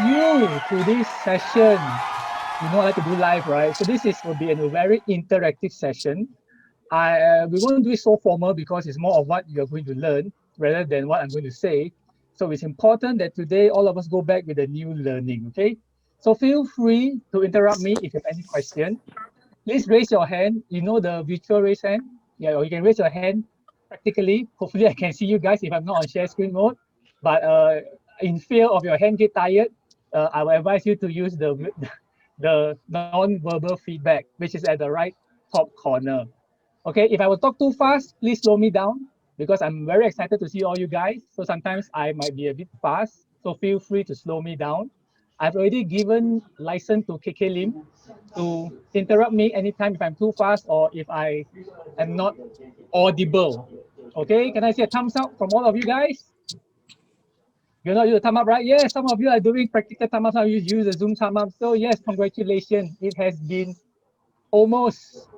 you to this session. You know I like to do live, right? So will be a very interactive session. We won't do it so formal because it's more of what you're going to learn rather than what I'm going to say. So it's important that today all of us go back with a new learning, okay? So feel free to interrupt me if you have any question. Please raise your hand. You know the virtual raise hand? Yeah, or you can raise your hand practically. Hopefully I can see you guys if I'm not on share screen mode. But in fear of your hand get tired, I will advise you to use the non-verbal feedback, which is at the right top corner. Okay, if I will talk too fast, please slow me down because I'm very excited to see all you guys. So sometimes I might be a bit fast. So feel free to slow me down. I've already given license to KK Lim to interrupt me anytime if I'm too fast or if I am not audible. Okay, can I see a thumbs up from all of you guys? You're not using a thumb up, right? Yes, some of you are doing practical thumb up. Some of you use the Zoom thumb up. So yes, congratulations. It has been almost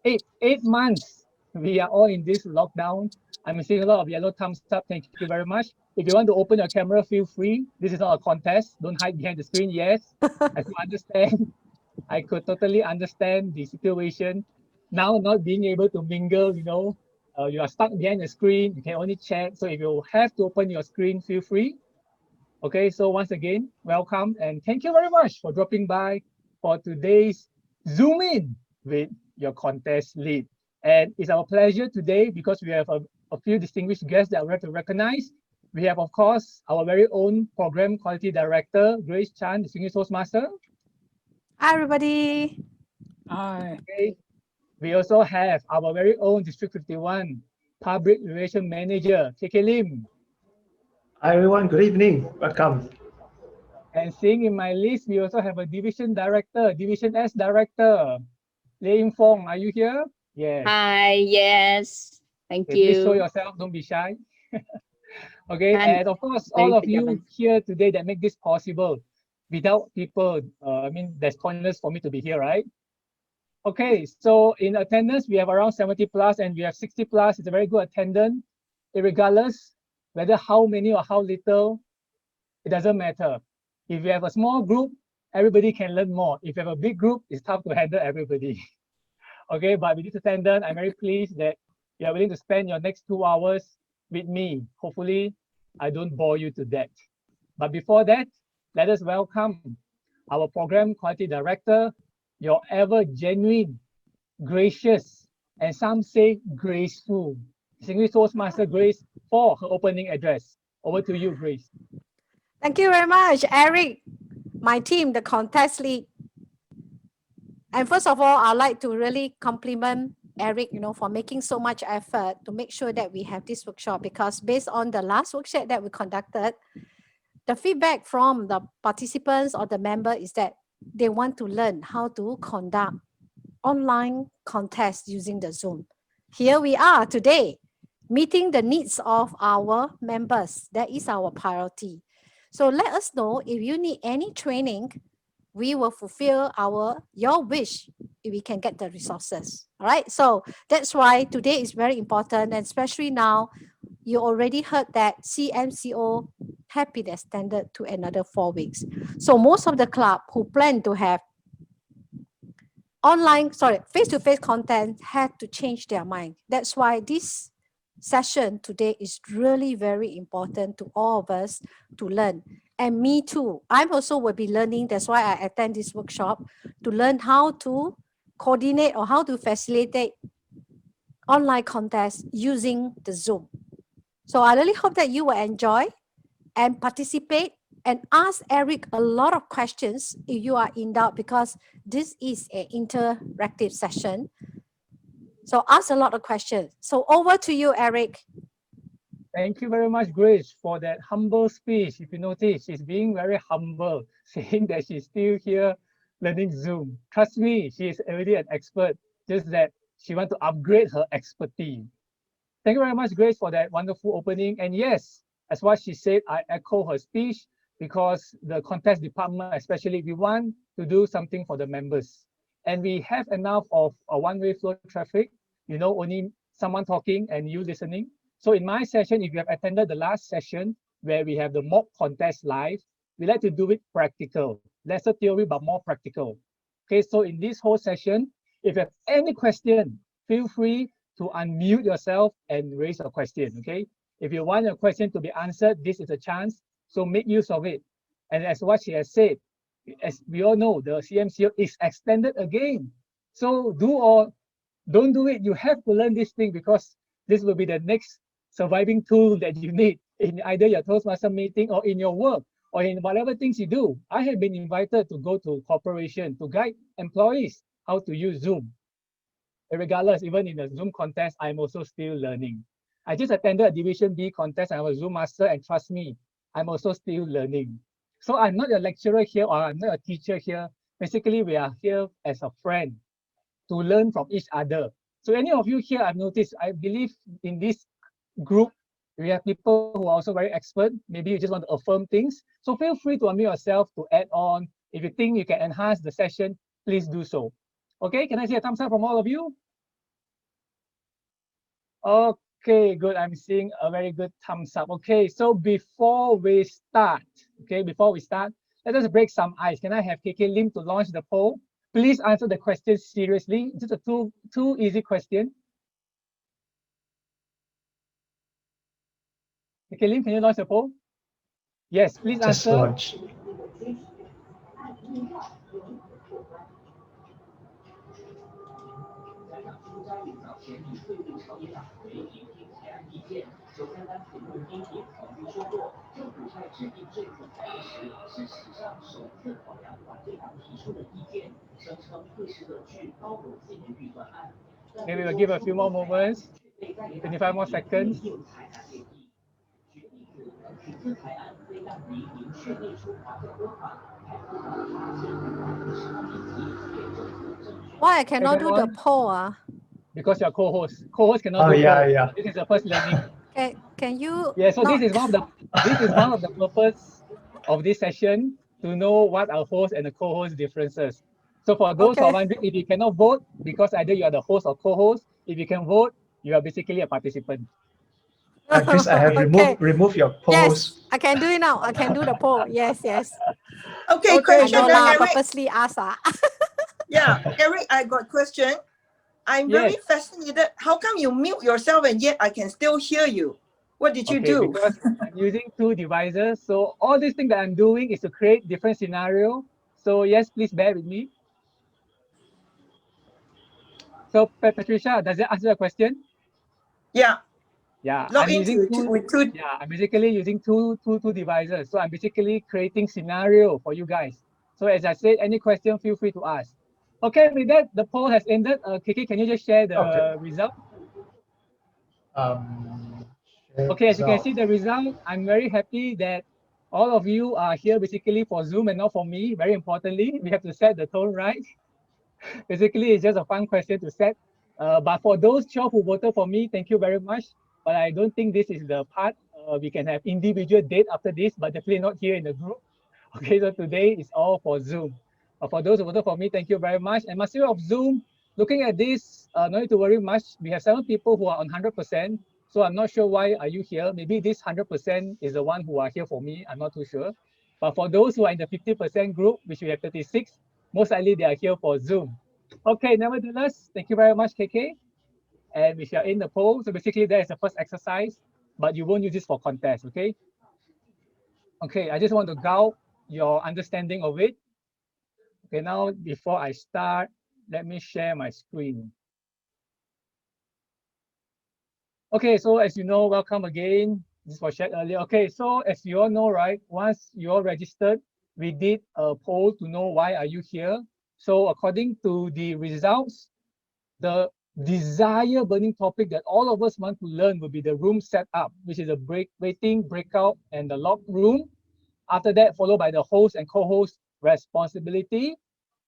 8 months. We are all in this lockdown. I'm seeing a lot of yellow thumbs up. Thank you very much. If you want to open your camera, feel free. This is not a contest. Don't hide behind the screen. Yes, I could understand. I could totally understand the situation. Now not being able to mingle, you are stuck behind the screen. You can only chat. So if you have to open your screen, feel free. Okay, so once again, welcome and thank you very much for dropping by for today's Zoom in with your contest lead. And it's our pleasure today because we have a few distinguished guests that we have to recognize. We have, of course, our very own Program Quality Director, Grace Chan, Distinguished Toastmaster. Hi, everybody. Hi. Okay. We also have our very own District 51 Public Relation Manager, KK Lim. Hi everyone, good evening. Welcome. And seeing in my list, we also have a Division Director, Division S Director. Lei Ying Fong, are you here? Yes. Hi, yes. Thank Okay, please show you. yourself, don't be shy. Okay, And and of course, all of you here today that make this possible. Without people, that's pointless for me to be here, right? Okay, so in attendance, we have around 70 plus and we have 60 plus. It's a very good attendance. Regardless whether how many or how little, it doesn't matter. If you have a small group, everybody can learn more. If you have a big group, it's tough to handle everybody. Okay, but with this attendance, I'm very pleased that you are willing to spend your next 2 hours with me. Hopefully, I don't bore you to death. But before that, let us welcome our Program Quality Director, your ever genuine, gracious, and some say graceful, Distinguished Toastmaster Grace, for her opening address. Over to you, Grace. Thank you very much, Eric, my team, the contest lead. And first of all, I'd like to really compliment Eric, for making so much effort to make sure that we have this workshop, because based on the last workshop that we conducted, the feedback from the participants or the member is that they want to learn how to conduct online contests using the Zoom. Here we are today, meeting the needs of our members. That is our priority. So let us know if you need any training. We will fulfill your wish if we can get the resources. All right. So that's why today is very important, and especially now, you already heard that CMCO have been extended to another 4 weeks. So most of the club who plan to have face-to-face content had to change their mind. That's why this session today is really very important to all of us to learn. And me too. I'm also will be learning. That's why I attend this workshop to learn how to coordinate or how to facilitate online contests using the Zoom. So I really hope that you will enjoy and participate and ask Eric a lot of questions if you are in doubt, because this is an interactive session. So ask a lot of questions. So over to you, Eric. Thank you very much, Grace, for that humble speech. If you notice, she's being very humble, saying that she's still here learning Zoom. Trust me, she is already an expert, just that she wants to upgrade her expertise. Thank you very much, Grace, for that wonderful opening. And yes, as what she said, I echo her speech because the contest department, especially, we want to do something for the members. And we have enough of a one-way flow traffic, only someone talking and you listening. So in my session, if you have attended the last session where we have the mock contest live, we like to do it practical, lesser theory, but more practical. Okay, so in this whole session, if you have any question, feel free to unmute yourself and raise a question, okay? If you want your question to be answered, this is a chance, so make use of it. And as what she has said, as we all know, the CMCO is extended again. So do or don't do it. You have to learn this thing because this will be the next surviving tool that you need in either your Toastmaster meeting or in your work or in whatever things you do. I have been invited to go to corporation to guide employees how to use Zoom. Regardless, even in the Zoom contest, I'm also still learning. I just attended a Division B contest. I was Zoom master, and trust me, I'm also still learning. So I'm not a lecturer here or I'm not a teacher here. Basically, we are here as a friend to learn from each other. So any of you here, I've noticed, I believe in this group, we have people who are also very expert. Maybe you just want to affirm things. So feel free to unmute yourself to add on. If you think you can enhance the session, please do so. Okay, can I see a thumbs up from all of you? Okay, good. I'm seeing a very good thumbs up. Okay, so before we start, let us break some ice. Can I have KK Lim to launch the poll? Please answer the question seriously. It's just a two easy question. KK Lim, can you launch the poll? Yes, please Just answer. launch. Maybe we'll give a few more moments, 25 more seconds. Why I cannot Second do the one, poll? because you're co-host. Co-host cannot Oh, do yeah, poll. yeah. This is the first learning. Can you Yeah, so not? this is one of the purpose of this session to know what our host and the co-host differences. So for those who are Okay. wondering, if you cannot vote because either you are the host or co-host, if you can vote, you are basically a participant. Chris, I have Okay. removed your Yes, post. I can do it now. I can do the poll. Yes, yes. Okay, Okay, I question, know lah. Eric. Purposely ask. Yeah, Eric, I got question. I'm very Yes. fascinated. How come you mute yourself and yet I can still hear you? What did you Okay, do? because I'm using two devices. So all this thing that I'm doing is to create different scenario. So yes, please bear with me. So Patricia, does that answer your question? Yeah, Yeah, log I'm using into two. with two. Yeah, I'm basically using two devices. So I'm basically creating scenario for you guys. So as I said, any question, feel free to ask. Okay, with that, the poll has ended. Kiki, can you just share the Okay. result? Share Okay, as you can result. see the result, I'm very happy that all of you are here basically for Zoom and not for me. Very importantly, we have to set the tone right. Basically, it's just a fun question to set. But for those 12 who voted for me, thank you very much. But I don't think this is the part. We can have individual date after this, but definitely not here in the group. Okay, so today is all for Zoom. For those who voted for me, thank you very much. And master of Zoom, looking at this, no need to worry much. We have 7 people who are on 100%. So I'm not sure why are you here. Maybe this 100% is the one who are here for me. I'm not too sure. But for those who are in the 50% group, which we have 36, most likely they are here for Zoom. Okay, nevertheless, thank you very much, KK. And we shall end the poll. So basically, that is the first exercise, but you won't use this for contest, okay? Okay, I just want to gauge your understanding of it. Okay, now before I start, let me share my screen. Okay, so as you know, welcome again. This was shared earlier. Okay, so as you all know, right, once you all registered, we did a poll to know why are you here. So according to the results, the desire burning topic that all of us want to learn will be the room setup, which is a waiting, breakout, and the locked room. After that, followed by the host and co-host responsibility,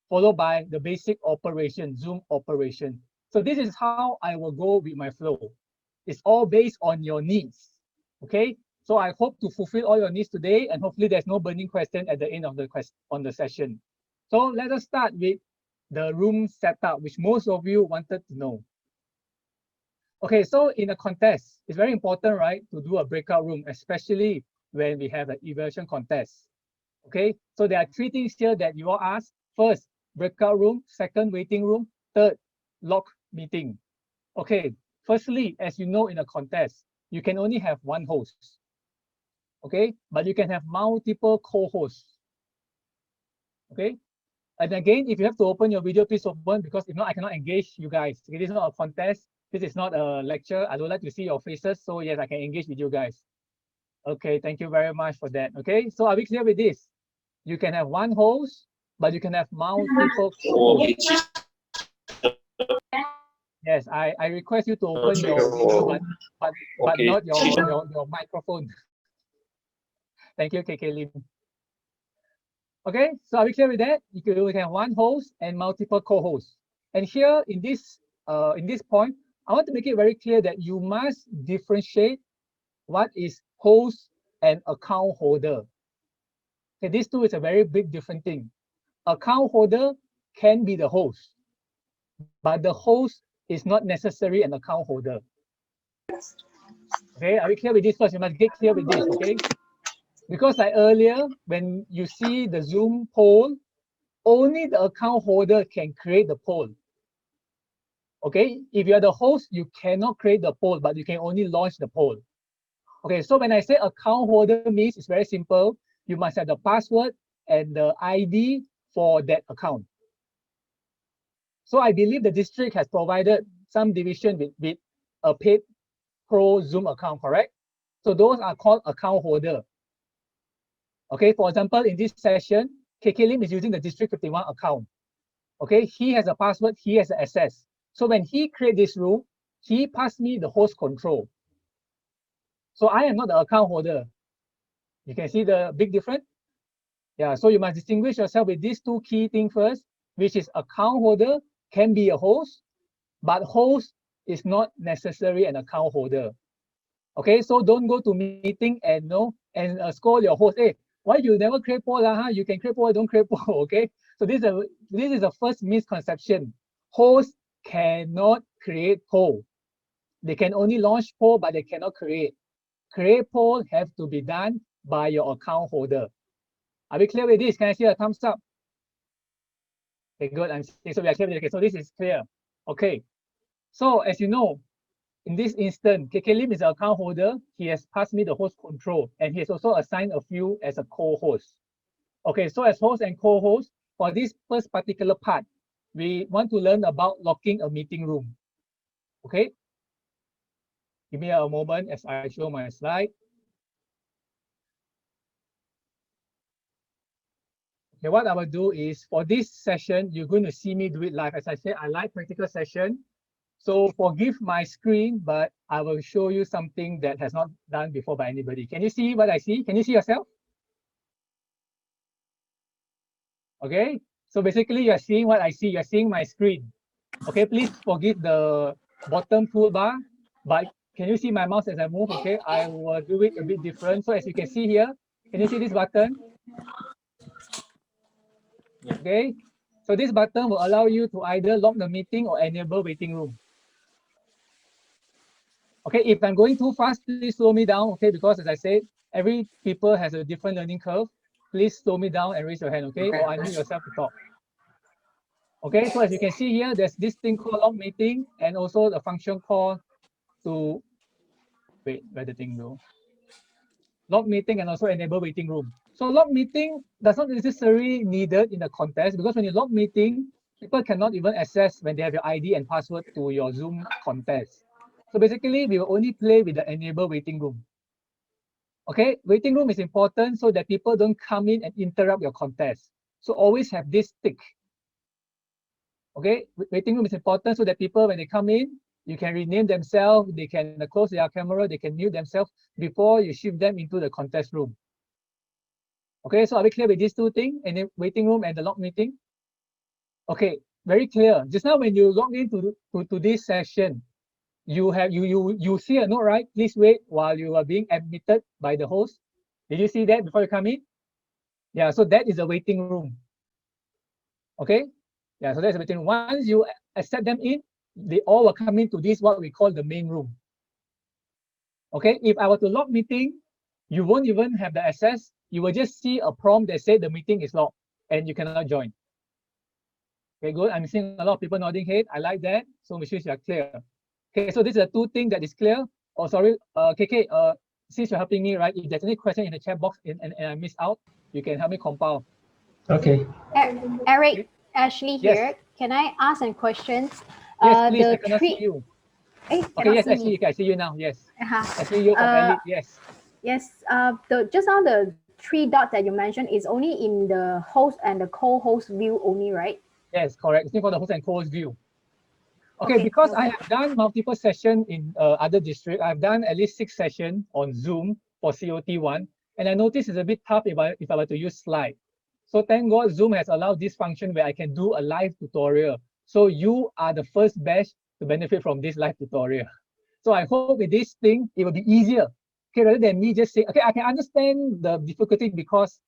followed by the basic operation, Zoom operation. So this is how I will go with my flow. It's all based on your needs, okay? So I hope to fulfill all your needs today, and hopefully there's no burning question at the end of the session. So let us start with the room setup, which most of you wanted to know. Okay, so in a contest, it's very important, right, to do a breakout room, especially when we have an evaluation contest. Okay, so there are 3 things here that you all ask. First, breakout room. Second, waiting room. Third, lock meeting. Okay, firstly, as you know in a contest, you can only have 1 host. Okay, but you can have multiple co-hosts. Okay, and again, if you have to open your video, please open, because if not, I cannot engage you guys. It is not a contest. This is not a lecture. I don't like to see your faces. So yes, I can engage with you guys. Okay, thank you very much for that. Okay, so are we clear with this? You can have 1 host, but you can have multiple co-hosts. Yes, I request you to open your video, but not your microphone. Thank you, KK Lim. Okay, so are we clear with that? You can have 1 host and multiple co-hosts. And here in this point, I want to make it very clear that you must differentiate what is host and account holder. Okay, these two is a very big different thing. Account holder can be the host, but the host is not necessarily an account holder. Okay, are we clear with this first? You must get clear with this, okay? Because like earlier, when you see the Zoom poll, only the account holder can create the poll. Okay, if you are the host, you cannot create the poll, but you can only launch the poll. Okay, so when I say account holder means it's very simple. You must have the password and the ID for that account. So I believe the district has provided some division with a paid pro Zoom account, correct? So those are called account holder. Okay, for example, in this session, KK Lim is using the District 51 account. Okay, he has a password, he has access. So when he create this room, he passed me the host control. So I am not the account holder. You can see the big difference. Yeah, so you must distinguish yourself with these 2 key things first, which is account holder can be a host, but host is not necessarily an account holder. Okay, so don't go to meeting and scold your host. Hey, why you never create poll? You can create poll, don't create poll. Okay, so this is the first misconception. Hosts cannot create poll. They can only launch poll, but they cannot create. Create poll have to be done by your account holder. Are we clear with this? Can I see a thumbs up? Okay, good. I'm saying so we are clear. Okay, so this is clear. Okay, so as you know, in this instance, KK Lim is the account holder. He has passed me the host control, and he has also assigned a few as a co-host. Okay, so as host and co-host, for this first particular part, we want to learn about locking a meeting room. Okay, give me a moment as I show my slide. Okay, what I will do is for this session, you're going to see me do it live. As I said, I like practical session. So forgive my screen, but I will show you something that has not done before by anybody. Can you see what I see? Can you see yourself? Okay, so basically you're seeing what I see. You're seeing my screen. Okay, please forgive the bottom toolbar, but can you see my mouse as I move? Okay, I will do it a bit different. So as you can see here, can you see this button? Okay, so this button will allow you to either lock the meeting or enable waiting room. Okay, if I'm going too fast, please slow me down, okay? Because as I said, every people has a different learning curve. Please slow me down and raise your hand, okay? Or unmute yourself to talk. Okay, so as you can see here, there's this thing called log meeting and also the function call to, wait, where the thing go? Log meeting and also enable waiting room. So log meeting does not necessarily needed in the contest, because when you log meeting, people cannot even access when they have your ID and password to your Zoom contest. So basically, we will only play with the enable waiting room. Okay, waiting room is important so that people don't come in and interrupt your contest. So always have this tick. Okay, waiting room is important so that people, when they come in, you can rename themselves, they can close their camera, they can mute themselves before you shift them into the contest room. Okay, so are we clear with these 2 things, and the waiting room and the log meeting? Okay, very clear. Just now when you log into to this session, you see a note, right? Please wait while you are being admitted by the host. Did you see that before you come in? Yeah, so that is the waiting room. Okay, yeah, so that's the waiting room. Once you accept them in, they all will come into this, what we call the main room. Okay, if I were to log meeting, you won't even have the access you will just see a prompt that said the meeting is locked and you cannot join. Okay, good. I'm seeing a lot of people nodding head. I like that. So which means you are clear. Okay, so this is the two things that is clear. Oh, sorry, KK, since you're helping me, right? If there's any question in the chat box and I miss out, you can help me compile. Okay. Eric, Ashley Yes. here. Can I ask a question? Yes, please. The I cannot see you. Eh, Okay, cannot yes, see Ashley, me. okay, I see you now. Yes. Uh-huh. Ashley, you from Elite. Yes. Yes. Just now the three dots that you mentioned is only in the host and the co-host view only, right? Yes, correct. It's for the host and co-host view. Okay, Okay, because I okay. have done multiple sessions in other districts. I've done at least 6 sessions on Zoom for COT1, and I noticed it's a bit tough if I were to use slide. So thank God Zoom has allowed this function where I can do a live tutorial. So you are the first batch to benefit from this live tutorial. So I hope with this thing, it will be easier. Okay, rather than me just saying, okay, I can understand the difficulty because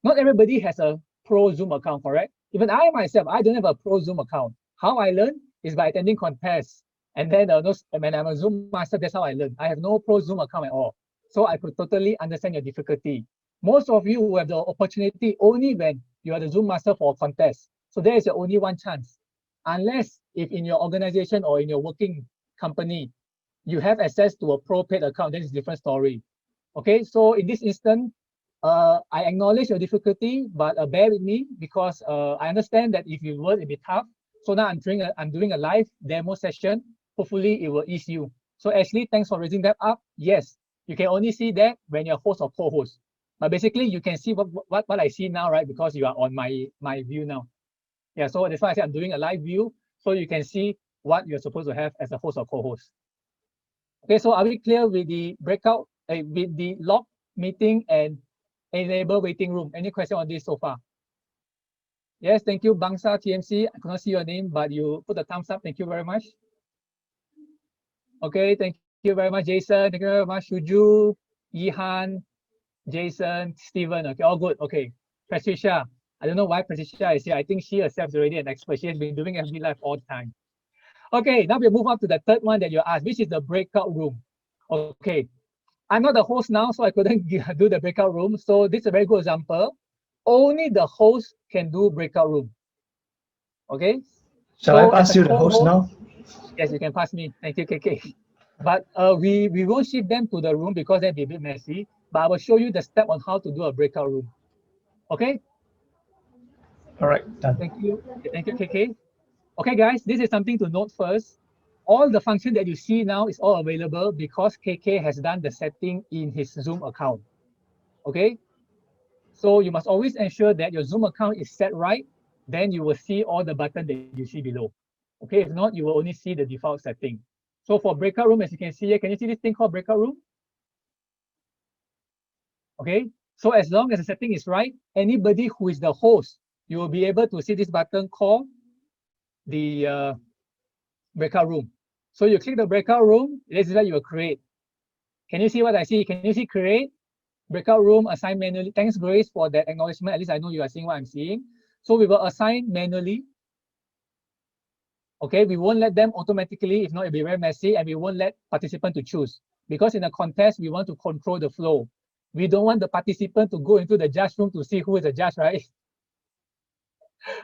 not everybody has a pro Zoom account, correct? Even I myself, I don't have a pro Zoom account. How I learn is by attending contests. And then when I'm a Zoom master, that's how I learn. I have no pro Zoom account at all. So I could totally understand your difficulty. Most of you will have the opportunity only when you are the Zoom master for a contest. So there is your only one chance. Unless if in your organization or in your working company, you have access to a pro paid account, then it's a different story. Okay, so in this instance, I acknowledge your difficulty, but bear with me because I understand that if you were, it'd be tough. So now I'm doing a live demo session. Hopefully it will ease you. So Ashley, thanks for raising that up. Yes, you can only see that when you're host or co-host. But basically you can see what I see now, right? Because you are on my view now. Yeah, so that's why I said I'm doing a live view. So you can see what you're supposed to have as a host or co-host. Okay, so are we clear with the breakout, with the log meeting and enable waiting room? Any question on this so far? Yes, thank you, Bangsa TMC. I cannot see your name, but you put a thumbs up. Thank you very much. Okay, thank you very much, Jason. Thank you very much, Shuju, Yihan, Jason, Steven. Okay, all good. Okay, Patricia. I don't know why Patricia is here. I think she herself is already an expert. She has been doing FB Live all the time. Okay, now we move on to the third one that you asked, which is the breakout room. Okay, I'm not the host now, so I couldn't do the breakout room. So this is a very good example. Only the host can do breakout room. Okay. Shall so I pass as a you the host now? Yes, you can pass me. Thank you, KK. But we won't shift them to the room because that'd be a bit messy. But I will show you the step on how to do a breakout room. Okay. All right, done. Thank you. Okay, thank you, KK. Okay, guys, this is something to note first. All the function that you see now is all available because KK has done the setting in his Zoom account. Okay. So you must always ensure that your Zoom account is set right. Then you will see all the buttons that you see below. Okay, if not, you will only see the default setting. So for breakout room, as you can see here, can you see this thing called breakout room? Okay, so as long as the setting is right, anybody who is the host, you will be able to see this button called the breakout room. So you click the breakout room, this is what you will create. Can you see what I see? Can you see create? Breakout room, assign manually. Thanks, Grace, for that acknowledgement. At least I know you are seeing what I'm seeing. So we will assign manually. Okay, we won't let them automatically. If not, it'll be very messy, and we won't let participant to choose. Because in a contest, we want to control the flow. We don't want the participant to go into the judge room to see who is the judge, right?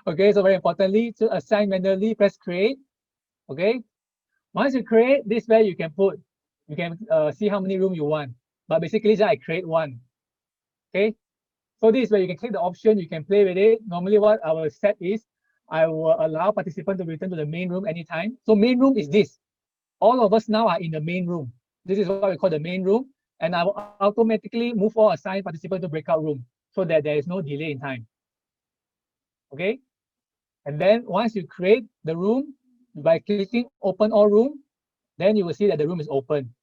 Okay, so very importantly, to assign manually, press create. Okay, once you create, this way you can see how many rooms you want. But basically, I create one. Okay, so this is where you can click the option, you can play with it. Normally what I will set is, I will allow participants to return to the main room anytime. So main room is this. All of us now are in the main room. This is what we call the main room. And I will automatically move all assigned participants to breakout room so that there is no delay in time. Okay. And then once you create the room by clicking open all room, then you will see that the room is open.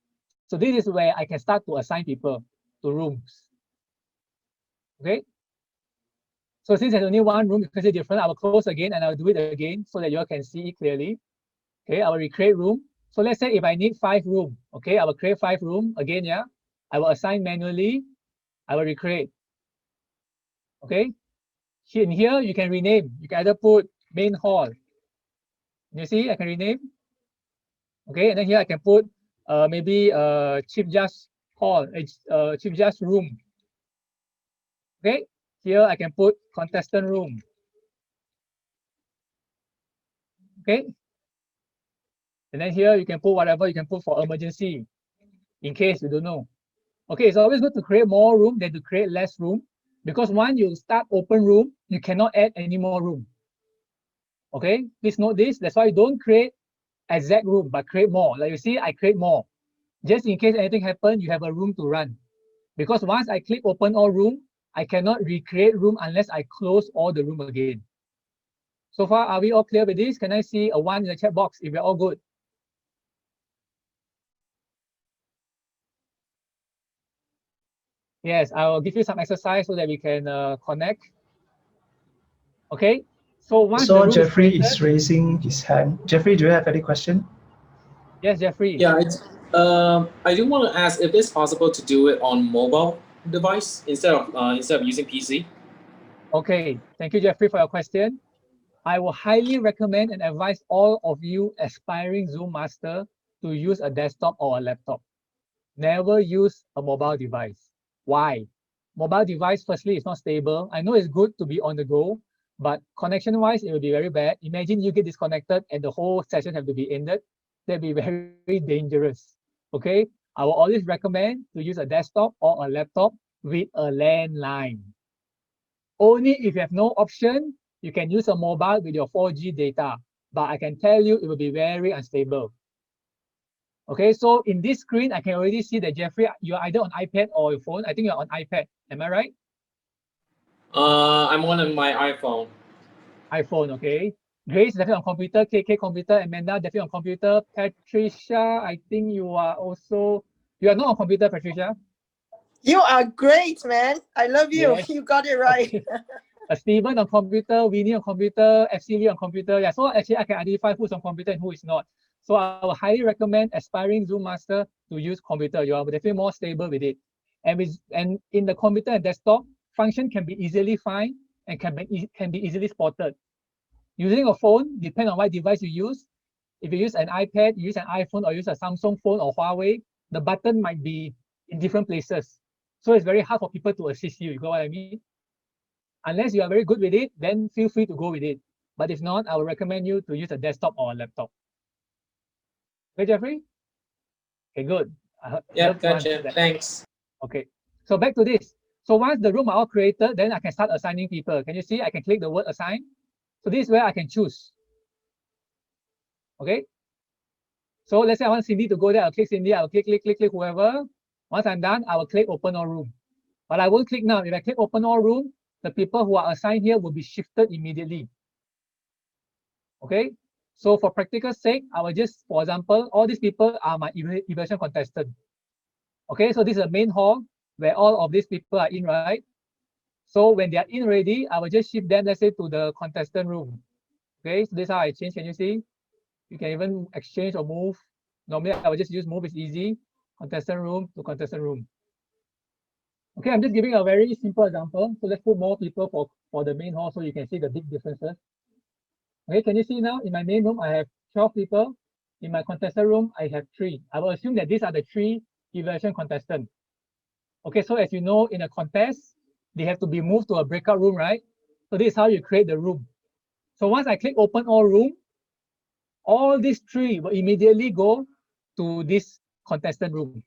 So this is where I can start to assign people to rooms. Okay. So since there's only one room, you can see different. I will close again and I'll do it again so that you all can see it clearly. Okay, I will recreate room. So let's say if I need 5 rooms, okay, I will create 5 rooms again, yeah. I will assign manually. I will recreate. Okay. In here, you can rename. You can either put main hall. You see, I can rename. Okay, and then here I can put maybe chief judge hall, chief judge room. Okay, here I can put contestant room. Okay, and then here you can put whatever you can put for emergency, in case you don't know. Okay, it's always good to create more room than to create less room, because once you start open room, you cannot add any more room. Okay, please note this. That's why you don't create exact room, but create more. Like you see, I create more. Just in case anything happens, you have a room to run. Because once I click open all room, I cannot recreate room unless I close all the room again. So far, are we all clear with this? Can I see a 1 in the chat box if we're all good? Yes, I will give you some exercise so that we can connect. Okay, so once the So room Jeffrey is is created, raising his hand. Jeffrey, do you have any question? yes, Jeffrey. Yeah, I do want to ask if it's possible to do it on mobile device instead of using PC. Okay, thank you, Jeffrey, for your question. I will highly recommend and advise all of you aspiring Zoom master to use a desktop or a laptop. Never use a mobile device. Why? Mobile device, firstly, is not stable. I know it's good to be on the go, but connection-wise, it will be very bad. Imagine you get disconnected and the whole session have to be ended. That'd be very dangerous. Okay? I will always recommend to use a desktop or a laptop with a landline. Only if you have no option, you can use a mobile with your 4G data. But I can tell you, it will be very unstable. Okay, so in this screen, I can already see that Jeffrey, you're either on iPad or your phone. I think you're on iPad. Am I right? I'm on my iPhone. iPhone, okay. Grace definitely on computer, KK computer, Amanda definitely on computer. Patricia, I think you are also, you are not on computer, Patricia. You are great, man. I love you. Yes. You got it right. Okay. Steven on computer, Winnie on computer, FC Lee on computer. Yeah, so actually I can identify who's on computer and who is not. So I will highly recommend aspiring Zoom master to use computer. You are definitely more stable with it. And in the computer and desktop, function can be easily found and can be easily spotted. Using a phone, depend on what device you use. If you use an iPad, you use an iPhone, or use a Samsung phone or Huawei, the button might be in different places. So it's very hard for people to assist you. You know what I mean? Unless you are very good with it, then feel free to go with it. But if not, I will recommend you to use a desktop or a laptop. Okay, Jeffrey? Okay, good. Yeah, gotcha. Thanks. Okay, so back to this. So once the room are all created, then I can start assigning people. Can you see? I can click the word assign. So this is where I can choose. Okay. So let's say I want Cindy to go there. I'll click Cindy. I'll click whoever. Once I'm done, I will click open all room. But I won't click now. If I click open all room, the people who are assigned here will be shifted immediately. Okay. So for practical sake, I will just, for example, all these people are my evaluation contestant. Okay. So this is the main hall where all of these people are in, right? So when they are in ready, I will just shift them, let's say, to the contestant room. Okay. So this is how I change. Can you see? You can even exchange or move. Normally, I will just use move. It's easy. Contestant room to contestant room. Okay, I'm just giving a very simple example. So let's put more people for the main hall so you can see the big differences. Okay, can you see now in my main room, I have 12 people. In my contestant room, I have 3. I will assume that these are the 3 evaluation contestants. Okay, so as you know, in a contest, they have to be moved to a breakout room, right? So this is how you create the room. So once I click open all room, all these 3 will immediately go to this contestant room.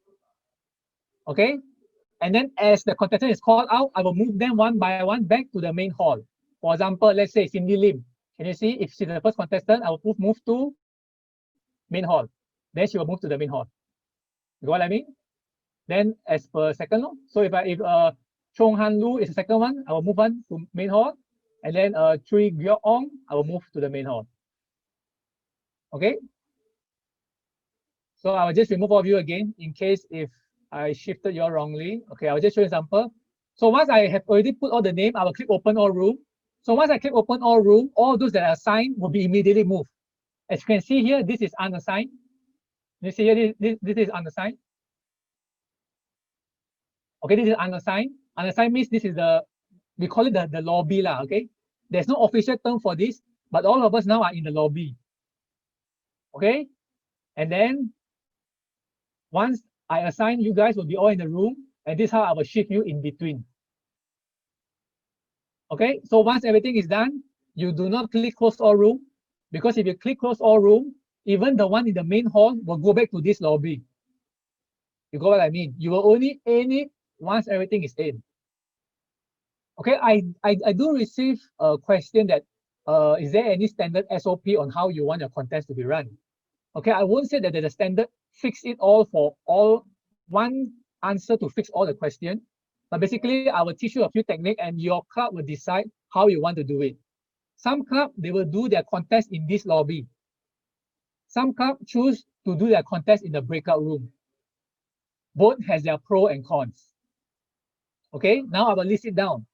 Okay, and then as the contestant is called out, I will move them one by one back to the main hall. For example, let's say Cindy Lim. Can you see if she's the first contestant, I will move to main hall. Then she will move to the main hall. You know what I mean? Then as per second law, so if Chong Han Lu is the second one, I will move on to main hall. And then Chui Gyok Ong, I will move to the main hall. Okay. So I will just remove all of you again in case if I shifted you all wrongly. Okay, I'll just show you an example. So once I have already put all the name, I will click open all room. So once I click open all room, all those that are assigned will be immediately moved. As you can see here, this is unassigned. You see here, this is unassigned. Okay, this is unassigned. Unassigned means this is we call it the lobby lah, okay? There's no official term for this, but all of us now are in the lobby. Okay? And then once I assign, you guys will be all in the room, and this is how I will shift you in between. Okay, so once everything is done, you do not click close all room, because if you click close all room, even the one in the main hall will go back to this lobby. You got what I mean? You will only end it once everything is in. Okay, I do receive a question that is there any standard SOP on how you want your contest to be run? Okay, I won't say that there's a standard fix it all for all, one answer to fix all the question. But basically, I will teach you a few techniques and your club will decide how you want to do it. Some club, they will do their contest in this lobby. Some club choose to do their contest in the breakout room. Both has their pro and cons. Okay, now I will list it down.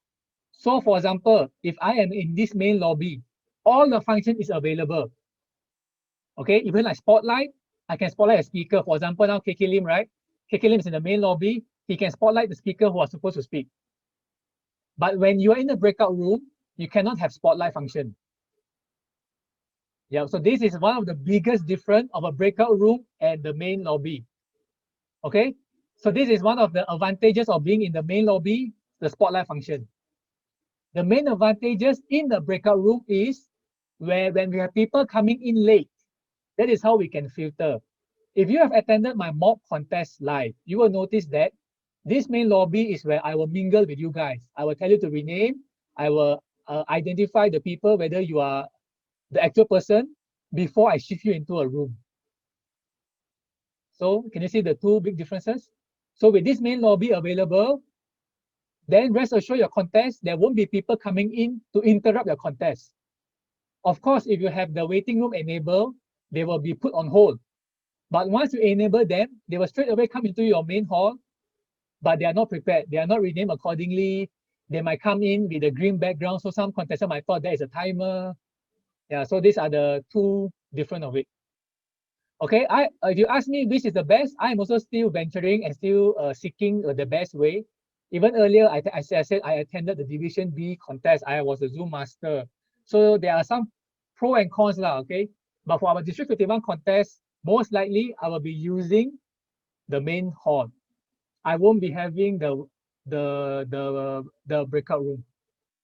So for example, if I am in this main lobby, all the function is available. Okay, even like spotlight, I can spotlight a speaker. For example, now KK Lim, right? KK Lim is in the main lobby. He can spotlight the speaker who are supposed to speak. But when you are in the breakout room, you cannot have spotlight function. Yeah, so this is one of the biggest difference of a breakout room and the main lobby. Okay, so this is one of the advantages of being in the main lobby, the spotlight function. The main advantages in the breakout room is when we have people coming in late, that is how we can filter. If you have attended my mock contest live, you will notice that this main lobby is where I will mingle with you guys. I will tell you to rename. I will identify the people, whether you are the actual person, before I shift you into a room. So can you see the two big differences? So with this main lobby available, then rest assured your contest, there won't be people coming in to interrupt your contest. Of course, if you have the waiting room enabled, they will be put on hold. But once you enable them, they will straight away come into your main hall, but they are not prepared. They are not renamed accordingly. They might come in with a green background. So some contestants might thought there is a timer. Yeah, so these are the two different of it. Okay, if you ask me which is the best, I'm also still venturing and still seeking the best way. Even earlier, I said I attended the Division B contest. I was a Zoom master. So there are some pro and cons, okay? But for our District 51 contest, most likely I will be using the main hall. I won't be having the breakout room,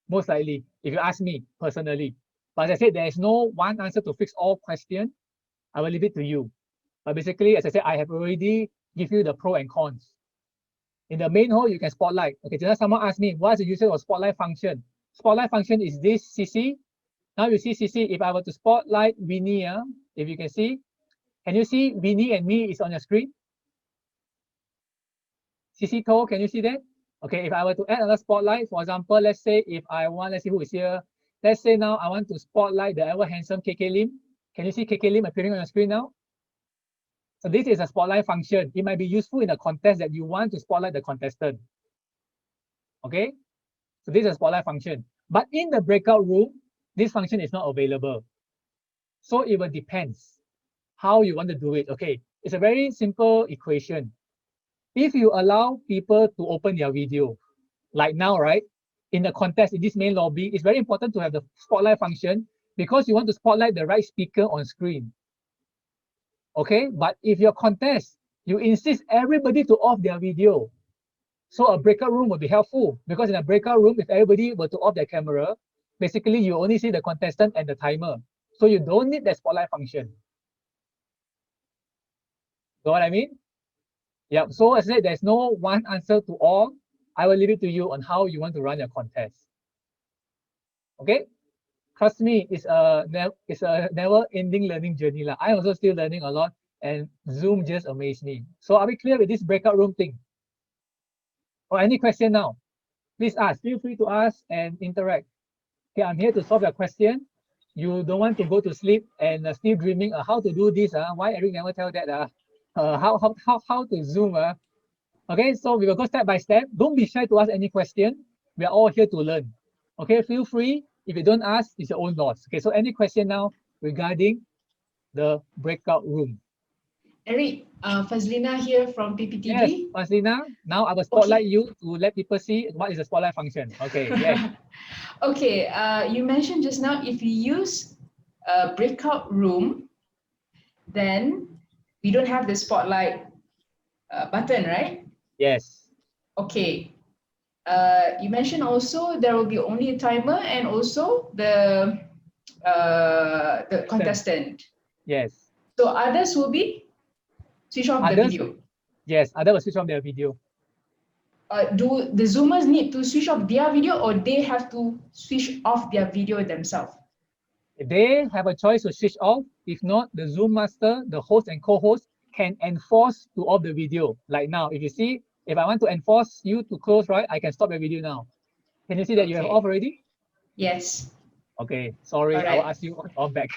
most likely, if you ask me personally. But as I said, there is no one answer to fix all questions. I will leave it to you. But basically, as I said, I have already give you the pro and cons. In the main hall, you can spotlight. Okay, just someone asked me, what's the usage of spotlight function? Spotlight function is this CC. Now you see CC, if I were to spotlight Winnie, if you can see, can you see Winnie and me is on your screen? CC toe, can you see that? Okay, if I were to add another spotlight, for example, let's say if I want, let's see who is here. Let's say now I want to spotlight the ever handsome KK Lim. Can you see KK Lim appearing on your screen now? So this is a spotlight function. It might be useful in a contest that you want to spotlight the contestant. Okay, so this is a spotlight function. But in the breakout room, this function is not available. So it will depends how you want to do it. Okay, it's a very simple equation. If you allow people to open their video, like now, right? In the contest, in this main lobby, it's very important to have the spotlight function because you want to spotlight the right speaker on screen. Okay, but if your contest, you insist everybody to off their video, so a breakout room will be helpful because in a breakout room, if everybody were to off their camera, basically you only see the contestant and the timer. So you don't need that spotlight function. Know what I mean? Yeah, so as I said, there's no one answer to all. I will leave it to you on how you want to run your contest. Okay? Trust me, it's a never-ending learning journey. I'm also still learning a lot, and Zoom just amazed me. So are we clear with this breakout room thing? Or any question now? Please ask. Feel free to ask and interact. Okay, I'm here to solve your question. You don't want to go to sleep and still dreaming how to do this. Why Eric never tell that? How to Zoom? Okay, so we will go step by step. Don't be shy to ask any question. We are all here to learn. Okay, feel free. If you don't ask, it's your own loss. Okay, so any question now regarding the breakout room? Eric, Fazlina here from PPTV. Yes, Fazlina, now I will spotlight you to let people see what is the spotlight function. Okay, yes. Okay, you mentioned just now if you use a breakout room, then we don't have the spotlight button, right? Yes. Okay. You mentioned also there will be only a timer and also the contestant. Yes. So others will be switch off the Others, video. yes, others will switch off their video. Do the Zoomers need to switch off their video or they have to switch off their video themselves? They have a choice to switch off. If not, the Zoom master, the host and co-host can enforce to off the video. Like now, if you see, if I want to enforce you to close, right, I can stop your video now. Can you see that you have Okay. off already? Yes. Okay, sorry, All I will right. ask you on back.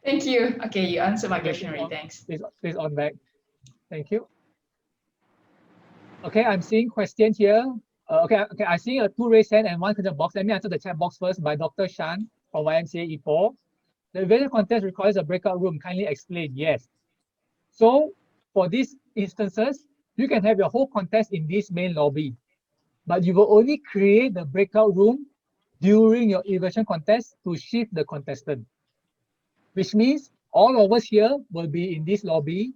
Thank you. Okay, you answered my Okay, question already. Thanks. Please on back. Thank you. Okay, I'm seeing question here. Okay, I see a 2 raised hand and 1 question box. Let me answer the chat box first by Dr. Shan from YMCA E4. The event contest requires a breakout room. Kindly explain. Yes. So for these instances, you can have your whole contest in this main lobby, but you will only create the breakout room during your evaluation contest to shift the contestant, which means all of us here will be in this lobby.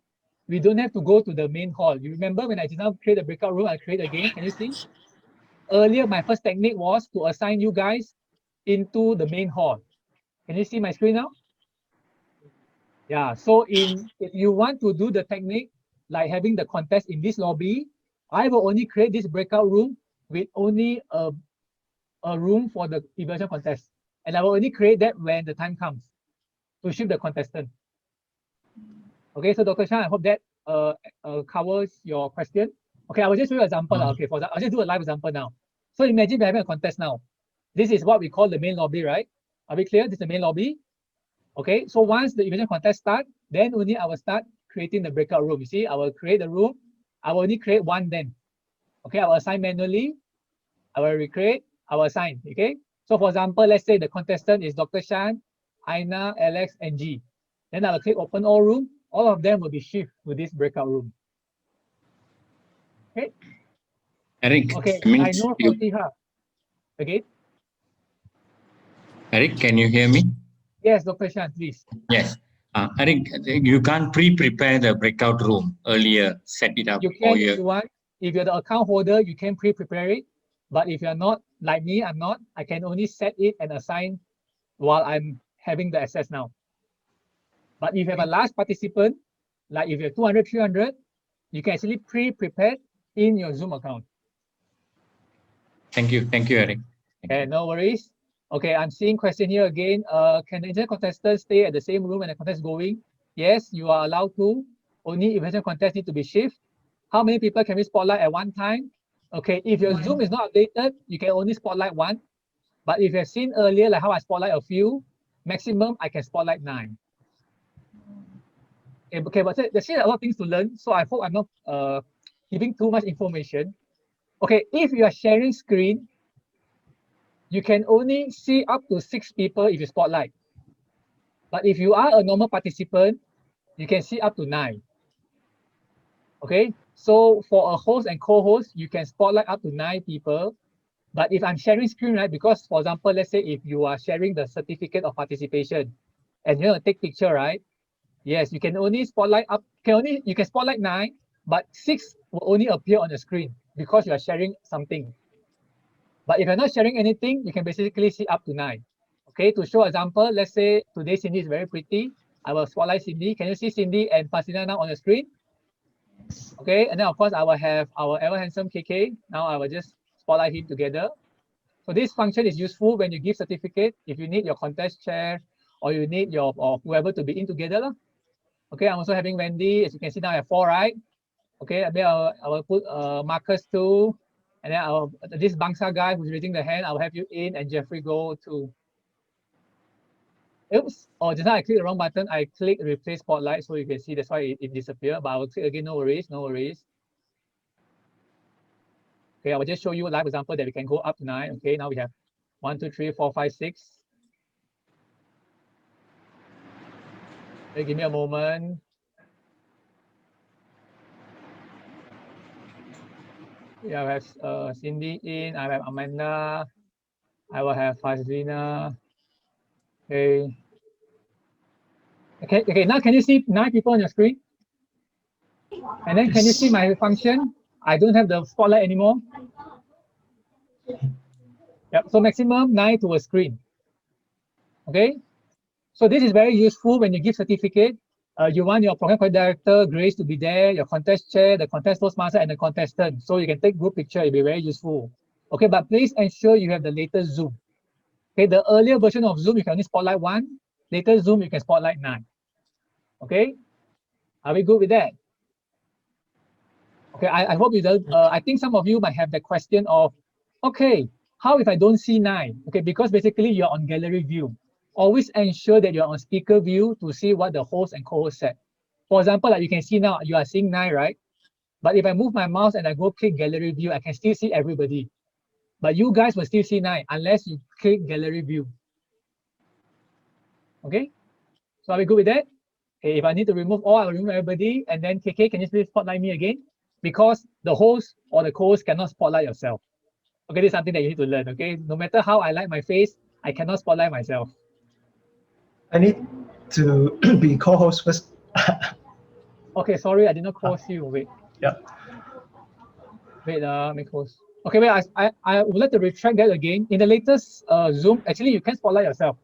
We don't have to go to the main hall. You remember when I did not create a breakout room, I create again. Can you see? Earlier, my first technique was to assign you guys into the main hall. Can you see my screen now? Yeah, so if you want to do the technique, like having the contest in this lobby, I will only create this breakout room with only a room for the evaluation contest. And I will only create that when the time comes to shift the contestant. Okay, so Dr. Shan, I hope that covers your question. Okay, I will just do an example. Okay, I'll just do a live example now. So imagine we're having a contest now. This is what we call the main lobby, right? Are we clear? This is the main lobby. Okay, so once the evaluation contest start, then only I will start creating the breakout room. You see, I will create the room. I will only create one then. Okay, I will assign manually. I will recreate. I will assign. Okay, so for example, let's say the contestant is Dr. Shan, Aina, Alex, and G. Then I will click open all room. All of them will be shifted to this breakout room. Okay. Eric, Okay, I I know for Tiha. Okay. Eric, can you hear me? Yes, Dr. Shan, please. Yes. Eric, you can't pre-prepare the breakout room earlier, set it up. You can if you want. If you're the account holder, you can pre-prepare it. But if you're not, like me, I'm not, I can only set it and assign while I'm having the access now. But if you have a large participant, like if you have 200, 300, you can actually pre-prepare in your Zoom account. Thank you, Eric. Okay, no worries. Okay, I'm seeing question here again. Can the internet contestants stay at the same room when the contest is going? Yes, you are allowed to. Only evaluation contest need to be shifted. How many people can we spotlight at one time? Okay, if your Zoom is not updated, you can only spotlight one. But if you've seen earlier, like how I spotlight a few, maximum I can spotlight 9. Okay, but there's still a lot of things to learn. So I hope I'm not giving too much information. Okay, if you are sharing screen, you can only see up to 6 people if you spotlight. But if you are a normal participant, you can see up to 9. Okay, so for a host and co-host, you can spotlight up to 9 people. But if I'm sharing screen, right, because for example, let's say if you are sharing the certificate of participation and you're gonna take picture, right? Yes, you can only spotlight up, you can spotlight 9, but 6 will only appear on the screen because you are sharing something. But if you're not sharing anything, you can basically see up to 9. Okay, to show example, let's say today Cindy is very pretty. I will spotlight Cindy. Can you see Cindy and Fasina now on the screen? Okay, and then of course I will have our ever handsome KK. Now I will just spotlight him together. So this function is useful when you give certificate, if you need your contest chair or you need your or whoever to be in together. Okay, I'm also having Wendy. As you can see now I have 4, right? Okay, and then I will put Marcus too. And then this Bangsa guy who's raising the hand, I'll have you in, and Jeffrey go too. Oops, oh, just now I clicked the wrong button. I clicked replace spotlight, so you can see that's why it disappeared. But I will click again, no worries, no worries. Okay, I will just show you a live example that we can go up to 9. Okay, now we have 1, 2, 3, 4, 5, 6. Okay, give me a moment. Yeah, I have Cindy in, I have Amanda, I will have Fazlina. Okay. Okay, now can you see 9 people on your screen? And then can you see my function? I don't have the spotlight anymore. Yep. So maximum 9 to a screen. Okay. So this is very useful when you give certificate. You want your program director, Grace, to be there, your contest chair, the contest toastmaster, and the contestant. So you can take group picture. It'll be very useful. Okay, but please ensure you have the latest Zoom. Okay, the earlier version of Zoom, you can only spotlight 1. Later Zoom, you can spotlight 9. Okay, are we good with that? Okay, I hope you do. I think some of you might have the question of, okay, how if I don't see 9? Okay, because basically you're on gallery view. Always ensure that you're on speaker view to see what the host and co-host said. For example, like you can see now, you are seeing 9, right? But if I move my mouse and I go click gallery view, I can still see everybody. But you guys will still see 9 unless you click gallery view. Okay, so are we good with that? Okay, if I need to remove all, I'll remove everybody. And then KK, can you please spotlight me again? Because the host or the co-host cannot spotlight yourself. Okay, this is something that you need to learn. Okay, no matter how I like my face, I cannot spotlight myself. I need to be co-host first. Okay, sorry, I did not cross you. Wait. Yeah. Wait, make host. Okay, wait, I would like to retract that again. In the latest Zoom, actually, you can spotlight yourself.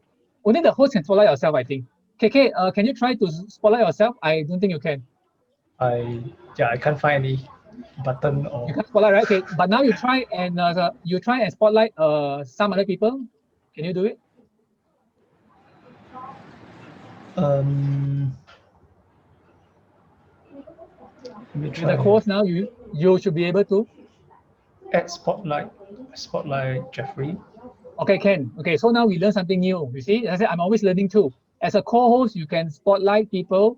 Only the host can spotlight yourself, I think. KK, can you try to spotlight yourself? I don't think you can. I can't find any button or. You can't spotlight, right? Okay, but now you try and spotlight some other people. Can you do it? Let me With try. the course now, you should be able to. Add spotlight Jeffrey. Okay, Ken. Okay, so now we learn something new. You see, as I said, I'm always learning too. As a co-host, you can spotlight people,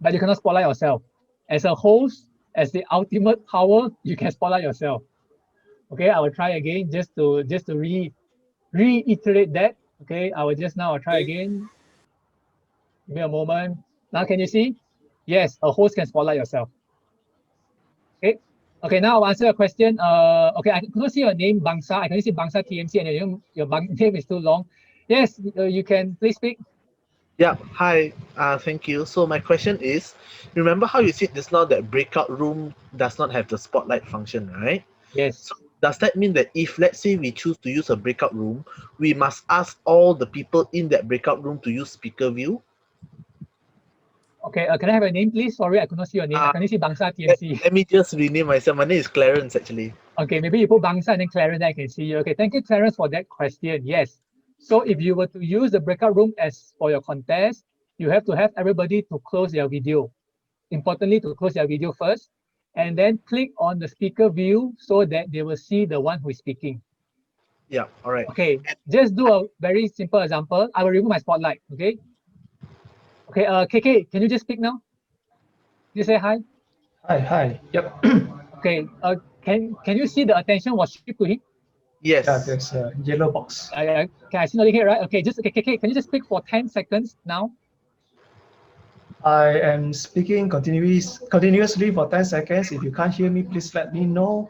but you cannot spotlight yourself. As a host, as the ultimate power, you can spotlight yourself. Okay, I will try again just to reiterate that. Okay, I will just now I'll try again. Give me a moment. Now can you see? Yes, a host can spotlight yourself. Okay. Okay, now I'll answer your question. Okay, I cannot see your name, Bangsa. I can see Bangsa TMC, and your name is too long. Yes, you can please speak. Yeah, hi. Thank you. So my question is, remember how you said just now that breakout room does not have the spotlight function, right? Yes. So does that mean that if, let's say, we choose to use a breakout room, we must ask all the people in that breakout room to use speaker view? Okay, can I have a name, please? Sorry, I could not see your name. I can only see Bangsa TMC. Let me just rename myself. My name is Clarence, actually. Okay, maybe you put Bangsa and then Clarence, I can see you. Okay, thank you, Clarence, for that question. Yes. So if you were to use the breakout room as for your contest, you have to have everybody to close their video. Importantly, to close their video first, and then click on the speaker view so that they will see the one who is speaking. Yeah, all right. Okay, just do a very simple example. I will remove my spotlight, okay? Okay, KK, can you just speak now? You say hi. Hi. Yep. Okay, can you see the attention was shifted to him? Yes. Yeah, there's a yellow box. Okay, I see nothing here, right? Okay, KK, can you just speak for 10 seconds now? I am speaking continuously for 10 seconds. If you can't hear me, please let me know.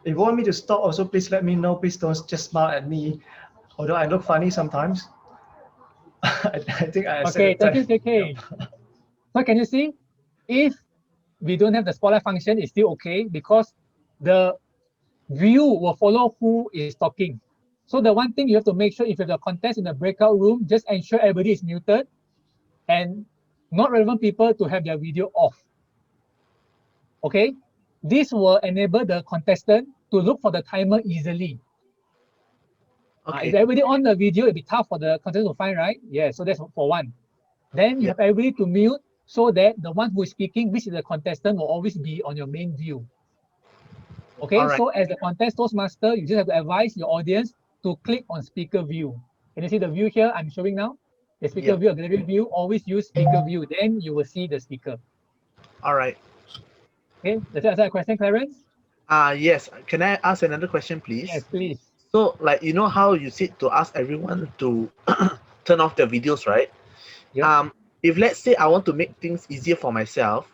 If you want me to stop, also please let me know. Please don't just smile at me, although I look funny sometimes. I think I said. Okay, thank you, KK. So can you see, if we don't have the spotlight function, it's still okay because the view will follow who is talking. So the one thing you have to make sure, if you have the contest in the breakout room, just ensure everybody is muted and not relevant people to have their video off. Okay, this will enable the contestant to look for the timer easily. Okay. If everybody on the video, it'll be tough for the contestant to find, right? Yeah, so that's for one. Then you have everybody to mute so that the one who is speaking, which is the contestant, will always be on your main view. Okay, right. So as the contest toastmaster, you just have to advise your audience to click on speaker view. Can you see the view here I'm showing now? The speaker view, gallery view, always use speaker view. Then you will see the speaker. All right. Okay, does that answer your question, Clarence? Yes. Can I ask another question, please? Yes, please. So, like, you know how you said to ask everyone to turn off their videos, right? Yep. If let's say I want to make things easier for myself,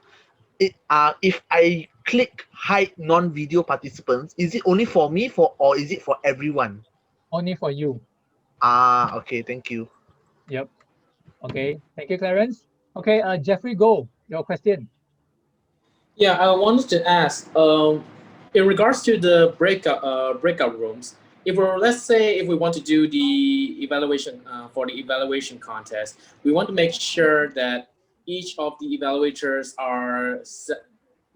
if I click hide non-video participants, is it only for me or is it for everyone? Only for you. Okay, thank you. Yep. Okay, thank you, Clarence. Okay, Jeffrey, go. Your question. Yeah, I wanted to ask, in regards to the breakout rooms, if we're, let's say if we want to do the evaluation for the evaluation contest, we want to make sure that each of the evaluators are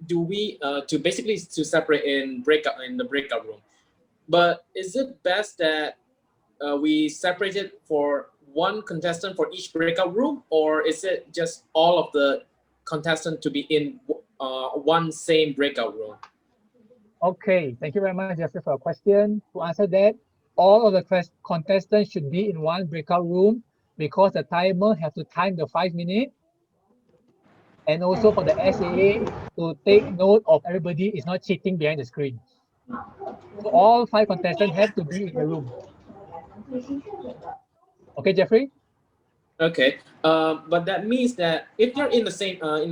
to basically to separate in the breakout room. But is it best that we separate it for one contestant for each breakout room, or is it just all of the contestants to be in one same breakout room? Okay, thank you very much, Jeffrey, for your question. To answer that, all of the contestants should be in one breakout room because the timer has to time the 5 minutes. And also for the SAA to take note of everybody is not cheating behind the screen. So all 5 contestants have to be in the room. Okay, Jeffrey? Okay, but that means that if they're in the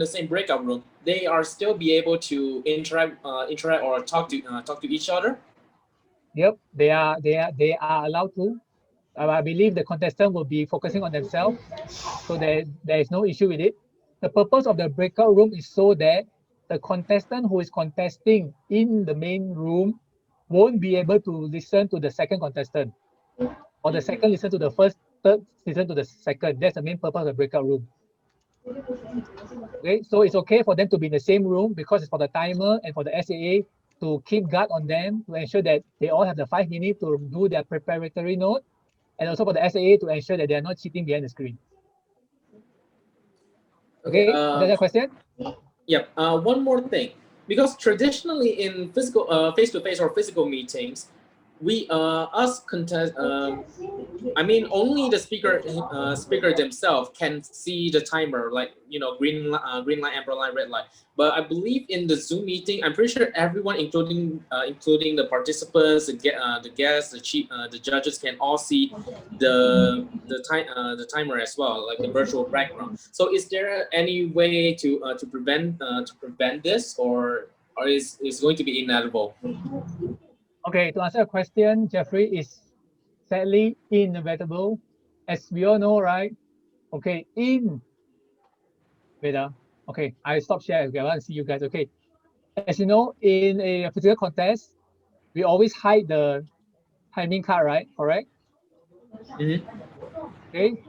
same breakout room, they are still be able to interact or talk to each other. Yep, they are allowed to. I believe the contestant will be focusing on themselves, so there is no issue with it. The purpose of the breakout room is so that the contestant who is contesting in the main room won't be able to listen to the second contestant, or the second listen to the first, third listen to the second. That's the main purpose of the breakout room. Okay, so it's okay for them to be in the same room because it's for the timer and for the SAA to keep guard on them to ensure that they all have the 5 minutes to do their preparatory note, and also for the SAA to ensure that they are not cheating behind the screen. Okay, is that your question? Yep. One more thing, because traditionally in physical face-to-face or physical meetings, we us contest I mean only the speaker themselves can see the timer, like green light, amber light, red light. But I believe in the Zoom meeting, I'm pretty sure everyone, including the participants, the guests, the judges, can all see the timer as well, like the virtual background. So is there any way to prevent this, or is going to be inevitable? Okay, to answer your question, Jeffrey, is sadly inevitable. As we all know, right? Okay, okay, I stop sharing. Okay, I want to see you guys. Okay, as you know, in a physical contest, we always hide the timing card, right? Correct? Okay.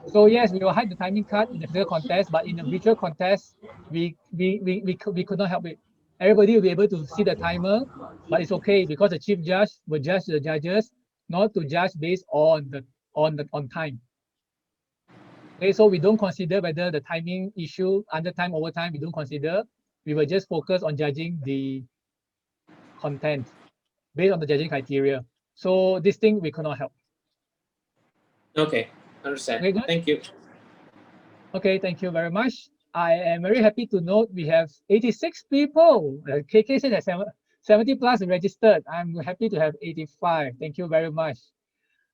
So yes, we will hide the timing card in the physical contest, but in a virtual contest, we could not help it. Everybody will be able to see the timer, but it's okay because the chief judge will judge the judges not to judge based on on time. Okay, so we don't consider whether the timing issue, under time, over time, we don't consider. We will just focus on judging the content based on the judging criteria. So this thing we cannot help. Okay, understand. Okay, good. Thank you. Okay, thank you very much. I am very happy to note we have 86 people. KK said that 70 plus registered. I'm happy to have 85. Thank you very much.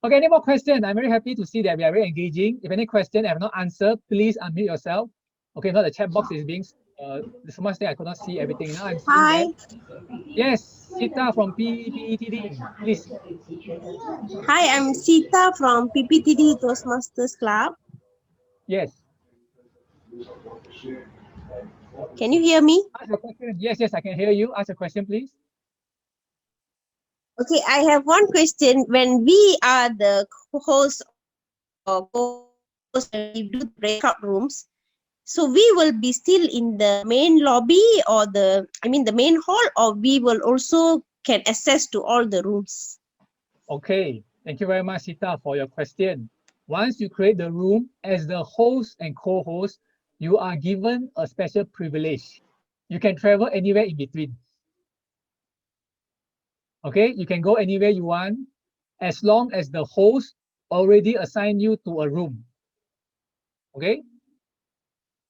Okay, any more questions? I'm very happy to see that we are very engaging. If any question I have not answered, please unmute yourself. Okay, now the chat box is being, there's so much thing I could not see everything. Now I'm seeing that. Yes, Sita from PPTD, please. Hi, I'm Sita from PPTD Toastmasters Club. Yes. Can you hear me? Ask your question. Yes, yes, I can hear you. Ask a question, please. Okay, I have one question. When we are the host or co-host and we do the breakout rooms, so we will be still in the main lobby or the main hall, or we will also can access to all the rooms? Okay, thank you very much, Sita, for your question. Once you create the room as the host and co-host, you are given a special privilege. You can travel anywhere in between. Okay, you can go anywhere you want as long as the host already assigned you to a room. Okay,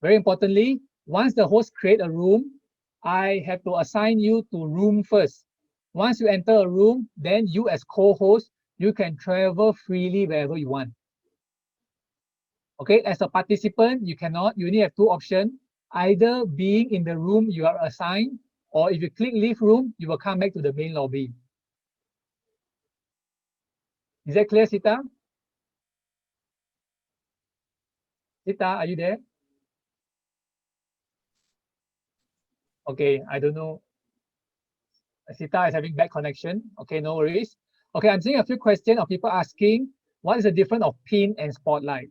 very importantly, once the host create a room, I have to assign you to room first. Once you enter a room, then you as co-host, you can travel freely wherever you want. Okay, as a participant, you only have two options, either being in the room you are assigned, or if you click leave room, you will come back to the main lobby. Is that clear, Sita? Sita, are you there? Okay, I don't know. Sita is having bad connection. Okay, no worries. Okay, I'm seeing a few questions of people asking, what is the difference of pin and spotlight?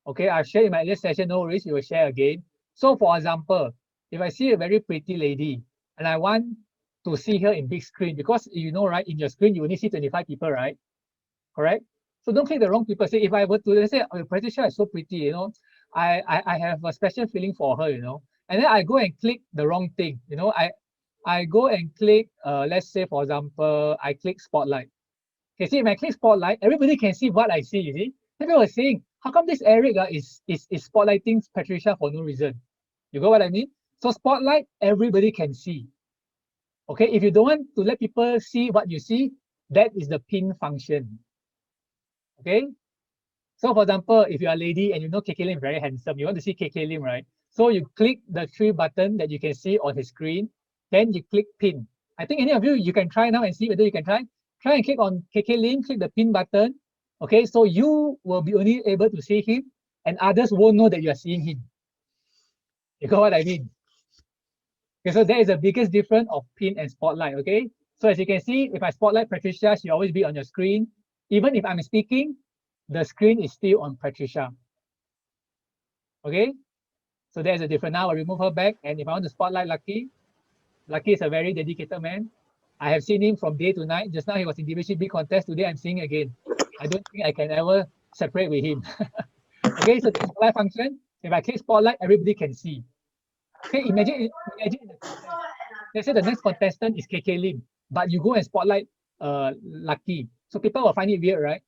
Okay, I've shared in my earlier session, no worries, we will share again. So for example, if I see a very pretty lady and I want to see her in big screen, because you know, right, in your screen, you only see 25 people, right? Correct? So don't click the wrong people. Say, if I were to, let's say, oh, Patricia is so pretty, you know, I have a special feeling for her, you know, and then I go and click the wrong thing, you know, I go and click, let's say, for example, I click spotlight. Okay, see, if I click spotlight, everybody can see what I see, you see? People were saying, how come this Eric is spotlighting Patricia for no reason? You got what I mean? So spotlight, everybody can see. Okay, if you don't want to let people see what you see, that is the pin function. Okay, so for example, if you're a lady and you know KK Lim very handsome, you want to see KK Lim, right? So you click the three button that you can see on his screen, then you click pin. I think any of you can try now and see whether you can try. Try and click on KK Lim, click the pin button. Okay, so you will be only able to see him and others won't know that you are seeing him. You got what I mean? Okay, so that is the biggest difference of pin and spotlight, okay? So as you can see, if I spotlight Patricia, she'll always be on your screen. Even if I'm speaking, the screen is still on Patricia. Okay, so there's a difference. Now I remove her back, and if I want to spotlight Lucky, Lucky is a very dedicated man. I have seen him from day to night. Just now he was in DBC big contest. Today I'm seeing again. I don't think I can ever separate with him. Okay, so the spotlight function. If I click spotlight, everybody can see. Okay, imagine in the contest. Let's say the next contestant is KK Lim, but you go and spotlight Lucky. So people will find it weird, right?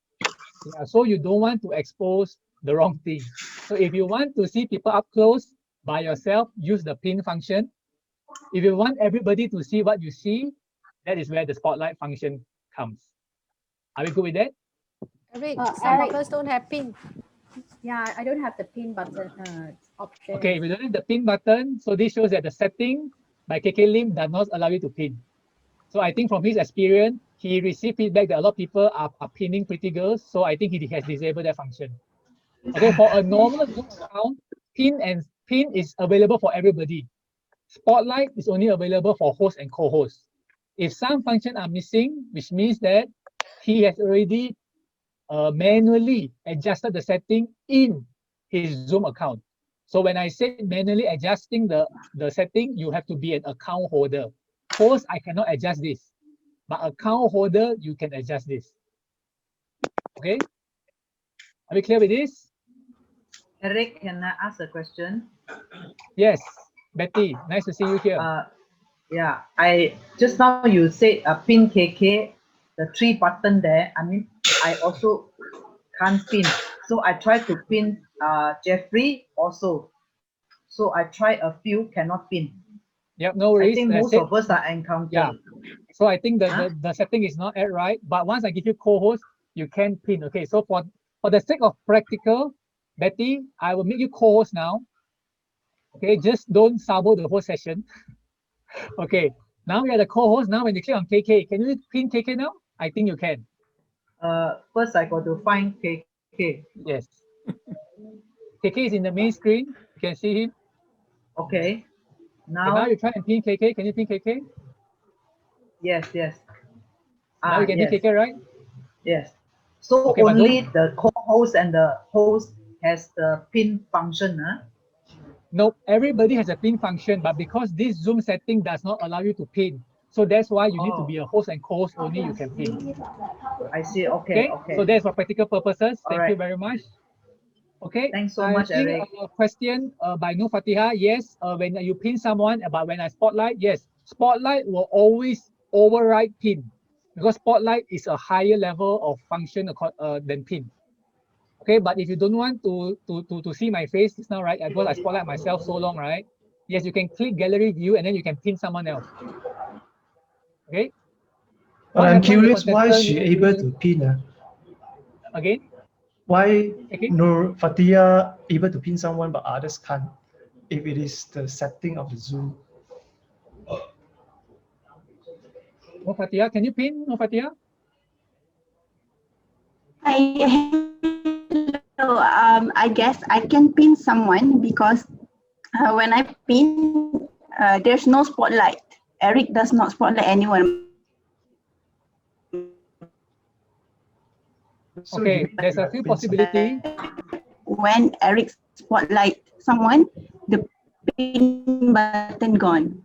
Yeah, so you don't want to expose the wrong thing. So if you want to see people up close by yourself, use the pin function. If you want everybody to see what you see, that is where the spotlight function comes. Are we good with that? Eric, some of us don't have pin. Yeah, I don't have the pin button option. Okay, if you don't have the pin button, so this shows that the setting by KK Lim does not allow you to pin. So I think from his experience, he received feedback that a lot of people are pinning pretty girls. So I think he has disabled that function. Okay, for a normal Zoom account, pin is available for everybody. Spotlight is only available for host and co-host. If some functions are missing, which means that he has already manually adjusted the setting in his Zoom account. So when I say manually adjusting the setting, you have to be an account holder. Host, I cannot adjust this, but account holder, you can adjust this. Okay? Are we clear with this? Eric, can I ask a question? Yes, Betty, nice to see you here. Yeah, I just now you said pin KK, the three button there. I mean, I also can't pin. So I try to pin Jeffrey also. So I try a few, cannot pin. Yep, no worries. I think most of us are encountering. Yeah. So I think the setting is not right, but once I give you co-host, you can pin. Okay, so for the sake of practical, Betty, I will make you co-host now. Okay, just don't sabo the whole session. Okay, now we are the co-host. Now when you click on KK, can you pin KK now? I think you can. First I got to find KK. Yes. KK is in the main screen. You can see him. Okay. Now you try and pin KK. Can you pin KK? Yes, yes. Now you can yes. pin KK, right? Yes. So okay, only the co-host and the host has the pin function, huh? No, everybody has a pin function, but because this Zoom setting does not allow you to pin, so that's why you need to be a host and co-host only you can pin. I see. Okay. So that's for practical purposes. Thank you very much. Okay. Thanks so much, Eric. A question by No Fatiha. Yes, when you pin someone, but when I spotlight, yes, spotlight will always override pin because spotlight is a higher level of function than pin. Okay, but if you don't want to see my face, it's not right. Because I spotlight myself so long, right? Yes, you can click gallery view and then you can pin someone else. Okay. But I'm curious why she able to pin. Again? Why Nur Fatia able to pin someone but others can't? If it is the setting of the Zoom. No Fatia, can you pin? No Fatia? I guess I can pin someone because when I pin, there's no spotlight Eric does not spotlight anyone. Okay, there's a few possibility. When Eric spotlight someone, the pin button gone.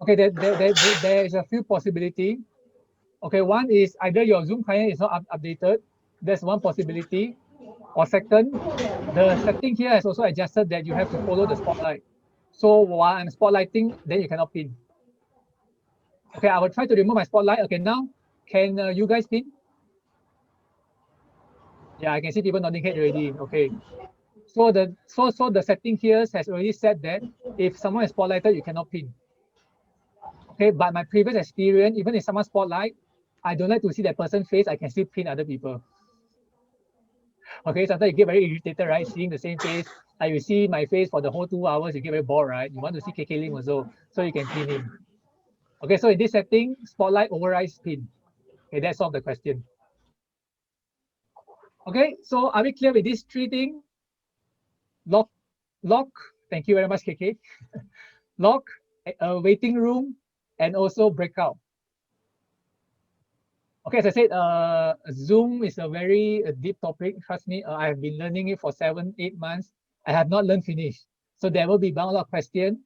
Okay, there is a few possibility. Okay, one is either your Zoom client is not updated. That's one possibility. Or second, the setting here has also adjusted that you have to follow the spotlight. So while I'm spotlighting, then you cannot pin. Okay, I will try to remove my spotlight. Okay, now can you guys pin? Yeah, I can see people nodding head already. Okay. So the setting here has already said that if someone is spotlighted, you cannot pin. Okay, but my previous experience, even if someone spotlight, I don't like to see that person's face. I can still pin other people. Okay, sometimes you get very irritated, right? Seeing the same face. Like you see my face for the whole 2 hours, you get very bored, right? You want to see KK Lim also, so you can pin him. Okay, so in this setting, spotlight overrides pin. Okay, that's all the question. Okay, so are we clear with these three things? Lock, thank you very much, KK. Lock, waiting room, and also breakout. Okay, as I said, Zoom is a very deep topic. Trust me, I have been learning it for 7-8 months. I have not learned finish. So there will be bound a lot of questions,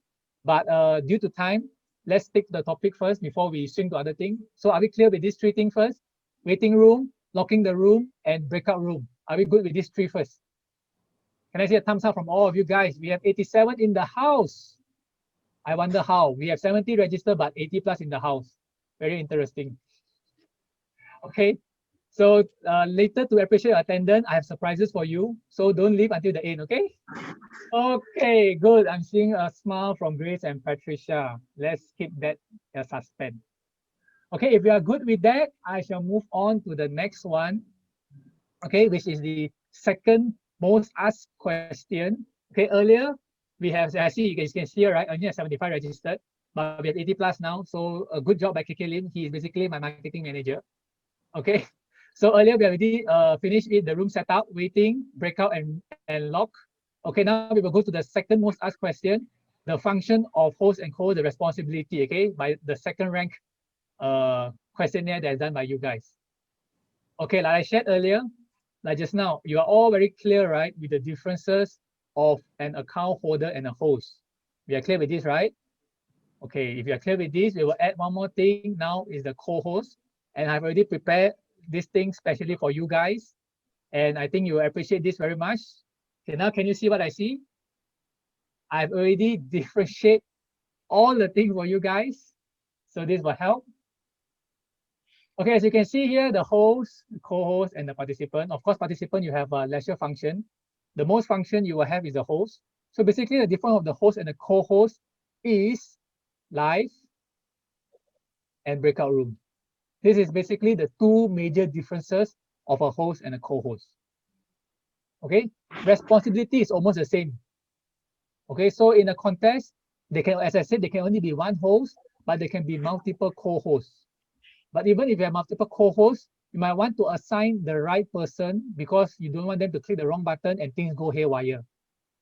but due to time, let's take the topic first before we swing to other things. So are we clear with these three things first? Waiting room, locking the room, and breakout room. Are we good with these three first? Can I see a thumbs up from all of you guys? We have 87 in the house. I wonder how. We have 70 registered, but 80 plus in the house. Very interesting. Okay, so later to appreciate your attendance, I have surprises for you. So don't leave until the end, okay? Okay, good. I'm seeing a smile from Grace and Patricia. Let's keep that suspense. Okay, if you are good with that, I shall move on to the next one. Okay, which is the second most asked question. Okay, earlier we have, I see you guys can see, right? Only have 75 registered, but we have 80 plus now. So a good job by KK Lim. He is basically my marketing manager. Okay, so earlier we already finished it, the room setup, waiting, breakout, and lock. Okay, now we will go to the second most asked question, the function of host and co, the responsibility, okay, by the second rank questionnaire that's done by you guys. Okay, like I shared earlier, like just now, you are all very clear, right, with the differences of an account holder and a host. We are clear with this, right? Okay, if you are clear with this, we will add one more thing. Now is the co-host. And I've already prepared this thing specially for you guys. And I think you will appreciate this very much. Okay, now can you see what I see? I've already differentiated all the things for you guys. So this will help. Okay, as you can see here, the host, the co-host, and the participant. Of course, participant, you have a leisure function. The most function you will have is the host. So basically, the difference of the host and the co-host is live and breakout room. This is basically the two major differences of a host and a co-host. Okay, responsibility is almost the same. Okay, so in a contest, they can, as I said, they can only be one host, but there can be multiple co-hosts. But even if you have multiple co-hosts, you might want to assign the right person because you don't want them to click the wrong button and things go haywire.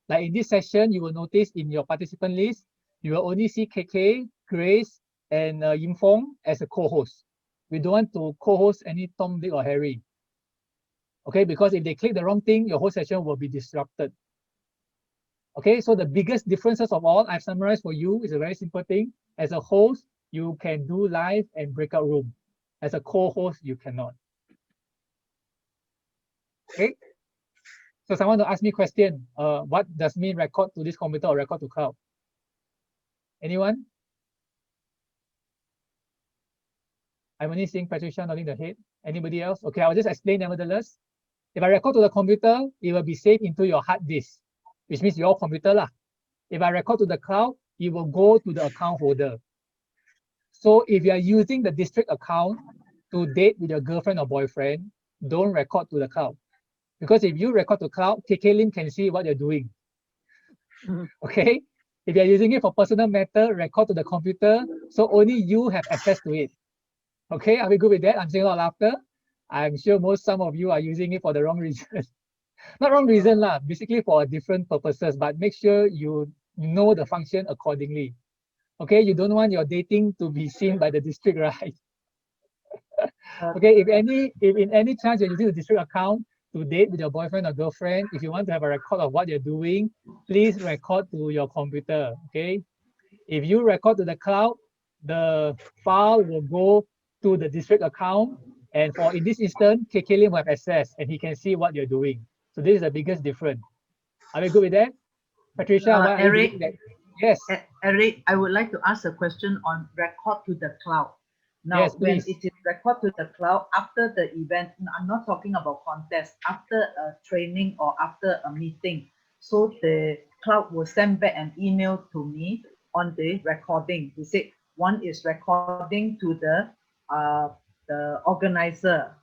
Like in this session, you will notice in your participant list, you will only see KK, Grace, and Yim Fong as a co-host. We don't want to co-host any Tom, Dick, or Harry. Okay, because if they click the wrong thing, your whole session will be disrupted. Okay, so the biggest differences of all I've summarized for you is a very simple thing. As a host, you can do live and breakout room. As a co-host, you cannot. Okay, so someone to ask me a question. What does mean record to this computer or record to cloud? Anyone? I'm only seeing Patricia nodding the head. Anybody else? Okay, I'll just explain nevertheless. If I record to the computer, it will be saved into your hard disk, which means your computer lah. If I record to the cloud, it will go to the account holder. So if you are using the district account to date with your girlfriend or boyfriend, don't record to the cloud. Because if you record to cloud, KK Lim can see what you're doing. Okay? If you're using it for personal matter, record to the computer, so only you have access to it. Okay, are we good with that? I'm seeing a lot of laughter. I'm sure some of you are using it for the wrong reason. Not wrong reason lah, basically for different purposes, but make sure you know the function accordingly. Okay, you don't want your dating to be seen by the district, right? Okay, if in any chance you're using the district account to date with your boyfriend or girlfriend, if you want to have a record of what you're doing, please record to your computer, okay? If you record to the cloud, the file will go to the district account, and for in this instance, KK Lim will have access and he can see what you're doing. So this is the biggest difference. Are we good with that? Patricia, why are you Eric, doing that? Yes. Eric, I would like to ask a question on record to the cloud. Now, Yes, when please. it is record to the cloud after the event, I'm not talking about contest, after a training or after a meeting. So the cloud will send back an email to me on the recording. They say one is recording to the organizer.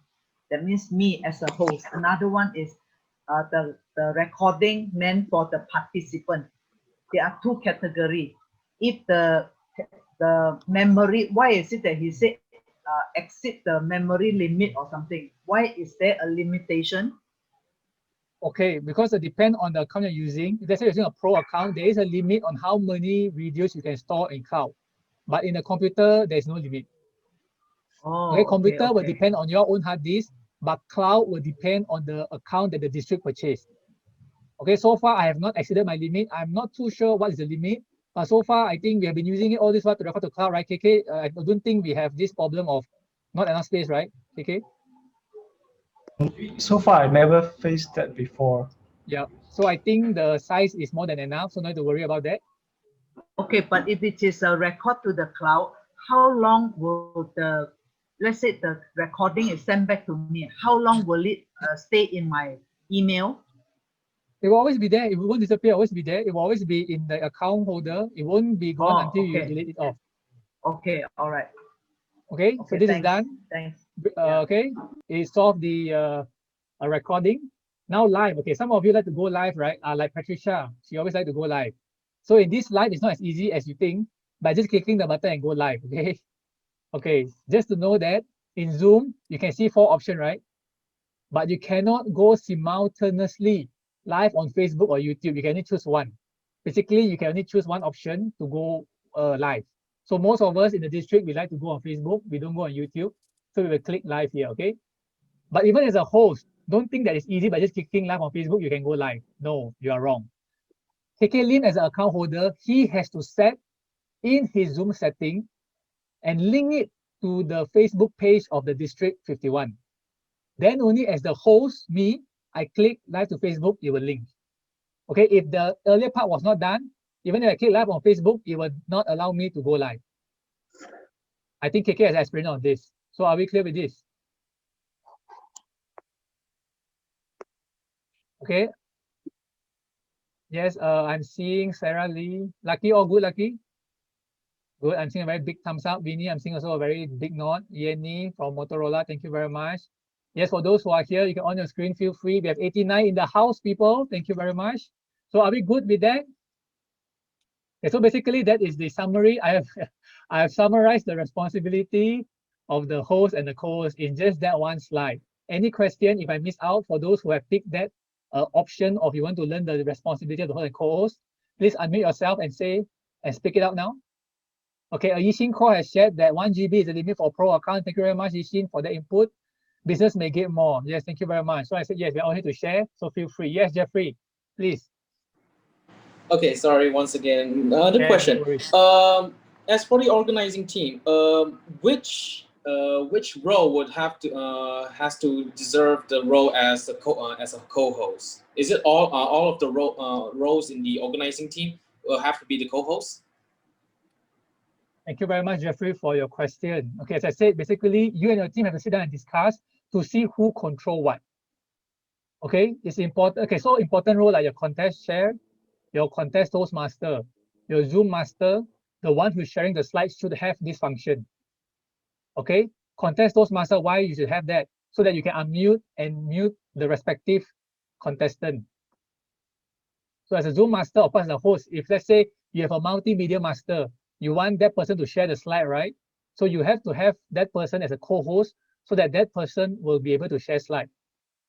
That means me as a host. Another one is the recording meant for the participant. There are two categories. If the memory, why is it that he said exceed the memory limit or something? Why is there a limitation? Okay, because it depends on the account you're using. If let's say you're using a pro account, there is a limit on how many videos you can store in cloud. But in the computer, there's no limit. Oh, Okay, computer will okay. depend on your own hard disk, but cloud will depend on the account that the district purchased. Okay, so far I have not exceeded my limit. I'm not too sure what is the limit, but so far I think we have been using it all this while to record to cloud, right, KK? I don't think we have this problem of not enough space, right, KK? So far, I never faced that before. Yeah, so I think the size is more than enough, so no need to worry about that. Okay, but if it is a record to the cloud, how long will the, let's say the recording is sent back to me, how long will it stay in my email? It will always be there. It won't disappear, always be there. It will always be in the account holder. It won't be gone until you delete it off. Okay, all right. Okay, so this is done. Thanks. Okay, it solved the recording. Now live. Okay, some of you like to go live, right? Like Patricia, she always like to go live. So in this live, it's not as easy as you think by just clicking the button and go live. Okay. Okay, just to know that in Zoom, you can see 4 options, right? But you cannot go simultaneously live on Facebook or YouTube. You can only choose one. Basically, you can only choose one option to go live. So most of us in the district, we like to go on Facebook. We don't go on YouTube. So we will click live here, okay? But even as a host, don't think that it's easy by just clicking live on Facebook, you can go live. No, you are wrong. KK Lim as an account holder, he has to set in his Zoom setting and link it to the Facebook page of the District 51. Then only as the host, me, I click live to Facebook, it will link. Okay, if the earlier part was not done, even if I click live on Facebook, it will not allow me to go live. I think KK has experience on this. So are we clear with this? Okay. Yes, I'm seeing Sarah Lee. Lucky, all good, Lucky? Good, I'm seeing a very big thumbs up. Vinny, I'm seeing also a very big nod. Yenny from Motorola, thank you very much. Yes, for those who are here, you can on your screen, feel free. We have 89 in the house, people. Thank you very much. So are we good with that? Okay, so basically that is the summary. I have summarized the responsibility of the host and the co-host in just that one slide. Any question, if I miss out, for those who have picked that option, or if you want to learn the responsibility of the host and co-host, please unmute yourself and say and speak it out now. Okay, Yixin Core has shared that 1 GB is the limit for pro account. Thank you very much, Yixin, for the input. Business may get more. Yes, thank you very much. So I said, yes, we're all here to share. So feel free. Yes, Jeffrey, please. Okay, sorry, once again. Another question. As for the organizing team, which role would have to has to deserve the role as a co-host? Is it all of the roles in the organizing team will have to be the co-host? Thank you very much, Jeffrey, for your question. Okay, as I said, basically, you and your team have to sit down and discuss to see who control what. Okay, it's important. Okay, so important role like your contest chair, your contest host master, your Zoom master, the one who's sharing the slides should have this function. Okay, contest host master, why you should have that? So that you can unmute and mute the respective contestant. So as a Zoom master, of course, the host, if let's say you have a multimedia master, you want that person to share the slide, right? So you have to have that person as a co-host so that that person will be able to share slide.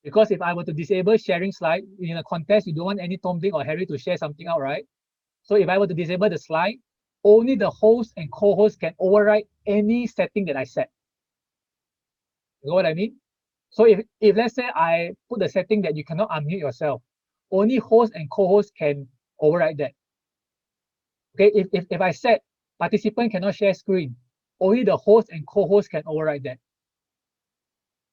Because if I were to disable sharing slide in a contest, you don't want any Tom, Dick, or Harry to share something out, right? So if I were to disable the slide, only the host and co-host can override any setting that I set. You know what I mean? So if let's say I put the setting that you cannot unmute yourself, only host and co-host can override that. Okay, if I set participant cannot share screen, only the host and co-host can override that.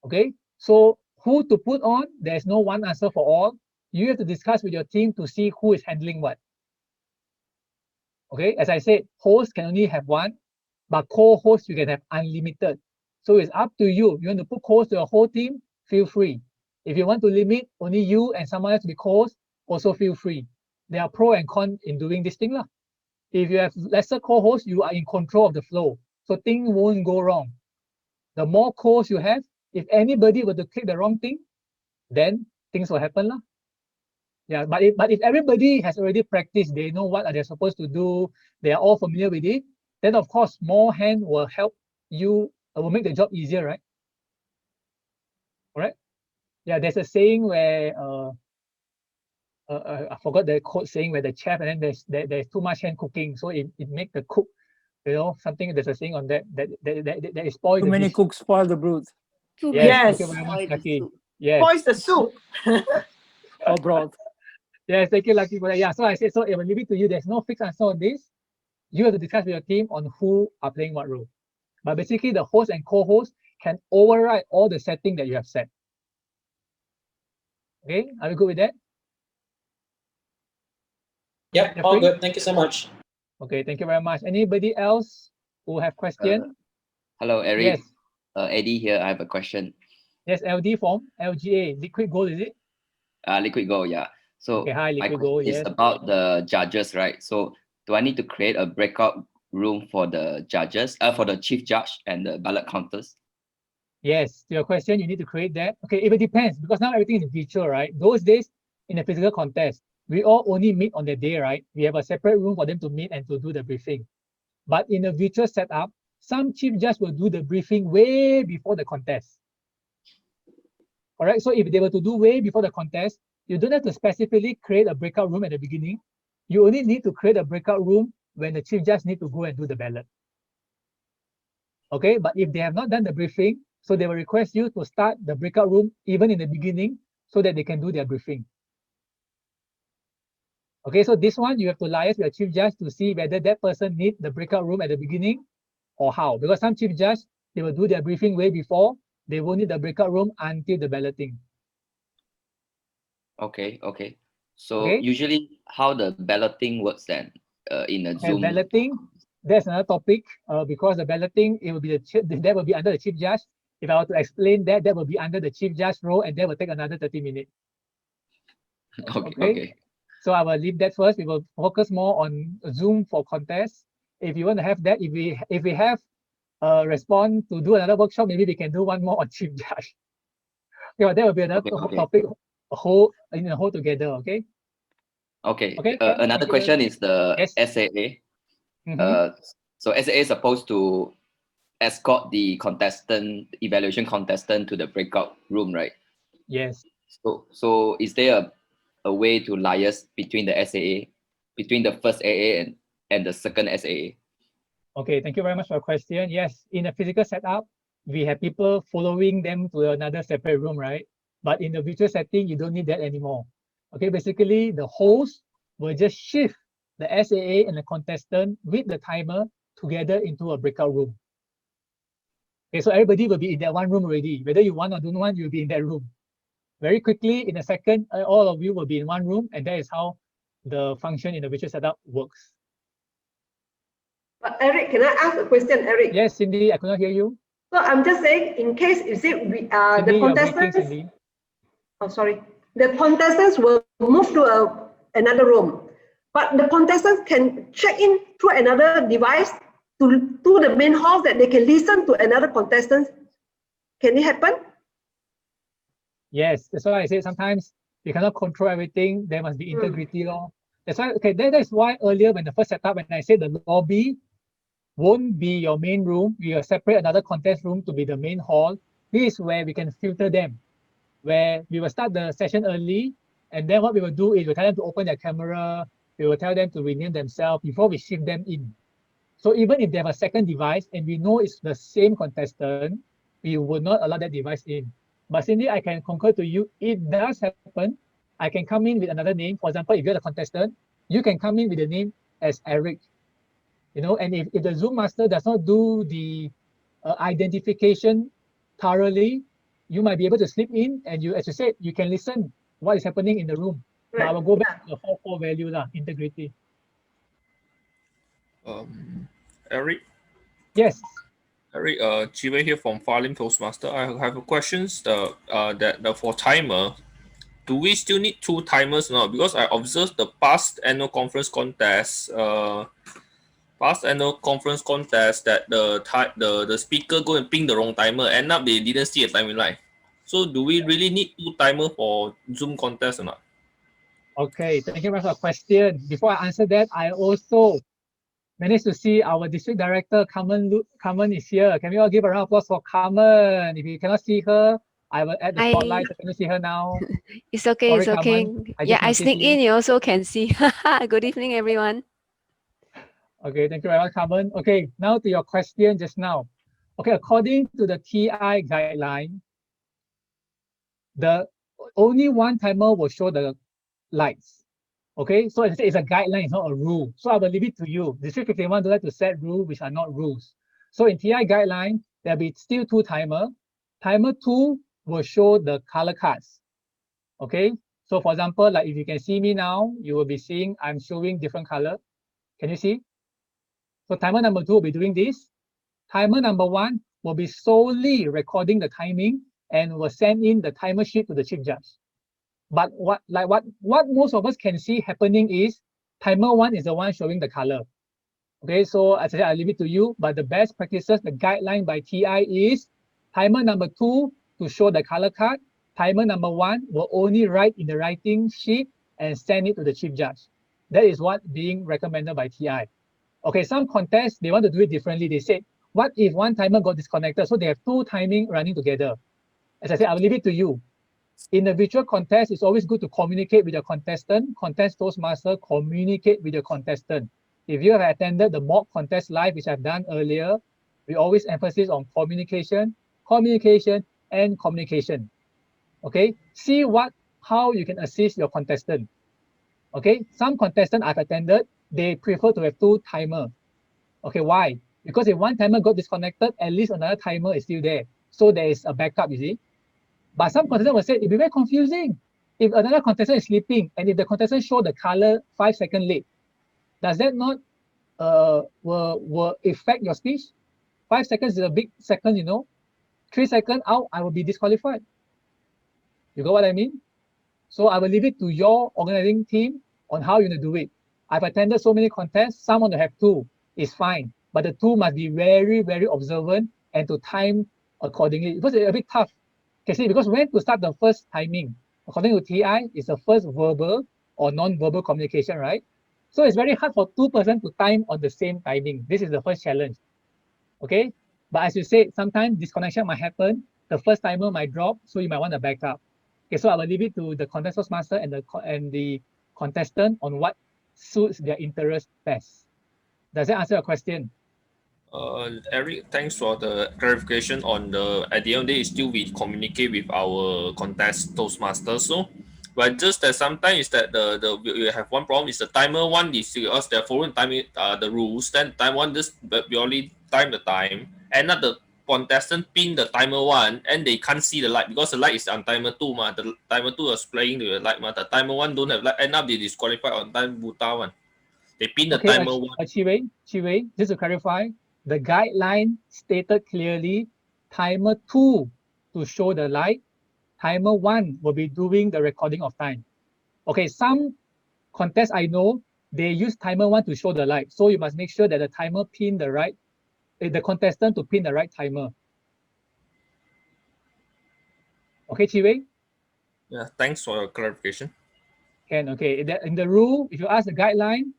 Okay, so who to put on, there's no one answer for all. You have to discuss with your team to see who is handling what. Okay, as I said, host can only have one, but co-host you can have unlimited. So it's up to you. You want to put co-host to your whole team, feel free. If you want to limit only you and someone else to be co-host, also feel free. There are pro and con in doing this thing. If you have lesser co-hosts, you are in control of the flow. So things won't go wrong. The more co-hosts you have, if anybody were to click the wrong thing, then things will happen. Yeah, but if everybody has already practiced, they know what they're supposed to do, they are all familiar with it, then of course more hand will help you, will make the job easier, right? All right. Yeah, there's a saying where I forgot the quote saying where the chef and then there's too much hand cooking, so it make the cook, something. There's a saying on that is spoiled. Too many cooks spoil the broth. Yes, thank you very much, Lucky. Yes. Spoils the soup. Or broth. Yes, thank you, Lucky, for that. Yeah, so I said, so I will leave it to you. There's no fixed answer on this. You have to discuss with your team on who are playing what role. But basically, the host and co-host can override all the setting that you have set. Okay, are you good with that? Yep, all good. Thank you so much. Okay, thank you very much. Anybody else who have question? Hello, Eric. Yes. Eddie here. I have a question. Yes, LD form, LGA, liquid gold, is it? Liquid gold, yeah. So Okay, hi, my liquid question gold, is yes. about the judges, right? So do I need to create a breakout room for the judges, for the chief judge and the ballot counters? Yes, to your question, you need to create that. Okay, it depends because now everything is virtual, right? Those days in a physical contest, we all only meet on the day, right? We have a separate room for them to meet and to do the briefing. But in a virtual setup, some chief judge will do the briefing way before the contest. All right, so if they were to do way before the contest, you don't have to specifically create a breakout room at the beginning. You only need to create a breakout room when the chief judge need to go and do the ballot. Okay, but if they have not done the briefing, so they will request you to start the breakout room even in the beginning so that they can do their briefing. Okay, so this one, you have to liaise with the chief judge to see whether that person needs the breakout room at the beginning or how. Because some chief judge, they will do their briefing way before. They won't need the breakout room until the balloting. Okay, okay. So Okay. usually how the balloting works then in a And Zoom? balloting, that's another topic because the balloting, it will be that will be under the chief judge. If I were to explain that, that will be under the chief judge role and that will take another 30 minutes. Okay, okay. So I will leave that first. We will focus more on Zoom for contests. If you want to have that, if we have a response to do another workshop, maybe we can do one more on chief judge. Yeah, that will be another topic, a whole together. Okay. Okay. Okay. Another question is the SAA. So SAA is supposed to escort the contestant, evaluation contestant to the breakout room, right? Yes. So is there a way to liaise between the SAA, between the first AA and the second SAA? Okay, thank you very much for your question. Yes, in a physical setup, we have people following them to another separate room, right? But in the virtual setting, you don't need that anymore. Okay, basically, the host will just shift the SAA and the contestant with the timer together into a breakout room. Okay, so everybody will be in that one room already. Whether you want or don't want, you'll be in that room. Very quickly, in a second, all of you will be in one room, and that is how the function in the virtual setup works. Eric, can I ask a question, Eric? Yes, Cindy, I could not hear you. So I'm just saying, in case you see we Cindy, the contestants. Oh, sorry. The contestants will move to another room, but the contestants can check in through another device to the main hall that they can listen to another contestant. Can it happen? Yes, that's why I said sometimes you cannot control everything. There must be integrity law. That's why, okay, that's why earlier when the first setup, when I said the lobby won't be your main room, we will separate another contest room to be the main hall. This is where we can filter them, where we will start the session early, and then what we will do is we'll tell them to open their camera, we will tell them to rename themselves before we shift them in. So even if they have a second device and we know it's the same contestant, we would not allow that device in. But Cindy, I can concur to you, it does happen. I can come in with another name. For example, if you're the contestant, you can come in with the name as Eric. You know, and if the Zoom master does not do the identification thoroughly, you might be able to slip in and you, as you said, you can listen what is happening in the room. But I will go back to the core value, integrity. Eric? Yes. Eric, Chiwe here from Falim Toastmaster. I have a questions that for timer, do we still need 2 timers now? Because I observed the past annual conference contest, that the speaker go and ping the wrong timer, end up they didn't see a timing line. So do we really need 2 timer for Zoom contest or not? Okay, thank you very much for the question. Before I answer that, I also managed to see our district director, Carmen is here. Can we all give a round of applause for Carmen? If you cannot see her, I will add the spotlight. So can you see her now? It's okay, Sorry, it's okay. Carmen. Yeah, I just sneak noticed in, you also can see. Good evening, everyone. Okay, thank you very much, Carmen. Okay, now to your question just now. Okay, according to the TI guideline, the only one timer will show the lights. Okay, so as I said, it's a guideline, it's not a rule. So I will leave it to you. District 51 would like to set rules which are not rules. So in TI guideline, there'll be still 2 timer. Timer 2 will show the color cards. Okay, so for example, like if you can see me now, you will be seeing I'm showing different color. Can you see? So timer number 2 will be doing this. Timer number 1 will be solely recording the timing and will send in the timer sheet to the chief judge. But what most of us can see happening is timer 1 is the one showing the color. Okay, so as I said, I'll leave it to you. But the best practices, the guideline by TI is timer number 2 to show the color card. Timer number 1 will only write in the writing sheet and send it to the chief judge. That is what being recommended by TI. Okay, some contests, they want to do it differently. They said, what if one timer got disconnected? So they have 2 timing running together. As I said, I'll leave it to you. In the virtual contest, it's always good to communicate with your contestant. Contest Toastmaster, communicate with your contestant. If you have attended the mock contest live, which I've done earlier, we always emphasize on communication, communication, and communication. Okay, see how you can assist your contestant. Okay, some contestants I've attended, they prefer to have 2 timers. Okay, why? Because if one timer got disconnected, at least another timer is still there. So there is a backup, you see. But some contestants will say it'll be very confusing. If another contestant is sleeping and if the contestant show the color 5 seconds late, does that not will affect your speech? 5 seconds is a big second, you know. 3 seconds out, I will be disqualified. You got what I mean? So I will leave it to your organizing team on how you're gonna do it. I've attended so many contests, some want to have 2, it's fine. But the 2 must be very, very observant and to time accordingly. Because it's a bit tough. Okay, see, because when to start the first timing, according to TI, is the first verbal or non-verbal communication, right? So it's very hard for 2 persons to time on the same timing. This is the first challenge. Okay, but as you said, sometimes disconnection might happen. The first timer might drop, so you might want to back up. Okay, so I will leave it to the contest master and the contestant on what suits their interest best. Does that answer your question? Eric, thanks for the clarification on at the end of the day, still we communicate with our contest Toastmasters. So, but just that sometimes is that we have one problem is the timer 1 is us they're following timing the rules. Then time 1 just purely time the time, and not the contestant pin the timer 1 and they can't see the light because the light is on timer 2 ma. The timer 2 is playing the light ma. The timer 1 don't have light. End up they disqualify on time buta 1. They pin the timer 1. Chiwei, just to clarify, the guideline stated clearly timer 2 to show the light, timer 1 will be doing the recording of time. Okay, some contests I know, they use timer 1 to show the light. So you must make sure that the timer pin the contestant to pin the right timer. Okay, Chiwei? Yeah, thanks for your clarification. Okay. In the rule, if you ask the guideline,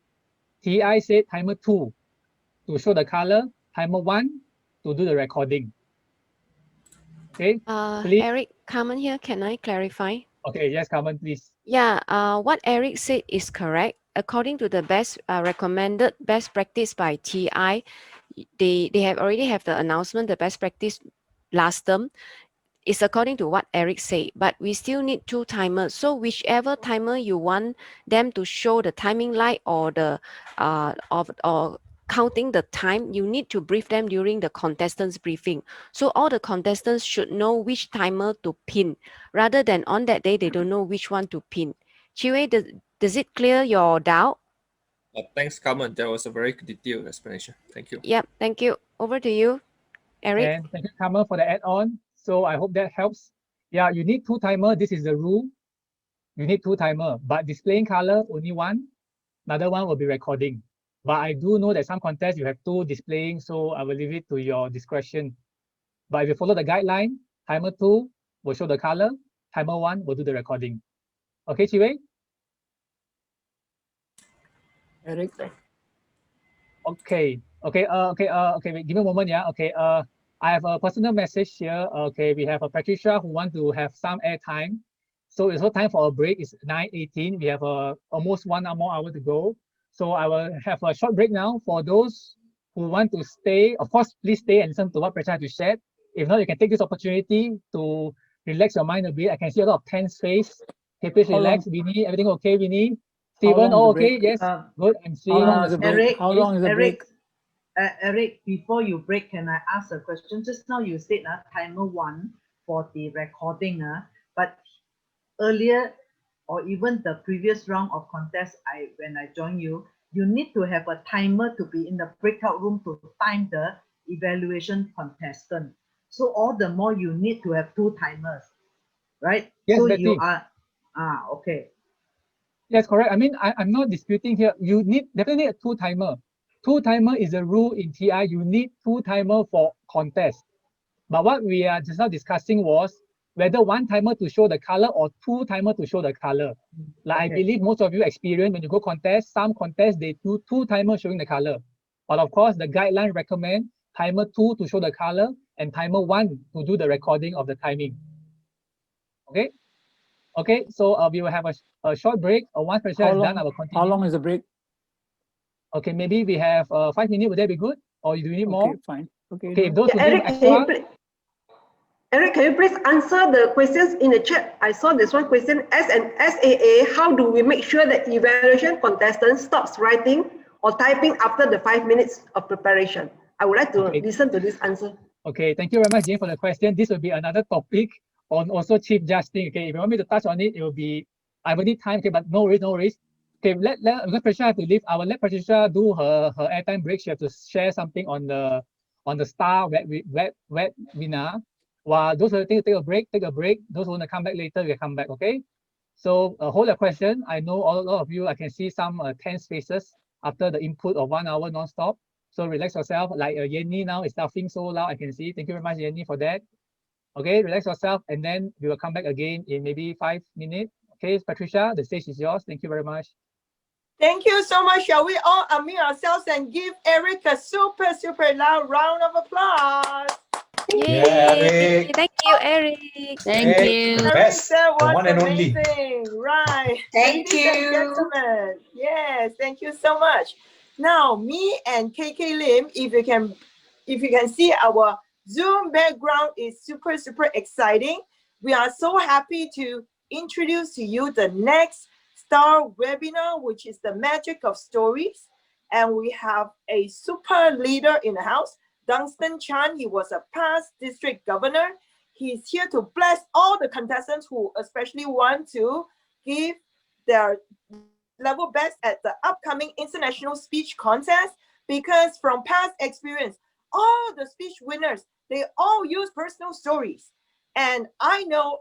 TI said timer 2 to show the color, timer 1 to do the recording. Okay. Eric, Carmen here. Can I clarify? Okay, yes, Carmen, please. Yeah, what Eric said is correct. according to the best recommended best practice by TI, they have already have the announcement, the best practice last term. It's according to what Eric said, but we still need 2 timers. So whichever timer you want them to show the timing light or the or counting the time, you need to brief them during the contestants briefing. So all the contestants should know which timer to pin, rather than on that day they don't know which one to pin. Chiwei, does it clear your doubt? Thanks, Carmen. That was a very detailed explanation. Thank you. Yep, thank you. Over to you, Eric. And thank you, Carmen, for the add-on. So I hope that helps. Yeah, you need 2 timer. This is the rule. You need 2 timer, but displaying color only 1. Another one will be recording. But I do know that some contests you have 2 displaying, so I will leave it to your discretion. But if you follow the guideline, timer 2 will show the color, timer 1 will do the recording. Okay, Chiwei? Eric. Okay. Okay. Wait, give me a moment. Yeah. Okay. I have a personal message here. Okay. We have a Patricia who want to have some airtime. So it's no time for a break. It's 9:18. We have almost 1 more hour to go. So I will have a short break now. For those who want to stay, of course, please stay and listen to what Patricia has to share. If not, you can take this opportunity to relax your mind a bit. I can see a lot of tense face. Okay, please relax. Vinny, everything okay, Vinny? Steven, oh, okay, yes, good. I'm seeing. Eric, how long is the break? Eric, before you break, can I ask a question? Just now you said timer 1 for the recording, but earlier or even the previous round of contest, when I joined you, you need to have a timer to be in the breakout room to time the evaluation contestant. So all the more you need to have 2 timers, right? Yes, so Betty. you are, okay. Yes, correct. I mean, I'm not disputing here. You definitely need a 2 timer. 2 timer is a rule in TI. You need 2 timer for contest. But what we are just now discussing was whether 1 timer to show the color or 2 timer to show the color. Like I believe most of you experience when you go contest, some contests they do 2 timers showing the color. But of course, the guideline recommend timer 2 to show the color and timer 1 to do the recording of the timing. Okay. Okay, so we will have a short break. Once Patricia is done, I will continue. How long is the break? Okay, maybe we have 5 minutes. Would that be good? Or do you need more? Okay, fine. Okay. Okay, if those who need Eric, extra. Eric, can you please answer the questions in the chat? I saw this one question. As an SAA, how do we make sure that evaluation contestant stops writing or typing after the 5 minutes of preparation? I would like to listen to this answer. Okay, thank you very much, Jane, for the question. This will be another topic on also chief justing. Okay, if you want me to touch on it, it will be, I will need time. Okay, but no worries, no worries. Okay, because Patricia have to leave. I will let Patricia do her airtime break. She have to share something on the star webinar. While those who take a break, take a break. Those who want to come back later, we can come back. Okay. So hold your question. I know a lot of you. I can see some tense faces after the input of 1 hour non-stop. So relax yourself. Like Yenny now is laughing so loud. I can see. Thank you very much, Yenny, for that. Okay, relax yourself, and then we will come back again in maybe 5 minutes. Okay, Patricia, the stage is yours. Thank you very much. Thank you so much. Shall we all unmute ourselves and give Eric a super, super loud round of applause? Yay! Eric. Thank you, Eric. Thank you. Best, That the was one and only. amazing. Right. Thank Ladies and you. gentlemen. Yes, thank you so much. Now, me and KK Lim, if you can see our Zoom background is super, super exciting. We are so happy to introduce to you the next star webinar, which is the magic of stories. And we have a super leader in the house, Dunstan Chan. He was a past district governor. He's here to bless all the contestants who especially want to give their level best at the upcoming international speech contest, because from past experience, all the speech winners, they all use personal stories. And I know,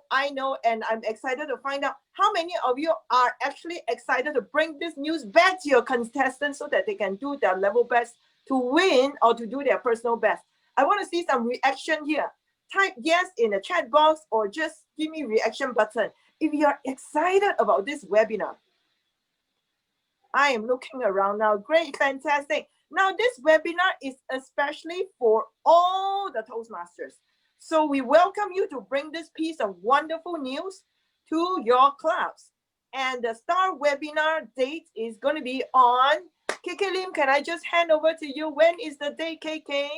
and I'm excited to find out how many of you are actually excited to bring this news back to your contestants so that they can do their level best to win or to do their personal best. I want to see some reaction here. Type yes in the chat box or just give me reaction button if you're excited about this webinar. I am looking around now. Great, fantastic. Now this webinar is especially for all the Toastmasters. So we welcome you to bring this piece of wonderful news to your clubs. And the star webinar date is going to be on, KK Lim, can I just hand over to you? When is the date, KK?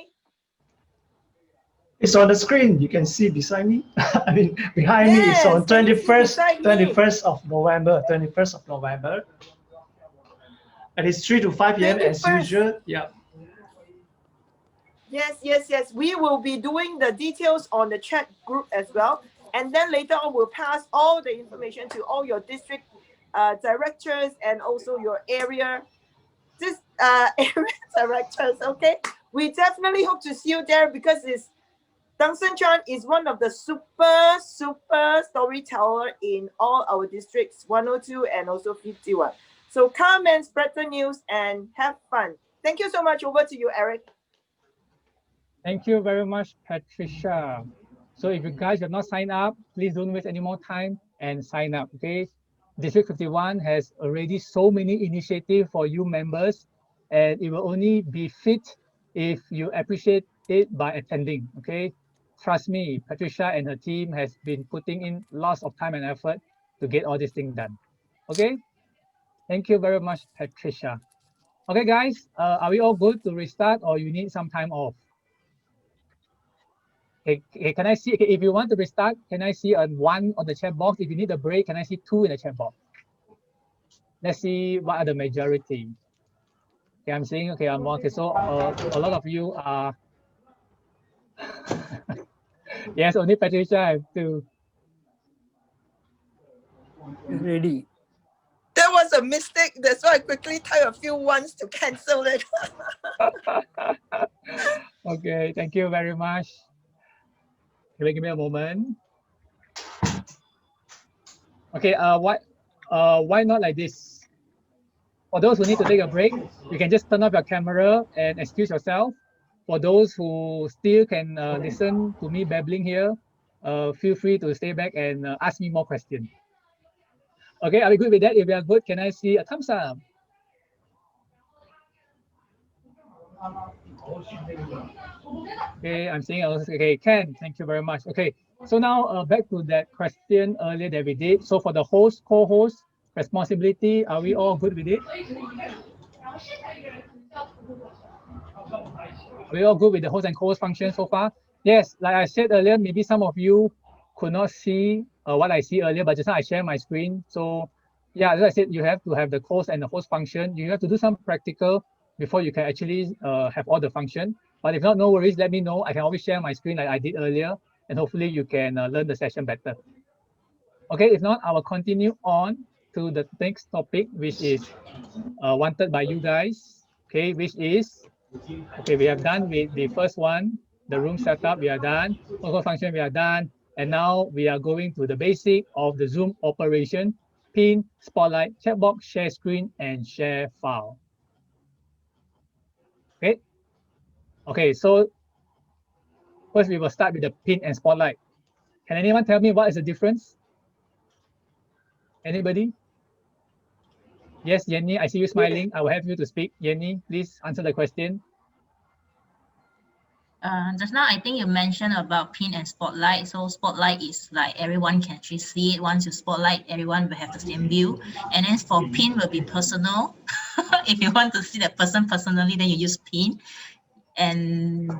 It's on the screen. You can see beside me. I mean, behind me. It's on can you see 21st, beside me? 21st of November. 21st of November. And it's 3 to 5 p.m. as 21st. usual. Yeah. Yes. We will be doing the details on the chat group as well. And then later on, we'll pass all the information to all your district directors and also your area directors, okay? We definitely hope to see you there because Tungsten Chan is one of the super storyteller in all our districts, 102 and also 51. So come and spread the news and have fun. Thank you so much. Over to you, Eric. Thank you very much, Patricia. So if you guys have not signed up, please don't waste any more time and sign up, okay? District 51 has already so many initiatives for you members, and it will only be fit if you appreciate it by attending, okay? Trust me, Patricia and her team has been putting in lots of time and effort to get all this thing done, okay? Thank you very much, Patricia. Okay, guys, are we all good to restart or you need some time off? Okay, can I see, okay, if you want to restart, can I see a 1 on the chat box? If you need a break, can I see 2 in the chat box? Let's see what are the majority. Okay, I'm seeing, okay, I'm okay. So a lot of you are, yes, only Patricia have 2. Ready. That was a mistake. That's why I quickly type a few ones to cancel it. Okay, thank you very much. Give me a moment. Okay, why not like this? For those who need to take a break, you can just turn off your camera and excuse yourself. For those who still can listen to me babbling here, feel free to stay back and ask me more questions. Okay, are we good with that? If we are good, can I see a thumbs up? Okay, I'm seeing also, okay, Ken, thank you very much. Okay, so now back to that question earlier that we did. So for the host, co-host responsibility, are we all good with it? We all good with the host and co-host function so far? Yes, like I said earlier, maybe some of you could not see what I see earlier, but just now I share my screen. So yeah, as I said, you have to have the host and the host function. You have to do some practical before you can actually have all the function. But if not, no worries, let me know. I can always share my screen like I did earlier, and hopefully you can learn the session better. Okay, if not, I will continue on to the next topic, which is wanted by you guys, okay, which is, okay, we have done with the first one, the room setup, we are done, local function, we are done, and now we are going to the basic of the Zoom operation, pin, spotlight, chat box, share screen, and share file. Okay. Okay, so first we will start with the pin and spotlight. Can anyone tell me what is the difference? Anybody? Yes, Yenny, I see you smiling. I will have you to speak. Yenny, please answer the question. Just now, I think you mentioned about pin and spotlight. So spotlight is like everyone can actually see it. Once you spotlight, everyone will have the same view. And then for pin will be personal. If you want to see that person personally, then you use pin. And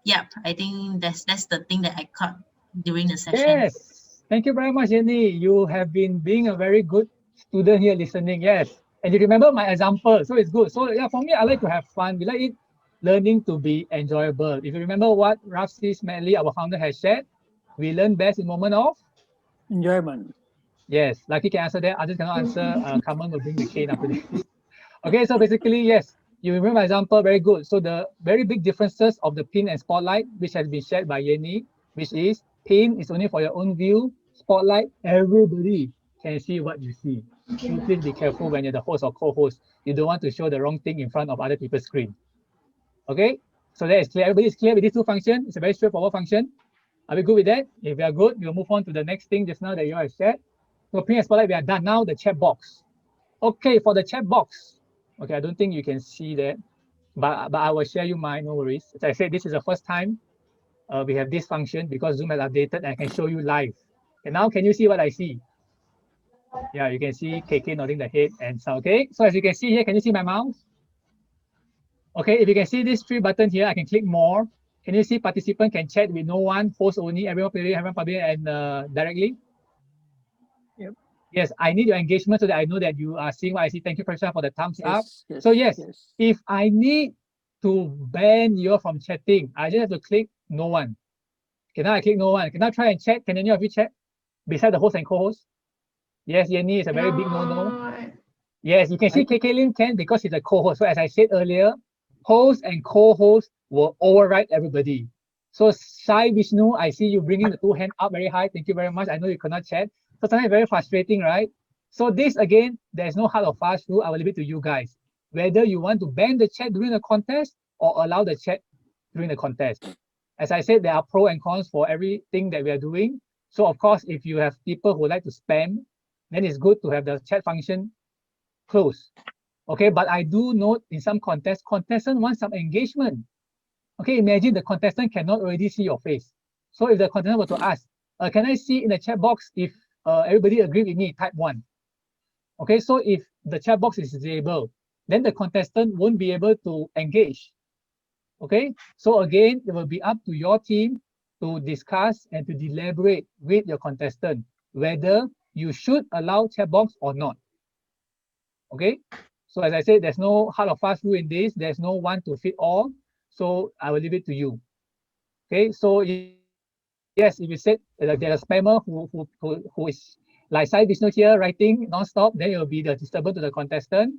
yeah, I think that's the thing that I caught during the session. Yes, thank you very much, Jenny. You have been being a very good student here listening. Yes, and you remember my example, so it's good. So yeah, for me, I like to have fun. We like it learning to be enjoyable. If you remember what Rafsi Smedley, our founder, has shared, we learn best in moment of enjoyment. Yes, Lucky can answer that. Others cannot answer. Carmen will bring the cane after this. Okay, so basically, yes, you remember my example, very good. So the very big differences of the pin and spotlight, which has been shared by Yenny, which is pin is only for your own view, spotlight, everybody can see what you see. So please be careful when you're the host or co-host. You don't want to show the wrong thing in front of other people's screen. Okay, so that is clear. Everybody is clear with these two functions. It's a very straightforward function. Are we good with that? If we are good, we'll move on to the next thing just now that you have shared. So pin and spotlight, we are done. Now the chat box. Okay, for the chat box. Okay, I don't think you can see that, but I will share you mine, no worries. As I said, this is the first time we have this function because Zoom has updated and I can show you live. And now can you see what I see? Yeah, you can see KK nodding the head and so, okay. So as you can see here, can you see my mouse? Okay, if you can see this three button here, I can click more. Can you see participant can chat with no one, host only, everyone public and directly? Yep. Yes, I need your engagement so that I know that you are seeing what I see. Thank you, Prashant, for the thumbs up. Yes, So yes, yes. if I need to ban you from chatting, I just have to click no one. Okay, now I click no one. Can I try and chat? Can any of you chat? Beside the host and co-host? Yes, Yenny is a very big no-no. Yes, you can see KK Lim can because he's a co-host. So as I said earlier, host and co-host will override everybody. So Sai Vishnu, I see you bringing the two hand up very high. Thank you very much. I know you cannot chat. So sometimes very frustrating, right? So this again, there's no hard or fast rule. I will leave it to you guys. Whether you want to ban the chat during the contest or allow the chat during the contest. As I said, there are pros and cons for everything that we are doing. So of course, if you have people who like to spam, then it's good to have the chat function close. Okay, but I do note in some contests, contestant wants some engagement. Okay, imagine the contestant cannot already see your face. So if the contestant were to ask, can I see in the chat box if everybody agree with me, type 1. Okay, so if the chat box is disabled, then the contestant won't be able to engage. Okay, so again, it will be up to your team to discuss and to deliberate with your contestant whether you should allow chat box or not. Okay, so as I said, there's no hard or fast rule in this. There's no one to fit all. So I will leave it to you. Okay, so yes, if you said that there's a spammer who is like Sai Vishnu here writing non-stop, then it will be the disturbance to the contestant.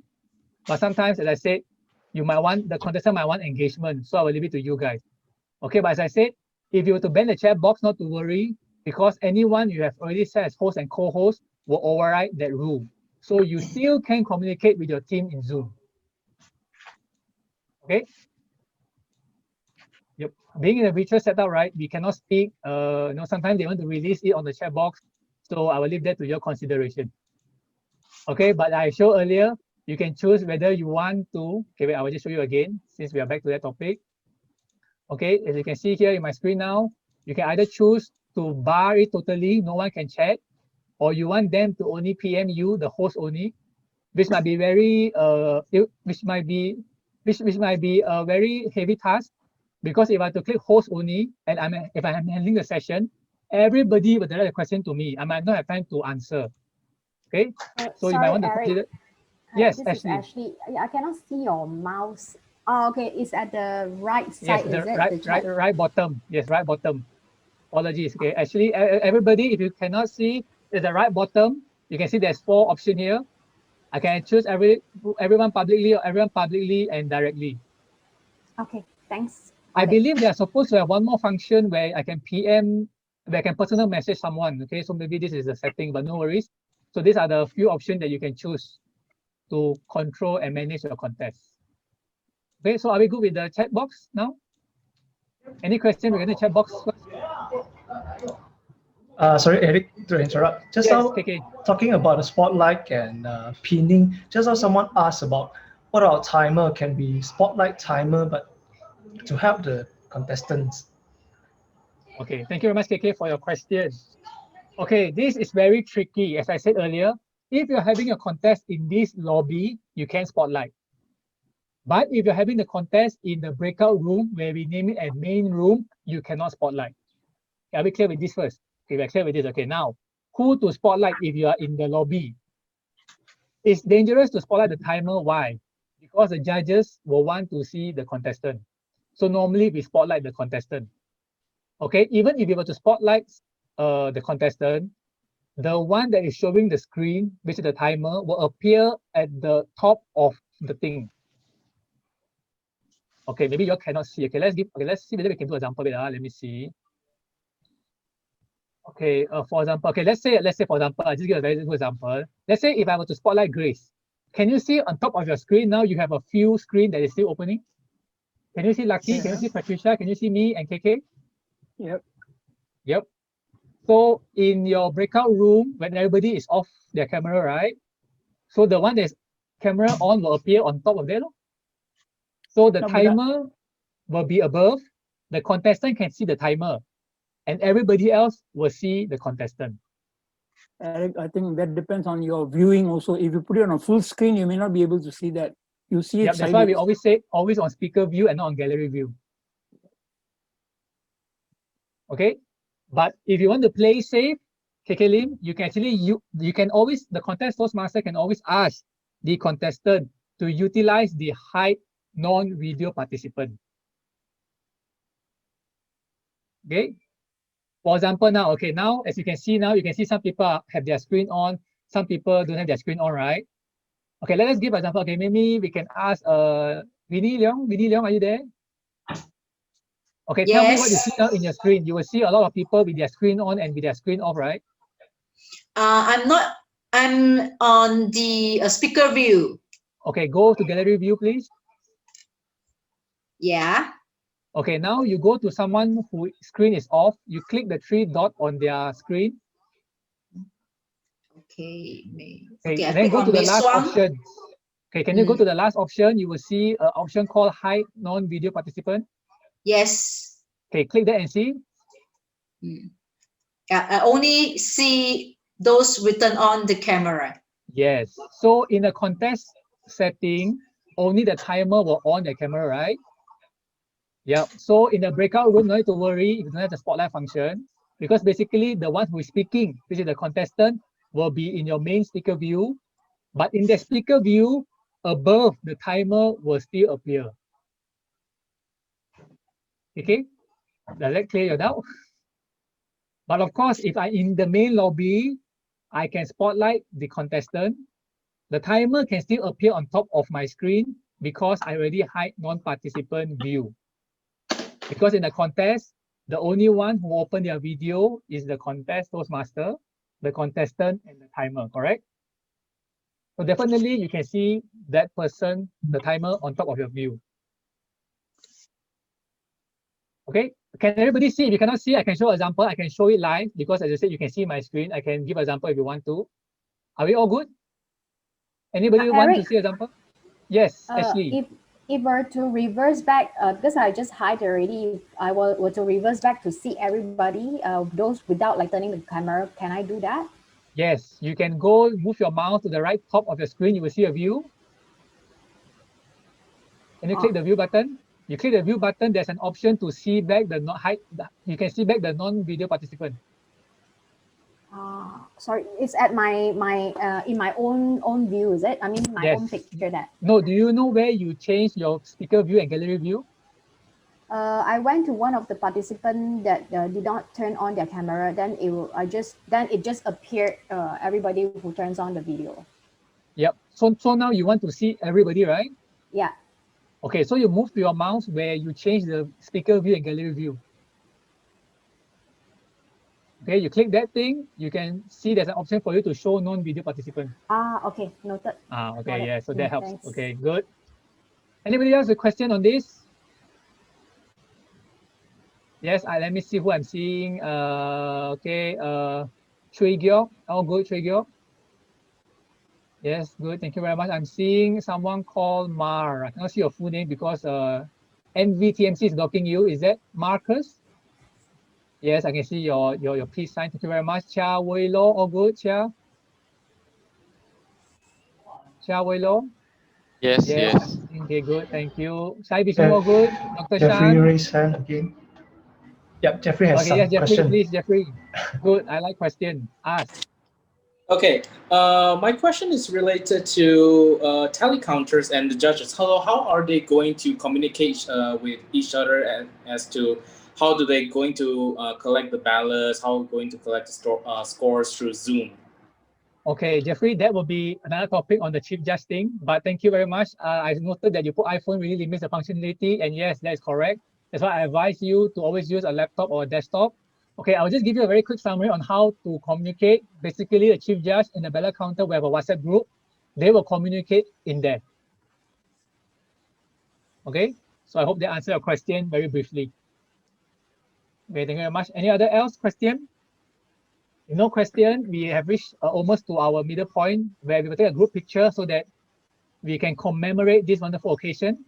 But sometimes, as I said, the contestant might want engagement. So I will leave it to you guys. Okay, but as I said, if you were to ban the chat box, not to worry, because anyone you have already set as host and co-host will override that rule. So you still can communicate with your team in Zoom. Okay. Yep. Being in a virtual setup, right? We cannot speak. Sometimes they want to release it on the chat box. So I will leave that to your consideration. Okay, but I showed earlier, you can choose whether you want to. Okay, wait, I will just show you again since we are back to that topic. Okay, as you can see here in my screen now, you can either choose to bar it totally, no one can chat, or you want them to only PM you, the host only, which might be very which might be a very heavy task, because if I have to click host only and if I'm handling the session, everybody will direct a question to me. I might not have time to answer. Okay, so you might Sorry, want to Eric. consider. Hi, Yes, this Ashley. is Ashley. Yeah, I cannot see your mouse. Oh, okay. It's at the right Yes, side, the is it? The chat. right bottom. Yes, right bottom. Apologies. Okay, actually, everybody, if you cannot see, at the right bottom, you can see there's 4 options here. I can choose everyone publicly or everyone publicly and directly. Okay, thanks. I Got it. believe they are supposed to have one more function where I can PM, where I can personal message someone. Okay, so maybe this is the setting, but no worries. So these are the few options that you can choose to control and manage your contest. Okay, so are we good with the chat box now? Any question regarding the chat box first? Sorry, Eric, to interrupt. Just Yes, now, KK. talking about the spotlight and pinning, just now someone asked about what our timer can be spotlight timer, but to help the contestants. Okay, thank you very much, KK, for your question. Okay, this is very tricky. As I said earlier, if you're having a contest in this lobby, you can spotlight. But if you're having the contest in the breakout room, where we name it as main room, you cannot spotlight. Are we clear with this first? Okay, we're clear with this. Okay, now, who to spotlight if you are in the lobby? It's dangerous to spotlight the timer. Why? Because the judges will want to see the contestant. So normally we spotlight the contestant. Okay, even if you were to spotlight the contestant, the one that is showing the screen, which is the timer, will appear at the top of the thing. Okay, maybe you cannot see. Okay, let's see whether we can do an example. Let me see. Okay, for example, okay, let's say for example, I'll just give a very good example. Let's say if I were to spotlight Grace, can you see on top of your screen now you have a few screen that is still opening? Can you see Lucky? Yeah. Can you see Patricia? Can you see me and KK? Yep. Yep. So in your breakout room, when everybody is off their camera, right? So the one that's camera on will appear on top of that. So the timer will be above. The contestant can see the timer, and everybody else will see the contestant. Eric, I think that depends on your viewing also. If you put it on a full screen, you may not be able to see that. You see it Yep, that's why we sideways. always say always on speaker view and not on gallery view. Okay, but if you want to play safe, KK Lim, you can actually you can always, the contest master can always ask the contestant to utilize the hide non-video participant. Okay, for example now, okay, now as you can see now, you can see some people have their screen on, some people don't have their screen on, right? Okay, let us give an example. Okay, maybe we can ask Winnie Leong, are you there? Okay, tell me what you see now in your screen. You will see a lot of people with their screen on and with their screen off, right? I'm on the speaker view. Okay, go to gallery view, please. Yeah. Okay, now you go to someone whose screen is off. You click the three dot on their screen. Okay. Okay, I and then click go on to the this last one. option. Okay, can you go to the last option? You will see an option called hide non-video participant. Yes. Okay, click that and see. I only see those written on the camera. Yes. So in the contest setting, only the timer will on the camera, right? Yeah. So in the breakout room, no need to worry if you don't have the spotlight function, because basically the one who is speaking, which is the contestant, will be in your main speaker view. But in the speaker view, above the timer will still appear. Okay? Does that clear your doubt? But of course, if I'm in the main lobby, I can spotlight the contestant. The timer can still appear on top of my screen because I already hide non-participant view. Because in the contest, the only one who open their video is the contest Toastmaster, the contestant, and the timer, correct? So definitely you can see that person, the timer on top of your view. Okay, can everybody see? If you cannot see, I can show example. I can show it live because as I said, you can see my screen. I can give example if you want to. Are we all good? Anybody want to Eric, see example? Yes, Ashley. if we're to reverse back, because I just hide already, if I were to reverse back to see everybody, those without like turning the camera, can I do that? Yes, you can go move your mouse to the right top of your screen. You will see a view. Can you click the view button? You click the view button, there's an option to see back the you can see back the non-video participant. Sorry, it's at my in my own view, is it? I mean my own picture that. No, do you know where you change your speaker view and gallery view? I went to one of the participants that did not turn on their camera. Then it just appeared everybody who turns on the video. Yep. So now you want to see everybody, right? Yeah. Okay, so you move to your mouse where you change the speaker view and gallery view. Okay, you click that thing, you can see there's an option for you to show non-video participant. Okay, noted. Okay, yeah, so that helps. Thanks. Okay, good. Anybody else with a question on this? Yes, let me see who I'm seeing. Okay, Chui Gyo. Oh, good, Chui Gyo. Yes, good. Thank you very much. I'm seeing someone called Mar. I cannot see your full name because NVTMC is blocking you. Is that Marcus? Yes, I can see your peace sign. Thank you very much. Chia Wei Lo. All good, Chia? Chia Wei Lo? Yes, yes. Okay, good. Thank you. Sai Vishnu, all good. Dr. Jeffrey Shan? raised hand again. Yep, Jeffrey has Okay, some yes, Jeffrey, question. please, Jeffrey. Good. I like question. Ask. Okay, my question is related to tally counters and the judges. How are they going to communicate with each other as to how do they going to collect the ballots, how going to collect the scores through Zoom? Okay, Jeffrey, that will be another topic on the Chief Judge thing, but thank you very much. I noted that you put iPhone really limits the functionality, and yes, that is correct. That's why I advise you to always use a laptop or a desktop. Okay, I'll just give you a very quick summary on how to communicate. Basically, the Chief Judge and the ballot counter, we have a WhatsApp group. They will communicate in there. Okay, so I hope they answer your question very briefly. Okay, thank you very much. Any other else question? If no question, we have reached almost to our middle point where we will take a group picture so that we can commemorate this wonderful occasion.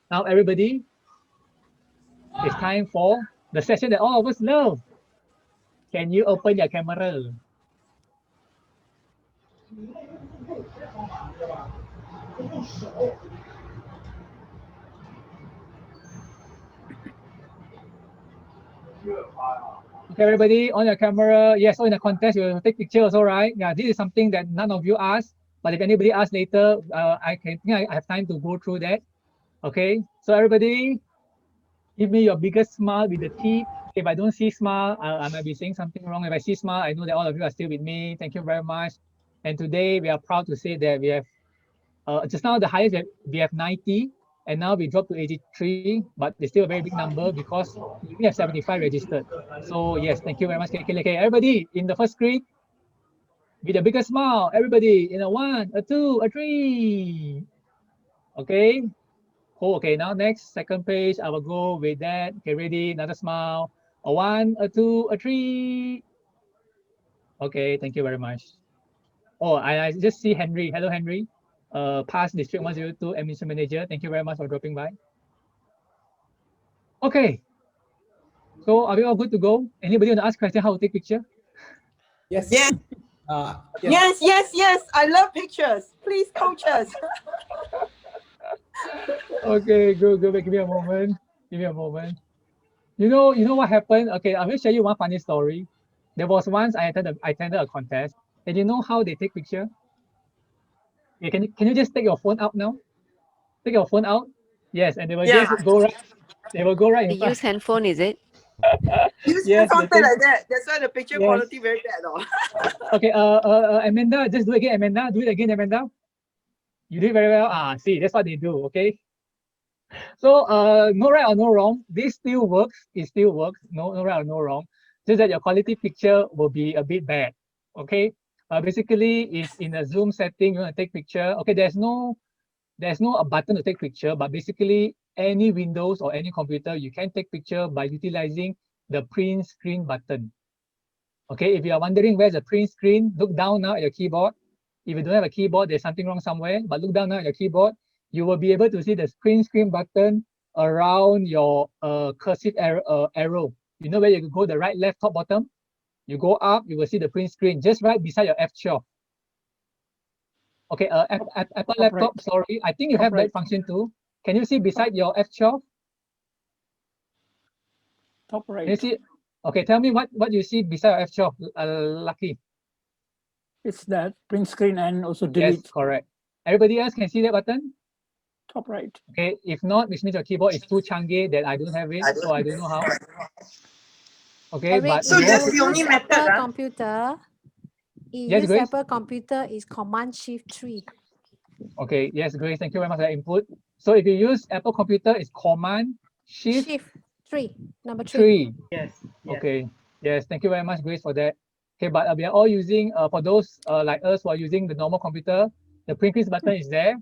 Now, everybody, it's time for the session that all of us love. Can you open your camera? Okay, everybody on your camera. Yes, so in the contest, you will take picture also, right? Yeah, this is something that none of you asked, but if anybody asks later, I have time to go through that. Okay, so everybody, give me your biggest smile with the teeth. If I don't see smile, I might be saying something wrong. If I see smile, I know that all of you are still with me. Thank you very much. And today we are proud to say that we have, just now the highest we have 90, and now we dropped to 83, but it's still a very big number because we have 75 registered. So yes, thank you very much, KK. Okay, everybody in the first screen, with a bigger smile, everybody in a 1, a 2, a 3. Okay, cool. Okay, now next, second page, I will go with that. Okay, ready, another smile. A 1, a 2, a 3. Okay, thank you very much. Oh, I just see Henry. Hello, Henry. Past District 102 Administration Manager. Thank you very much for dropping by. Okay. So are we all good to go? Anybody want to ask question how to take picture? Yes. Yes. Yes. I love pictures. Please coach us. Okay, good. Give me a moment. Give me a moment. You know what happened? Okay, I'm going to show you one funny story. There was once I attended a contest, and you know how they take picture? Okay, can you just take your phone out now? Take your phone out. Yes, and they will just go right. They will go right They in front. use handphone, is it? Use Yes, something like that. That's why the picture Yes. quality very bad. Oh. Okay, Amanda, just do it again, Amanda. Do it again, Amanda. You did very well. See, that's what they do, okay? So, no right or no wrong. This still works. It still works. No right or no wrong. Just that your quality picture will be a bit bad, okay? Basically, if in a Zoom setting, you want to take picture, okay, there's no a button to take picture, but basically any Windows or any computer, you can take picture by utilizing the print screen button. Okay, if you are wondering where's the print screen, look down now at your keyboard. If you don't have a keyboard, there's something wrong somewhere, but look down now at your keyboard. You will be able to see the print screen button around your cursive arrow. You know where you go, the right, left, top, bottom? You go up, you will see the print screen just right beside your F12. Okay, Apple laptop, sorry, I think you have that function too. Can you see beside your F12? Top right. Can you see? Okay, tell me what you see beside your F12, Lucky. It's that print screen and also delete. Yes, correct. Everybody else can see that button? Top right. Okay, if not, which means your keyboard is too chunky that I don't have it, so I don't know how. Okay, Eric, but so that's you the only use method, Apple huh? computer. Yes, Use Grace? Apple computer is Command Shift 3. Okay, yes, Grace, thank you very much for that input. So if you use Apple computer, it's Command Shift 3, number 3. 3. Yes. Okay. Yes, thank you very much, Grace, for that. Okay, but we are all using, for those like us who are using the normal computer, the print screen button is there.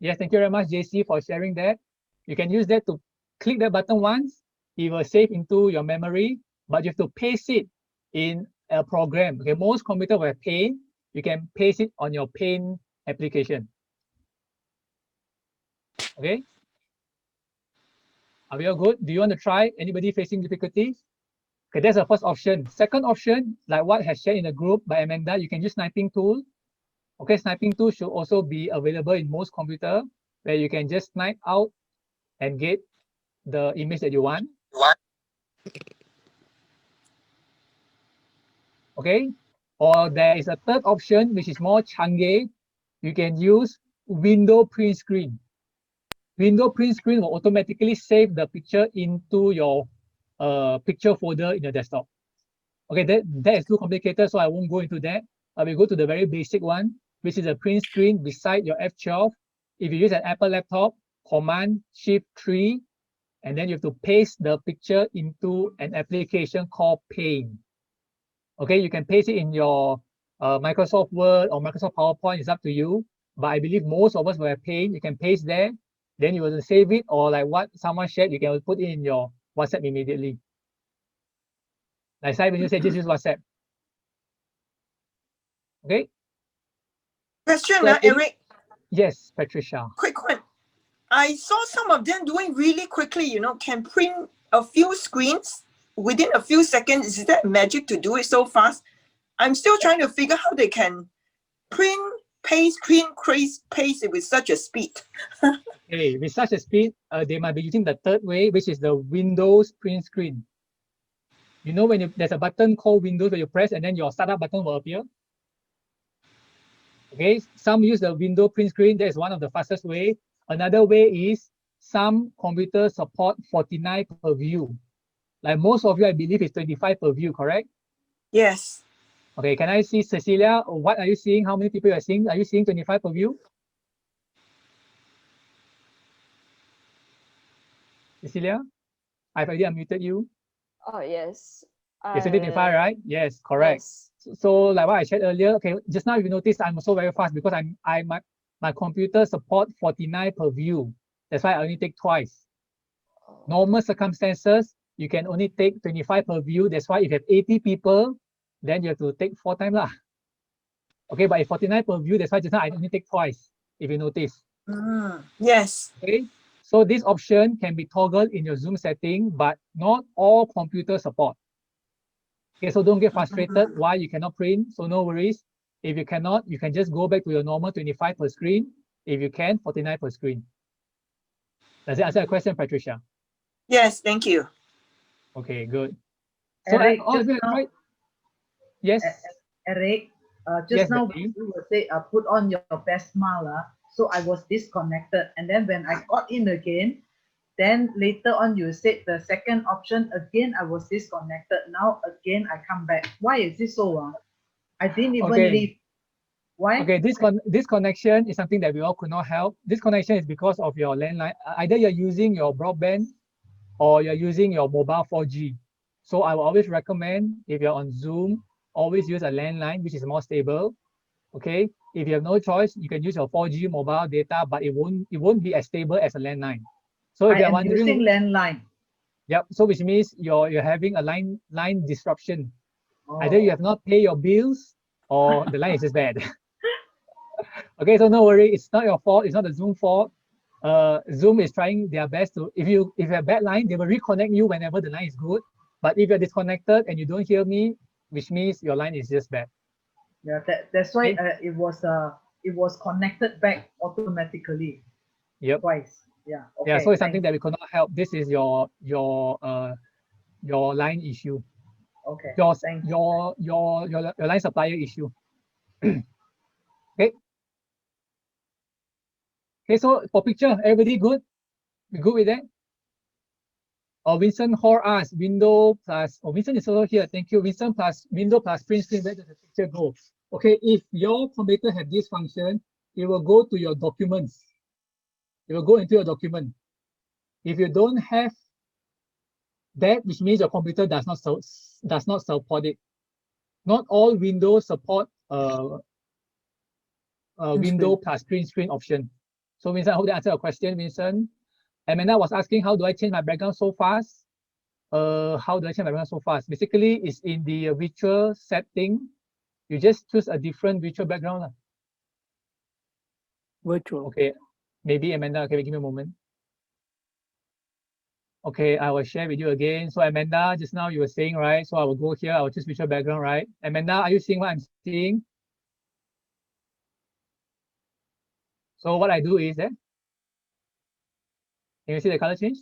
Yes, thank you very much, JC, for sharing that. You can use that to click that button once. It will save into your memory, but you have to paste it in a program. Okay, most computer will have Paint. You can paste it on your Paint application. Okay. Are we all good? Do you want to try? Anybody facing difficulties? Okay, that's the first option. Second option, like what has shared in the group by Amanda, you can use sniping tool. Okay, sniping tool should also be available in most computer where you can just snipe out and get the image that you want. Okay, or there is a third option which is more chunky. You can use window print screen. Window print screen will automatically save the picture into your picture folder in your desktop. Okay, that is too complicated, so I won't go into that. I will go to the very basic one, which is a print screen beside your F12. If you use an Apple laptop, Command Shift 3, and then you have to paste the picture into an application called Paint. Okay, you can paste it in your Microsoft Word or Microsoft PowerPoint, it's up to you. But I believe most of us will have Paint. You can paste there, then you will save it, or like what someone shared, you can put it in your WhatsApp immediately. Like when you say just use WhatsApp. Okay. Question, So, Eric. Yes, Patricia. Quick one. I saw some of them doing really quickly, can print a few screens within a few seconds. Is that magic to do it so fast? I'm still trying to figure how they can print pace it with such a speed? Okay, with such a speed, they might be using the third way, which is the Windows print screen. You know when there's a button called Windows where you press and then your startup button will appear? Okay, some use the window print screen. That is one of the fastest way. Another way is some computers support 49 per view. Like most of you, I believe, is 25 per view, correct? Yes. Okay, can I see Cecilia? What are you seeing? How many people are seeing? Are you seeing 25 per view? Cecilia, I've already unmuted you. Oh, yes. Yes, 25, right? Yes, correct. Yes. So like what I said earlier, okay, just now you notice I'm also very fast because my computer support 49 per view. That's why I only take twice. Normal circumstances, you can only take 25 per view. That's why if you have 80 people, then you have to take 4 times lah. Okay, but if 49 per view, that's why just now I only take twice, if you notice. Yes. Okay, so this option can be toggled in your Zoom setting, but not all computers support. Okay, so don't get frustrated why you cannot print. So no worries. If you cannot, you can just go back to your normal 25 per screen. If you can, 49 per screen. Does it answer your question, Patricia? Yes, thank you. Okay, good. So Eric, all of you have tried? Yes. Eric, Yes, just now Betty. you will say, put on your best smile. So I was disconnected. And then when I got in again, then later on you said the second option, again, I was disconnected. Now again, I come back. Why is this so? I didn't even leave. Why? Okay, this connection is something that we all could not help. This connection is because of your landline. Either you're using your broadband or you're using your mobile 4G. So I will always recommend, if you're on Zoom, always use a landline, which is more stable. Okay, if you have no choice, you can use your 4G mobile data, but it won't be as stable as a landline. So if I you're am wondering, using landline. yep. So which means you're having a line disruption. Either you Oh. have not paid your bills or the line is just bad. Okay, so no worry, it's not your fault. It's not the Zoom fault. Zoom is trying their best to. If you have bad line, they will reconnect you whenever the line is good. But if you're disconnected and you don't hear me, which means your line is just bad. Yeah, that's why it was connected back automatically. Yep. Twice. Yeah. Okay. Yeah. So it's something that we could not help. This is your line issue. Okay. Your line supplier issue. Okay. Okay. So for picture, everybody good? We good with that? Vincent Hor asked window plus. Oh, Vincent is also here. Thank you. Vincent plus window plus print screen. Where does the picture go? Okay. If your computer have this function, it will go to your documents. It will go into your document. If you don't have that, which means your computer does not support it. Not all Windows support window plus print screen option. So Vincent, I hope that answered your question, Vincent. Amanda was asking, how do I change my background so fast? How do I change my background so fast? Basically, it's in the virtual setting. You just choose a different virtual background. Virtual. Okay, maybe Amanda, okay, give me a moment. Okay, I will share with you again. So Amanda, just now you were saying, right? So I will go here, I will choose virtual background, right? Amanda, are you seeing what I'm seeing? So what I do is that, can you see the color change?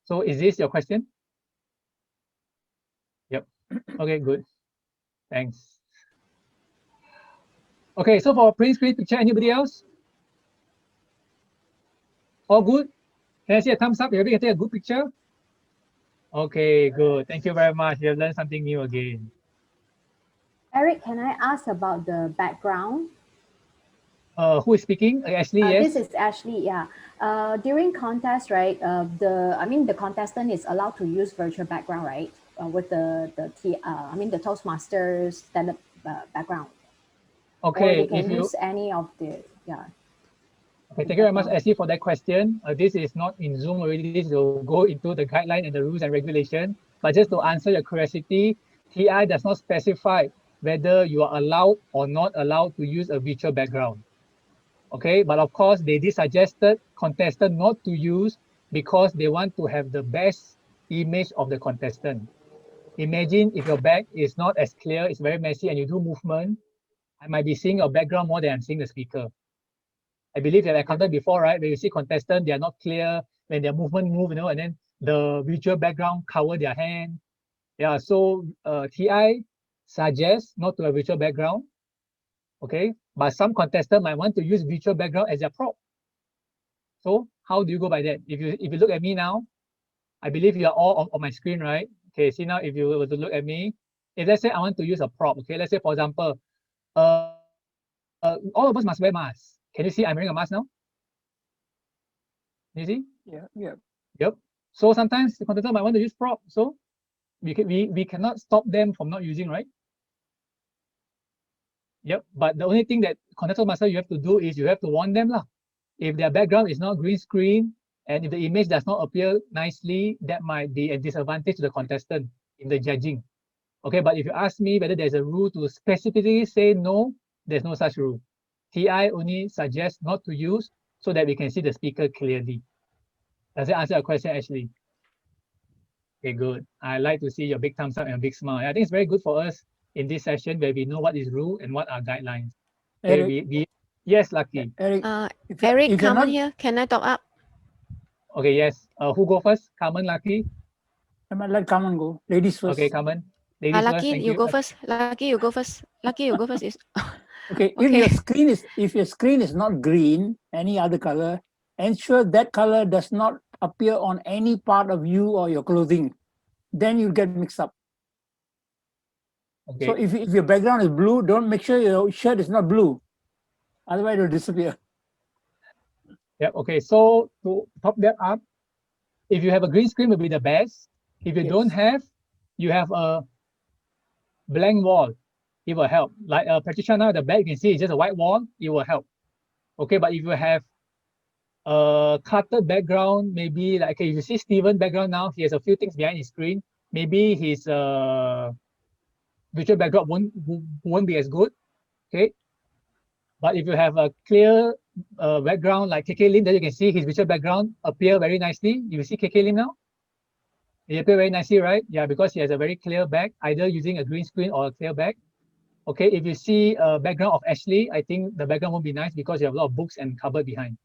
So is this your question? Yep. Okay, good. Thanks. Okay, so for print screen picture, anybody else? All good? Can I see a thumbs up? Everybody can take a good picture? Okay, good. Thank you very much. You have learned something new again. Eric, can I ask about the background? Who is speaking? Ashley, yes. This is Ashley, yeah. During contest, right, the contestant is allowed to use virtual background, right? With the Toastmasters standard background. Okay, Or they can if you use any of the, yeah. Okay, thank you very much, Ashley, for that question. This is not in Zoom already. This will go into the guideline and the rules and regulation. But just to answer your curiosity, TI does not specify whether you are allowed or not allowed to use a virtual background. Okay, but of course, they did suggested contestant not to use because they want to have the best image of the contestant. Imagine if your back is not as clear, it's very messy, and you do movement. I might be seeing your background more than I'm seeing the speaker. I believe that I encountered before, right? When you see contestants, they are not clear when their movement move, you know, and then the virtual background cover their hand. Yeah, so TI suggests not to have virtual background, okay? But some contestants might want to use virtual background as their prop. So how do you go by that? If you look at me now, I believe you are all on my screen, right? Okay, see now if you were to look at me, if let's say I want to use a prop, okay, let's say for example, all of us must wear masks. Can you see I'm wearing a mask now? Can you see? Yeah, yeah. Yep. So sometimes the contestant might want to use prop, so we cannot stop them from not using, right? Yep. But the only thing that contestant master you have to do is you have to warn them lah. If their background is not green screen and if the image does not appear nicely, that might be a disadvantage to the contestant in the judging. Okay, but if you ask me whether there's a rule to specifically say no, there's no such rule. TI only suggests not to use so that we can see the speaker clearly. Does that answer your question, Ashley? Okay, good. I like to see your big thumbs up and a big smile. I think it's very good for us in this session where we know what is rule and what are guidelines. Okay, Eric, yes, Lucky. Eric, Eric, if you're Carmen not- here. Can I talk up? Okay, yes. Who go first? Carmen, Lucky? I might let Carmen go. Ladies first. Okay, Carmen. Ladies first. Lucky, Thank you go first. Lucky, you go first. Lucky, you go first. Okay, Okay. if your screen is not green, any other color, ensure that color does not appear on any part of you or your clothing. Then you get mixed up. Okay. So if your background is blue, don't make sure your shirt is not blue. Otherwise, it will disappear. Yeah, okay. So to top that up, if you have a green screen will be the best. If you don't have, you have a blank wall. It will help. Like Patricia now, the back you can see is just a white wall. It will help. Okay, but if you have a cluttered background, maybe like okay, if you see Steven background now, he has a few things behind his screen. Maybe his virtual background won't be as good. Okay, but if you have a clear background like KK Lim, then you can see his virtual background appear very nicely. You see KK Lim now? It appear very nicely, right? Yeah, because he has a very clear back, either using a green screen or a clear back. Okay, if you see a background of Ashley, I think the background won't be nice because you have a lot of books and cupboard behind.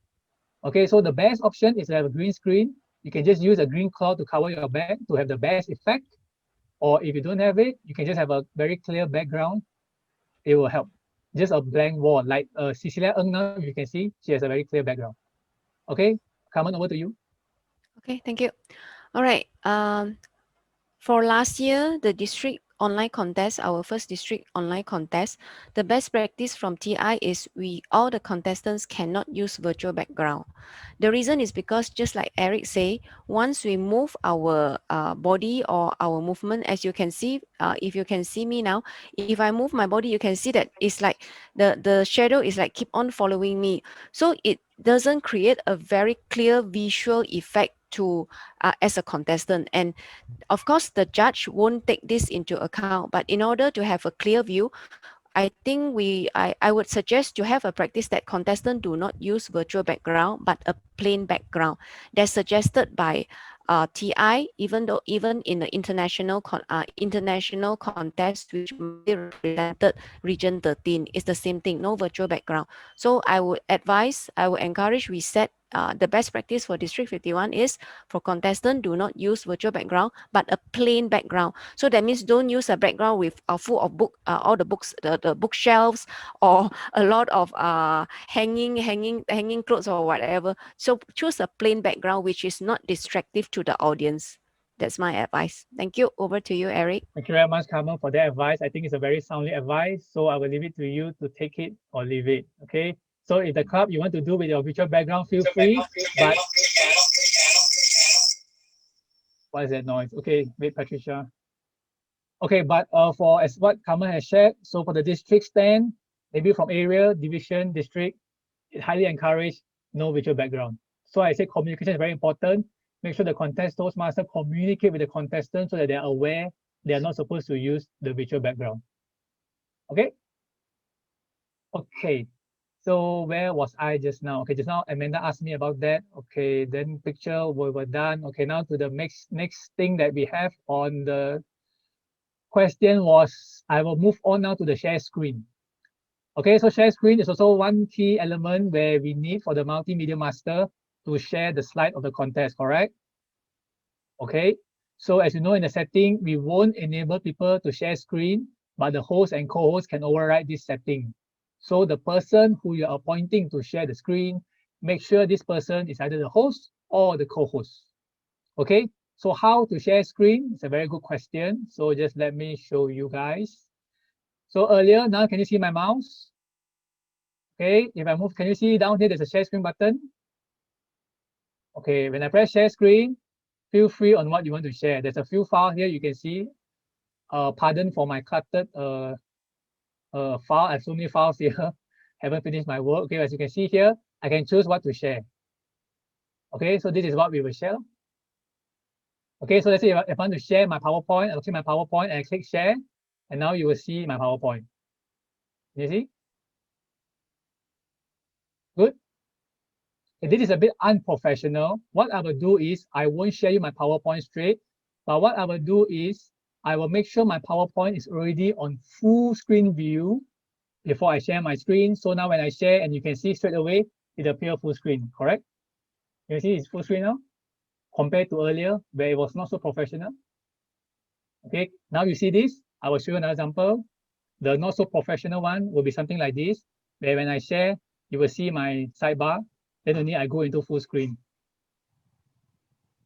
Okay, so the best option is to have a green screen. You can just use a green cloth to cover your back to have the best effect. Or if you don't have it, you can just have a very clear background. It will help. Just a blank wall, like Cecilia Ng now, you can see she has a very clear background. Okay, Carmen, over to you. Okay, thank you. All right. For last year, the district online contest, our first district online contest, the best practice from TI is all the contestants cannot use virtual background. The reason is because just like Eric say, once we move our body or our movement, as you can see, if you can see me now, if I move my body, you can see that it's like the shadow is like keep on following me. So it doesn't create a very clear visual effect to as a contestant. And of course, the judge won't take this into account, but in order to have a clear view, I think I would suggest to have a practice that contestants do not use virtual background, but a plain background. That's suggested by TI, even in the international contest, which represented Region 13, it's the same thing, no virtual background. So I would encourage we set the best practice for District 51 is for contestants do not use virtual background, but a plain background. So that means don't use a background with full of all the books, the bookshelves, or a lot of hanging clothes or whatever. So choose a plain background which is not distractive to the audience. That's my advice. Thank you. Over to you, Eric. Thank you very much, Carmen, for that advice. I think it's a very soundly advice. So I will leave it to you to take it or leave it. Okay. So if the club you want to do with your virtual background, feel free. But what is that noise? Okay, wait, Patricia. Okay, but for as what Carmen has shared, so for the district stand, maybe from area, division, district, it highly encourage no virtual background. So I say communication is very important. Make sure the contest Toastmaster communicate with the contestants so that they're aware they are not supposed to use the virtual background. Okay. Okay. So where was I just now? Okay, just now Amanda asked me about that. Okay, then picture we were done. Okay, now to the next thing that we have on the question was, I will move on now to the share screen. Okay, so share screen is also one key element where we need for the multimedia master to share the slide of the contest, correct? Okay, so as you know in the setting, we won't enable people to share screen, but the host and co-host can override this setting. So the person who you're appointing to share the screen, make sure this person is either the host or the co-host. Okay, so how to share screen? It's a very good question. So just let me show you guys. So earlier, now can you see my mouse? Okay, if I move, can you see down here, there's a share screen button? Okay, when I press share screen, feel free on what you want to share. There's a few files here you can see. Pardon for my cluttered file. I have so many files here. Haven't finished my work. Okay, as you can see here, I can choose what to share. Okay, so this is what we will share. Okay, so let's say if I want to share my PowerPoint, I'll click my PowerPoint and I click share, and now you will see my PowerPoint. You see? Good. If this is a bit unprofessional, what I will do is I won't share you my PowerPoint straight, but what I will do is I will make sure my PowerPoint is already on full screen view before I share my screen. So now when I share and you can see straight away, it appears full screen, correct? You see it's full screen now compared to earlier where it was not so professional. Okay, now you see this, I will show you another example. The not so professional one will be something like this, where when I share, you will see my sidebar, then only I go into full screen.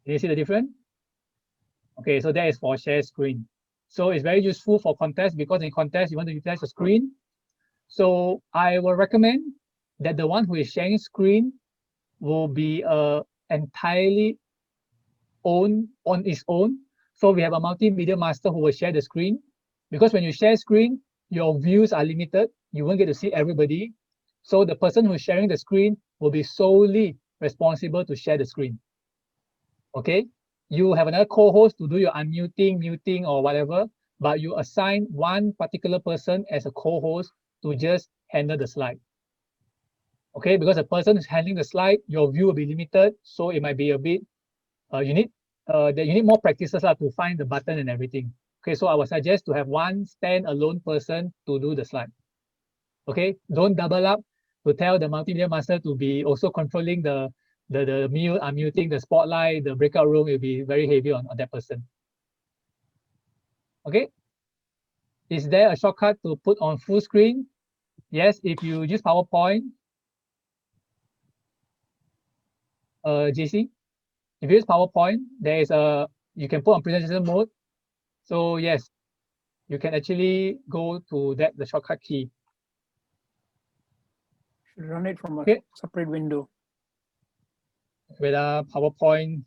Can you see the difference? Okay, so that is for share screen. So it's very useful for contest because in contest, you want to utilize the screen. So I will recommend that the one who is sharing screen will be entirely on its own. So we have a multimedia master who will share the screen. Because when you share screen, your views are limited. You won't get to see everybody. So the person who's sharing the screen will be solely responsible to share the screen. Okay, you have another co-host to do your unmuting, muting, or whatever, but you assign one particular person as a co-host to just handle the slide. Okay, because the person who's handling the slide, your view will be limited, so it might be a bit, you need more practices to find the button and everything. Okay, so I would suggest to have one stand-alone person to do the slide. Okay, don't double up to tell the multimedia master to be also controlling the mute, unmuting, the spotlight, the breakout room. Will be very heavy on that person. Okay, is there a shortcut to put on full screen? Yes, if you use PowerPoint, JC, if you use PowerPoint, there is you can put on presentation mode. So yes, you can actually go to the shortcut key. Should run it from a separate window. With a PowerPoint.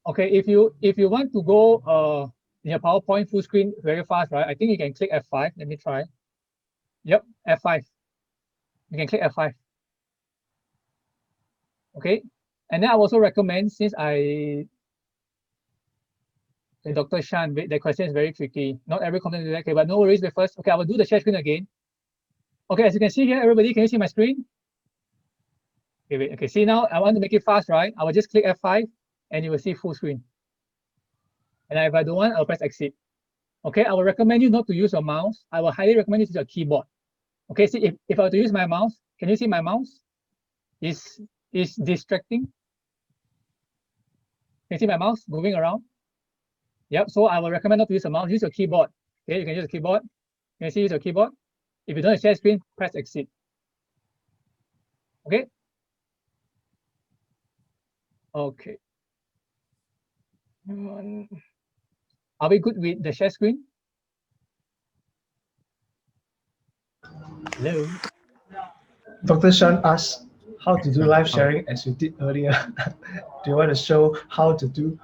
Okay, if you want to go in your PowerPoint full screen very fast, right? I think you can click F5. Let me try. Yep, F5. You can click F5. Okay, and then I also recommend, since Dr. Shan, the question is very tricky. Not every content is okay, but no worries. First, okay, I will do the share screen again. Okay, as you can see here, everybody, can you see my screen? Okay, wait, okay, see now, I want to make it fast, right? I will just click F5 and you will see full screen. And if I don't want, I'll press exit. Okay, I will recommend you not to use your mouse. I will highly recommend you to use your keyboard. Okay, see, if I were to use my mouse, can you see my mouse? Is distracting? Can you see my mouse moving around? Yep, so I will recommend not to use a mouse, use your keyboard. Okay, you can use a keyboard. Can you see use your keyboard? If you don't have share screen, press exit. Okay. Okay. Are we good with the share screen? Hello. Dr. Shan asked how to do live sharing as you did earlier. Do you want to show how to do?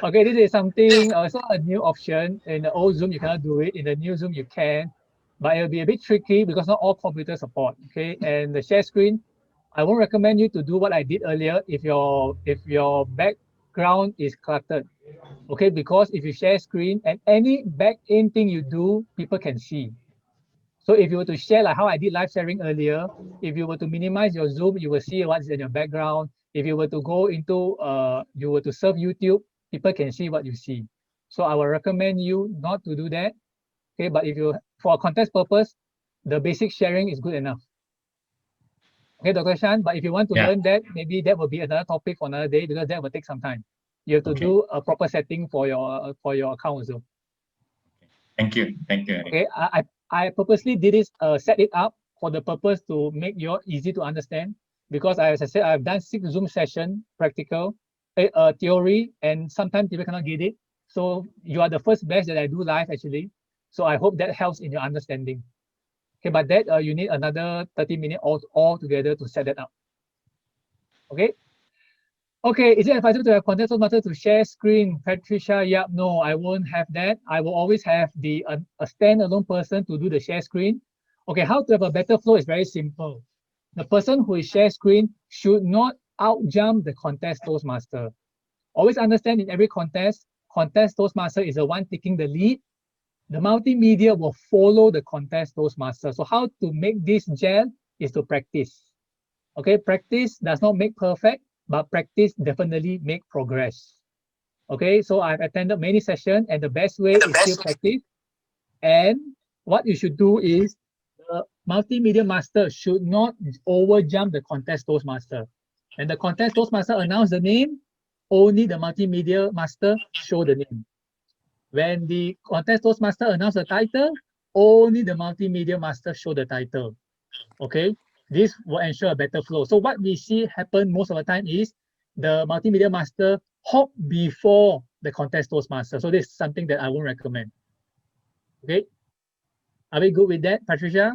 Okay, this is something also a new option. In the old Zoom, you cannot do it. In the new Zoom, you can, but it'll be a bit tricky because not all computers support. Okay, and the share screen, I won't recommend you to do what I did earlier if your background is cluttered. Okay, because if you share screen and any back end thing you do, people can see. So if you were to share like how I did live sharing earlier, if you were to minimize your Zoom, you will see what's in your background. If you were to go into, you were to serve YouTube, people can see what you see. So I will recommend you not to do that. Okay, but if you, for a contest purpose, the basic sharing is good enough. Okay, Dr. Shan, but if you want to learn that, maybe that will be another topic for another day because that will take some time. You have to do a proper setting for your account also. Thank you, Eric. Okay, I purposely did this, set it up for the purpose to make you easy to understand, because as I said, I've done 6 Zoom session practical, theory, and sometimes people cannot get it. So you are the first batch that I do live actually. So I hope that helps in your understanding. Okay, but that you need another 30 minutes all together to set that up. Okay. Okay, is it advisable to have content master to share screen? Patricia, yep, no, I won't have that. I will always have the a standalone person to do the share screen. Okay, how to have a better flow is very simple. The person who is share screen should not outjump the contest Toastmaster. Always understand in every contest Toastmaster is the one taking the lead. The multimedia will follow the contest Toastmaster. So how to make this gel is to practice. Okay, practice does not make perfect, but practice definitely make progress. Okay, so I've attended many sessions, and the best way is still practice. And what you should do is the multimedia master should not overjump the contest Toastmaster. When the contest Toastmaster announce the name, only the multimedia master show the name. When the contest Toastmaster announce the title, only the multimedia master show the title. Okay, this will ensure a better flow. So what we see happen most of the time is the multimedia master hop before the contest Toastmaster. So this is something that I won't recommend. Okay, are we good with that, Patricia?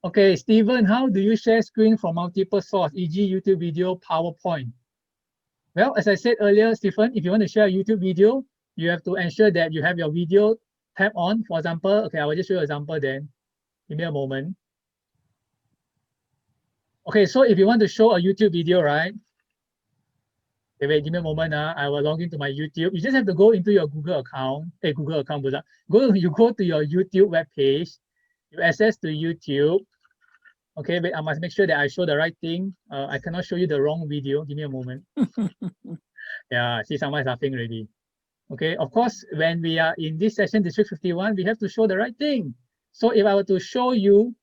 Okay, Stephen, how do you share screen from multiple source, e.g. YouTube video, PowerPoint? Well, as I said earlier, Stephen, if you want to share a YouTube video, you have to ensure that you have your video tab on. For example, okay, I will just show you an example then. Give me a moment. Okay, so if you want to show a YouTube video, right? Okay, wait, give me a moment. I will log into my YouTube. You just have to go into your Google account. Hey, Google account, you go to your YouTube webpage. You access to YouTube. Okay, wait, I must make sure that I show the right thing. I cannot show you the wrong video. Give me a moment. Yeah, see, someone is laughing already. Okay, of course, when we are in this session, District 51, we have to show the right thing. So if I were to show you,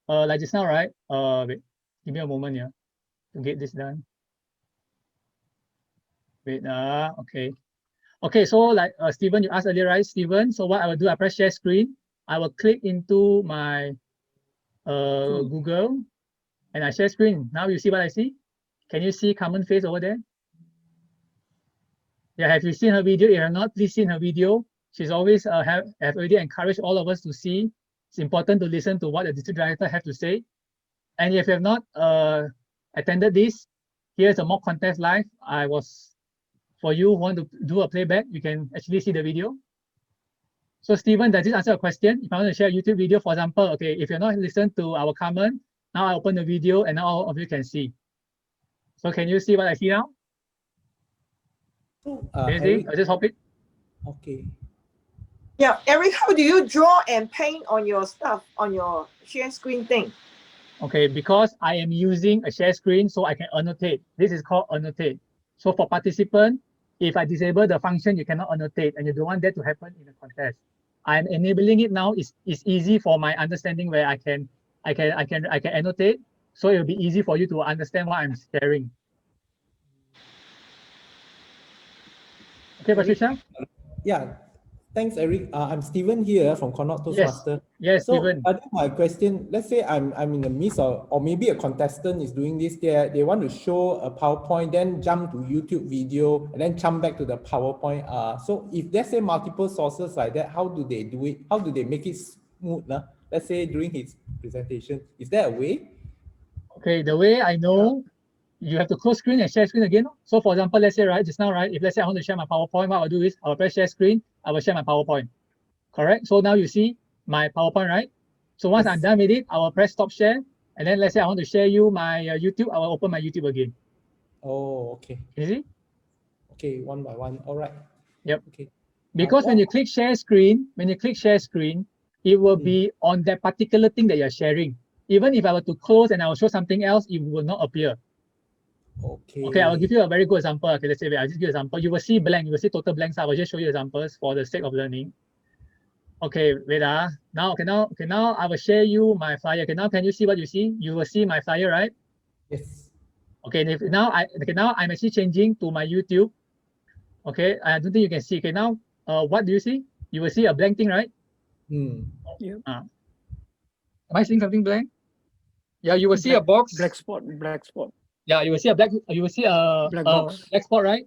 like just now, right? Wait, give me a moment here to get this done. Wait, okay. Okay, so like Stephen, you asked earlier, right, Stephen? So what I will do, I press share screen. I will click into my Google and I share screen. Now you see what I see? Can you see common face over there? Yeah, have you seen her video? If you have not, please seen her video. She's always have already encouraged all of us to see. It's important to listen to what the district director have to say. And if you have not attended this, here's a mock contest live. For you who want to do a playback, you can actually see the video. So Stephen, does this answer your question? If I want to share a YouTube video, for example, okay, if you're not listened to our comment, now I open the video and now all of you can see. So can you see what I see now? Can you see? I just hop it. Okay. Yeah, Eric, how do you draw and paint on your stuff, on your share screen thing? Okay, because I am using a share screen, so I can annotate. This is called annotate. So for participant, if I disable the function, you cannot annotate, and you don't want that to happen in a contest. I'm enabling it now. It's easy for my understanding where I can annotate, so it will be easy for you to understand what I'm sharing. Okay, Patricia? Yeah, thanks, Eric. I'm Stephen here from Connaught Toastmaster. Yes, so Stephen. I think my question, let's say I'm in the midst of, or maybe a contestant is doing this, they want to show a PowerPoint, then jump to YouTube video, and then jump back to the PowerPoint. So if let's say multiple sources like that, how do they do it? How do they make it smooth? Let's say during his presentation, is there a way? Okay, the way I know, you have to close screen and share screen again. So for example, let's say, right, just now, right, if let's say I want to share my PowerPoint, what I'll do is I'll press share screen, I will share my PowerPoint. Correct? So now you see my PowerPoint, right? So once I'm done with it, I will press stop share. And then let's say I want to share you my YouTube, I will open my YouTube again. Oh, okay. You see? Okay, one by one. All right. Yep. Okay. Because when you click share screen, it will be on that particular thing that you're sharing. Even if I were to close and I will show something else, it will not appear. Okay. Okay, I'll give you a very good example. Okay, let's say I'll just give you an example. You will see blank, you will see total blanks. I will just show you examples for the sake of learning. Okay, wait. Now I will share you my flyer. Okay, now can you see what you see? You will see my flyer, right? Yes. Okay, and if now I'm actually changing to my YouTube. Okay, I don't think you can see. Okay, now what do you see? You will see a blank thing, right? Yeah. Am I seeing something blank? Yeah, you will see a box. Black spot. Yeah, you will see a black box. black spot, right?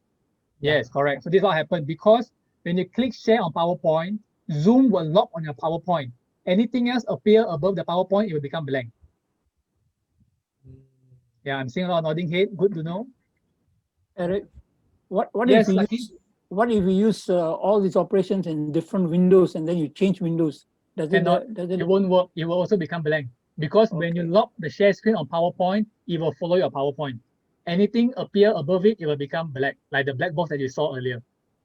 Yes, correct. So this is what happened because when you click share on PowerPoint, Zoom will lock on your PowerPoint. Anything else appear above the PowerPoint, it will become blank. Yeah, I'm seeing a lot of nodding head. Good to know. Eric, what Yes, if we Lucky? use all these operations in different windows and then you change windows? Does it won't work. It will also become blank because when you lock the share screen on PowerPoint, it will follow your PowerPoint. Anything appear above it, it will become black, like the black box that you saw earlier.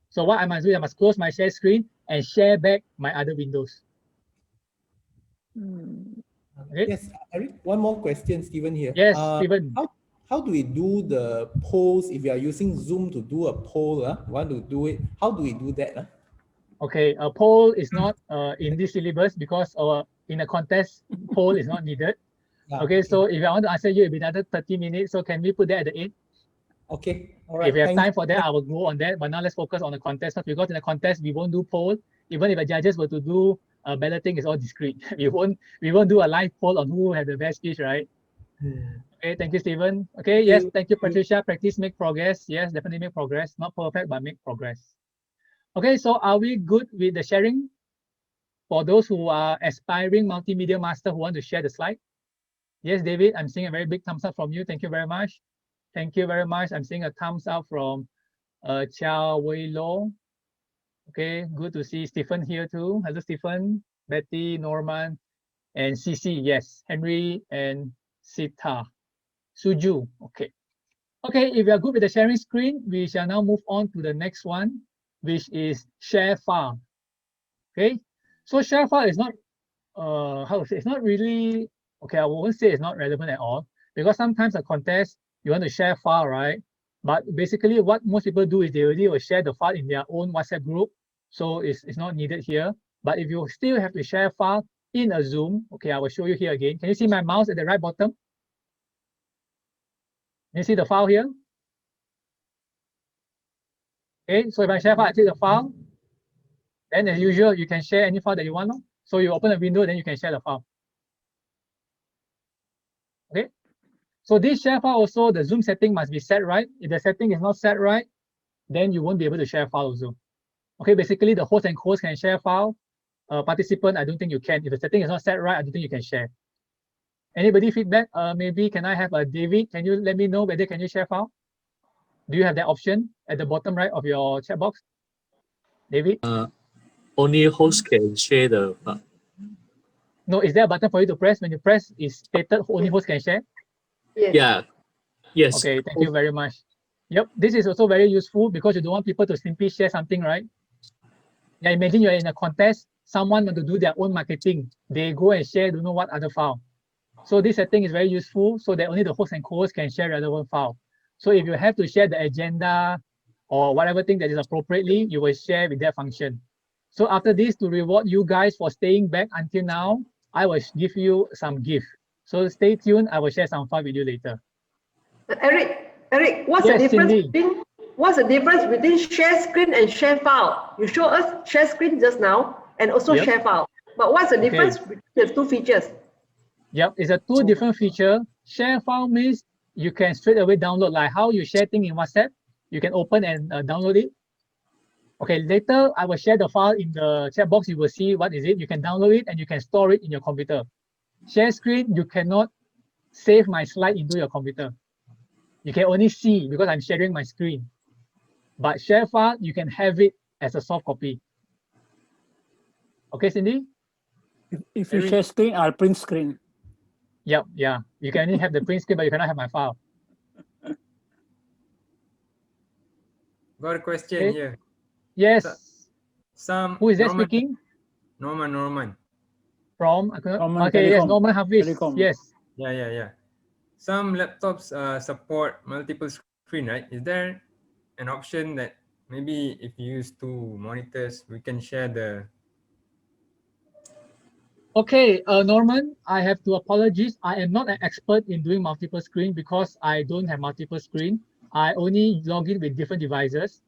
So what I must do, I must close my share screen and share back my other windows. Okay. Yes, Eric, one more question, Stephen here. Yes, Stephen. How do we do the polls if you are using Zoom to do a poll? Want to do it? How do we do that? Okay, a poll is not in this syllabus because in a contest, poll is not needed. Okay, so if I want to answer you, it'll be another 30 minutes. So can we put that at the end? Okay, all right. If we have time for that, I will go on that. But now let's focus on the contest. Because in the contest, we won't do poll. Even if the judges were to do balloting, it's all discrete. we won't do a live poll on who had the best speech, right? Okay, thank you, Stephen. Okay, yes, thank you, Patricia. Practice, make progress. Yes, definitely make progress. Not perfect, but make progress. Okay, so are we good with the sharing? For those who are aspiring multimedia master who want to share the slide? Yes, David, I'm seeing a very big thumbs up from you. Thank you very much. Thank you very much. I'm seeing a thumbs up from Chia Wei Lo. Okay, good to see Stephen here too. Hello, Stephen, Betty, Norman, and CC. Yes, Henry and Sita. Suju. Okay. Okay, if you are good with the sharing screen, we shall now move on to the next one, which is share file. Okay, so share file is not how to say, it's not really okay. I won't say it's not relevant at all because sometimes a contest you want to share file, right? But basically, what most people do is they already will share the file in their own WhatsApp group, so it's not needed here. But if you still have to share file in a Zoom, okay, I will show you here again. Can you see my mouse at the right bottom? Can you see the file here? Okay, so if I share file, I click the file. Then as usual, you can share any file that you want. So you open a window, then you can share the file. Okay. So this share file also, the Zoom setting must be set right. If the setting is not set right, then you won't be able to share file also. Okay, basically the host and co-host can share file. Participant, I don't think you can. If the setting is not set right, I don't think you can share. Anybody feedback? Maybe can I have a David? Can you let me know whether can you share file? Do you have that option at the bottom right of your chat box? David? Only host can share the file. No, is there a button for you to press? When you press, is stated only host can share? Yes. Yeah. Yes. Okay, thank you very much. Yep, this is also very useful because you don't want people to simply share something, right? Yeah, imagine you're in a contest, someone want to do their own marketing. They go and share, don't know what other file. So this setting is very useful so that only the host and co-host can share relevant file. So if you have to share the agenda or whatever thing that is appropriately, you will share with that function. So after this, to reward you guys for staying back until now, I will give you some gift. So stay tuned. I will share some file with you later. Eric, what's the difference between share screen and share file? You show us share screen just now and also share file. But what's the difference between the two features? Yep, it's a two different feature. Share file means you can straight away download, like how you share things in WhatsApp. You can open and download it. Okay, later I will share the file in the chat box. You will see what is it. You can download it and you can store it in your computer. Share screen, you cannot save my slide into your computer. You can only see because I'm sharing my screen. But share file, you can have it as a soft copy. Okay, Cindy? If you share screen, I'll print screen. Yep, yeah. You can only have the print screen, but you cannot have my file. Got a question here. Yes. Who is that Norman, speaking? Norman. From? Norman okay, yes, Telecom. Norman Hafiz. Telecom. Yes. Yeah. some laptops support multiple screen, right? Is there an option that maybe if you use two monitors, we can share the... Okay, Norman, I have to apologize. I am not an expert in doing multiple screen because I don't have multiple screen. I only log in with different devices.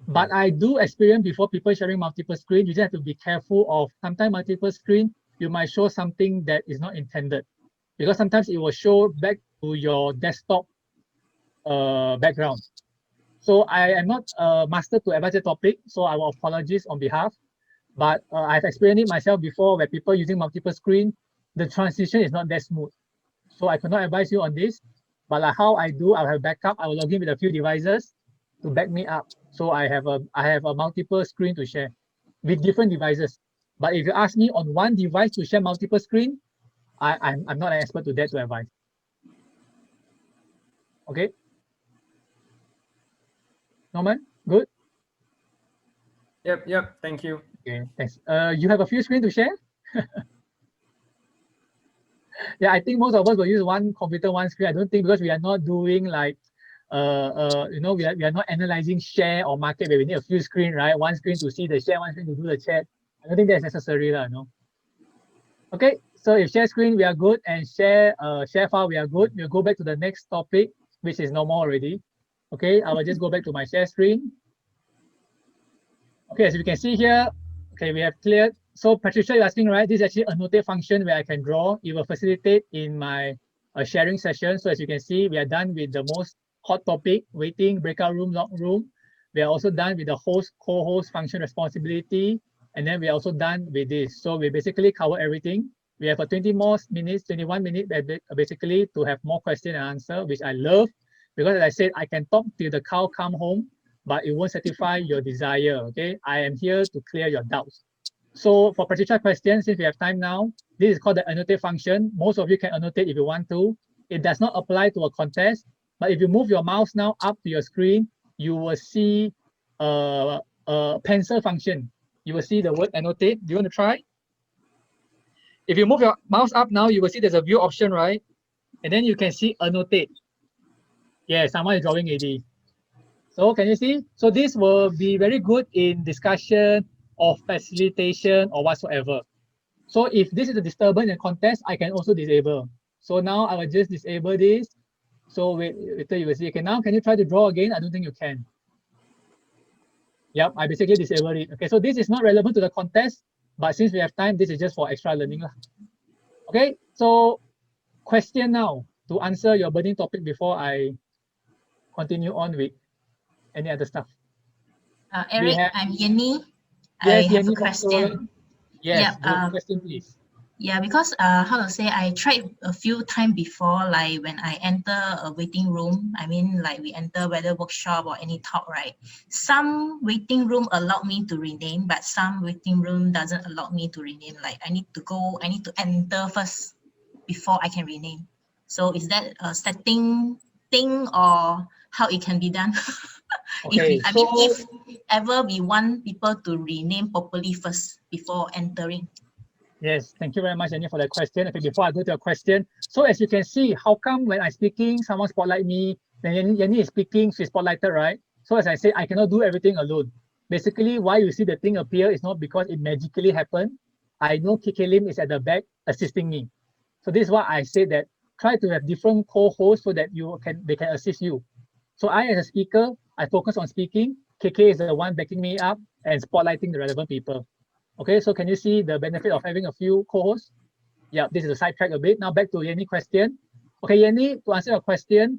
But I do experience before people sharing multiple screen, you just have to be careful of sometimes multiple screen, you might show something that is not intended. Because sometimes it will show back to your desktop background. So I am not a master to advise the topic, so I will apologize on behalf. But I've experienced it myself before where people using multiple screen, the transition is not that smooth. So I cannot advise you on this, but like how I do, I'll have backup. I will log in with a few devices to back me up. So I have a multiple screen to share with different devices. But if you ask me on one device to share multiple screen, I'm not an expert to that to advise. Okay. Norman, good? Yep, thank you. Okay, thanks. You have a few screens to share? Yeah, I think most of us will use one computer, one screen. I don't think because we are not doing like, we are not analyzing share or market where we need a few screen, right? One screen to see the share, one screen to do the chat. I don't think that's necessary, no. Okay, so if share screen, we are good, and share file, we are good. We'll go back to the next topic, which is normal already. Okay, I will just go back to my share screen. Okay, as you can see here, okay, we have cleared. So Patricia, you're asking, right? This is actually a annotate function where I can draw. It will facilitate in my sharing session. So as you can see, we are done with the most hot topic, waiting, breakout room, log room. We are also done with the host, co-host function responsibility. And then we are also done with this. So we basically cover everything. We have a 20 more minutes, 21 minutes, basically to have more question and answer, which I love. Because as I said, I can talk till the cow come home, but it won't satisfy your desire, okay? I am here to clear your doubts. So for Patricia question, since we have time now, this is called the annotate function. Most of you can annotate if you want to. It does not apply to a contest, but if you move your mouse now up to your screen, you will see a pencil function. You will see the word annotate. Do you want to try? If you move your mouse up now, you will see there's a view option, right? And then you can see annotate. Yeah, someone is drawing AD. So can you see? So this will be very good in discussion or facilitation or whatsoever. So if this is a disturbance in contest, I can also disable. So now I will just disable this. So wait, later you will see. Okay, now can you try to draw again? I don't think you can. Yep, I basically disabled it. Okay, so this is not relevant to the contest, but since we have time, this is just for extra learning. Okay, so question now to answer your burning topic before I continue on with any other stuff. Eric, I'm Yenny. Yes, I have Yenny a question. Yes, Yeah, question please. Yeah, because how to say, I tried a few times before, like when I enter a waiting room, I mean like we enter whether workshop or any talk, right? Some waiting room allow me to rename, but some waiting room doesn't allow me to rename. Like I need to enter first before I can rename. So is that a setting thing or how it can be done? Okay, if ever we want people to rename properly first before entering. Yes, thank you very much, Jenny, for that question. Okay, before I go to your question, so as you can see, how come when I'm speaking, someone spotlight me, then Jenny is speaking, she's spotlighted, right? So as I said, I cannot do everything alone. Basically, why you see the thing appear is not because it magically happened. I know KK Lim is at the back assisting me. So this is why I say that try to have different co-hosts so that they can assist you. So I, as a speaker, I focus on speaking. KK is the one backing me up and spotlighting the relevant people. Okay, so can you see the benefit of having a few co-hosts? Yeah, this is a sidetrack a bit. Now back to Yenny question. Okay, Yenny, to answer your question,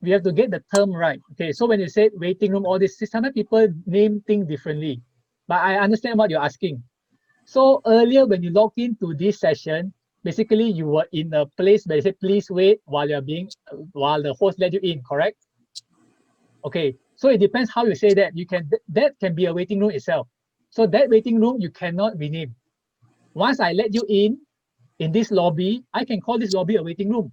we have to get the term right. Okay, so when you say waiting room, all this, sometimes people name things differently. But I understand what you're asking. So earlier when you logged into this session, basically you were in a place where they say please wait while while the host let you in, correct? Okay, so it depends how you say that. That can be a waiting room itself. So that waiting room, you cannot rename. Once I let you in this lobby, I can call this lobby a waiting room.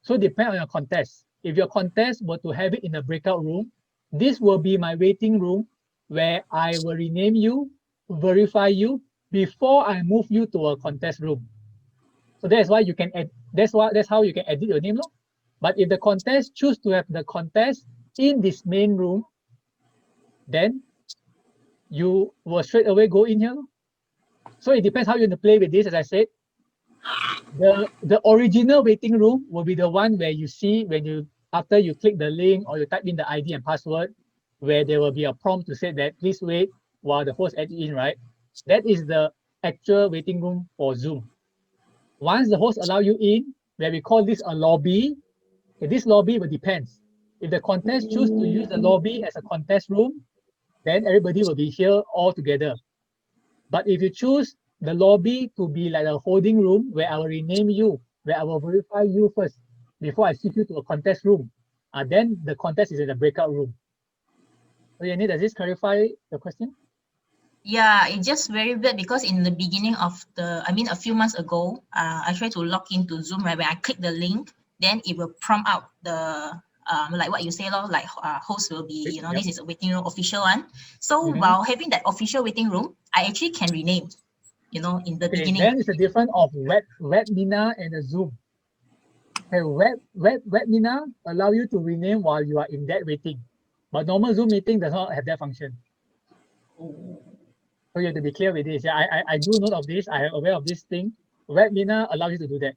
So depend on your contest. If your contest were to have it in a breakout room, this will be my waiting room where I will rename you, verify you before I move you to a contest room. So that's why you can add, that's how you can edit your name. But if the contest choose to have the contest in this main room, then you will straight away go in here. So it depends how you want to play with this. As I said, the original waiting room will be the one where you see when you after you click the link or you type in the ID and password, where there will be a prompt to say that please wait while the host adds in, right? That is the actual waiting room for Zoom. Once the host allow you in, where we call this a lobby, okay, this lobby will depend. If the contest choose to use the lobby as a contest room, then everybody will be here all together. But if you choose the lobby to be like a holding room where I will rename you, where I will verify you first before I shift you to a contest room, then the contest is in the breakout room. So Yanni, does this clarify the question? Yeah, it's just very weird because in the beginning of a few months ago, I tried to log into Zoom, right? When I click the link, then it will prompt out the, like what you say, like host will be, this is a waiting room, official one. So while having that official waiting room, I actually can rename, in the beginning. Then it's a difference of webinar and a Zoom. Okay, webinar allow you to rename while you are in that waiting, but normal Zoom meeting does not have that function. So you have to be clear with this. Yeah, I do note of this. I am aware of this thing. Webinar allows you to do that.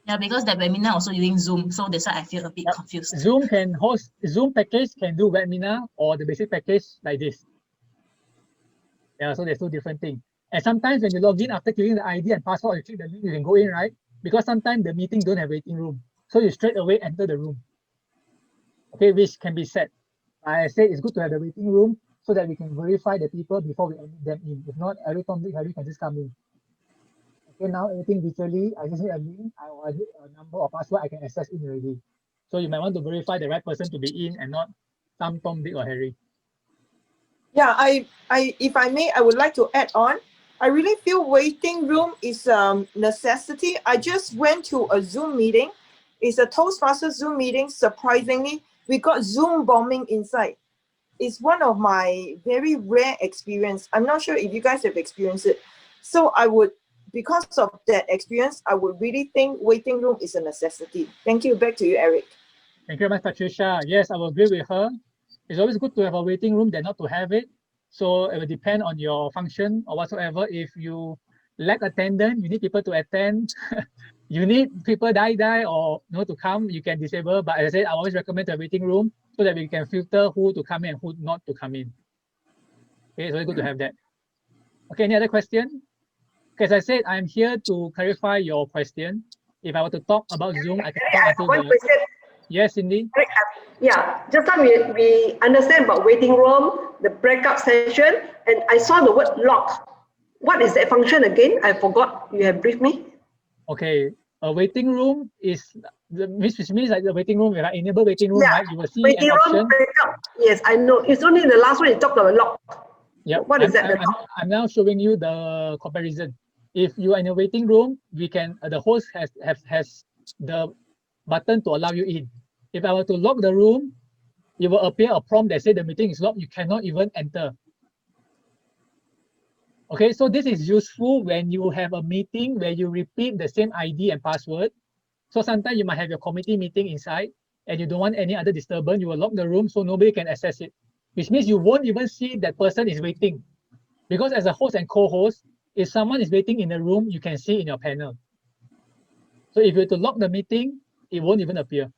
Yeah, because that webinar also using Zoom, so that's why I feel a bit confused. Zoom can host, Zoom package can do webinar or the basic package like this. Yeah, so there's two different things. And sometimes when you log in after clicking the ID and password, you click the link, you can go in, right? Because sometimes the meeting don't have waiting room. So you straight away enter the room. Okay, which can be set. I say it's good to have the waiting room so that we can verify the people before we admit them in. If not, every Tom, Dick, Harry can just come in. Okay, now everything virtually, I just need a link, I will need a number or password I can access in already. So you might want to verify the right person to be in and not some Tom, Dick, or Harry. Yeah, if I may, I would like to add on. I really feel waiting room is a necessity. I just went to a Zoom meeting. It's a Toastmasters Zoom meeting. Surprisingly, we got Zoom bombing inside. It's one of my very rare experience. I'm not sure if you guys have experienced it. So I would, because of that experience, I would really think waiting room is a necessity. Thank you. Back to you, Eric. Thank you very much, Patricia. Yes, I will agree with her. It's always good to have a waiting room than not to have it. So it will depend on your function or whatsoever. If you lack attendance, you need people to attend. You need people die or to come, you can disable. But as I said, I always recommend a waiting room so that we can filter who to come in and who not to come in. Okay, it's very good to have that. Okay, any other question? Okay, as I said, I'm here to clarify your question. If I were to talk about Zoom, I can talk until the... Yes, Cindy? Yeah, just now we understand about waiting room, the breakout session, and I saw the word lock. What is that function again? I forgot. You have briefed me. Okay, a waiting room is which means like the waiting room, right? Enable waiting room, right? You will see waiting an option. Room breakout. Yes, I know. It's only the last one you talked about lock. Yeah, what is that? I'm now showing you the comparison. If you are in a waiting room, we can the host has the button to allow you in. If I were to lock the room, it will appear a prompt that says the meeting is locked. You cannot even enter. Okay, so this is useful when you have a meeting where you repeat the same ID and password. So sometimes you might have your committee meeting inside and you don't want any other disturbance. You will lock the room so nobody can access it, which means you won't even see that person is waiting. Because as a host and co-host, if someone is waiting in the room, you can see in your panel. So if you were to lock the meeting, it won't even appear.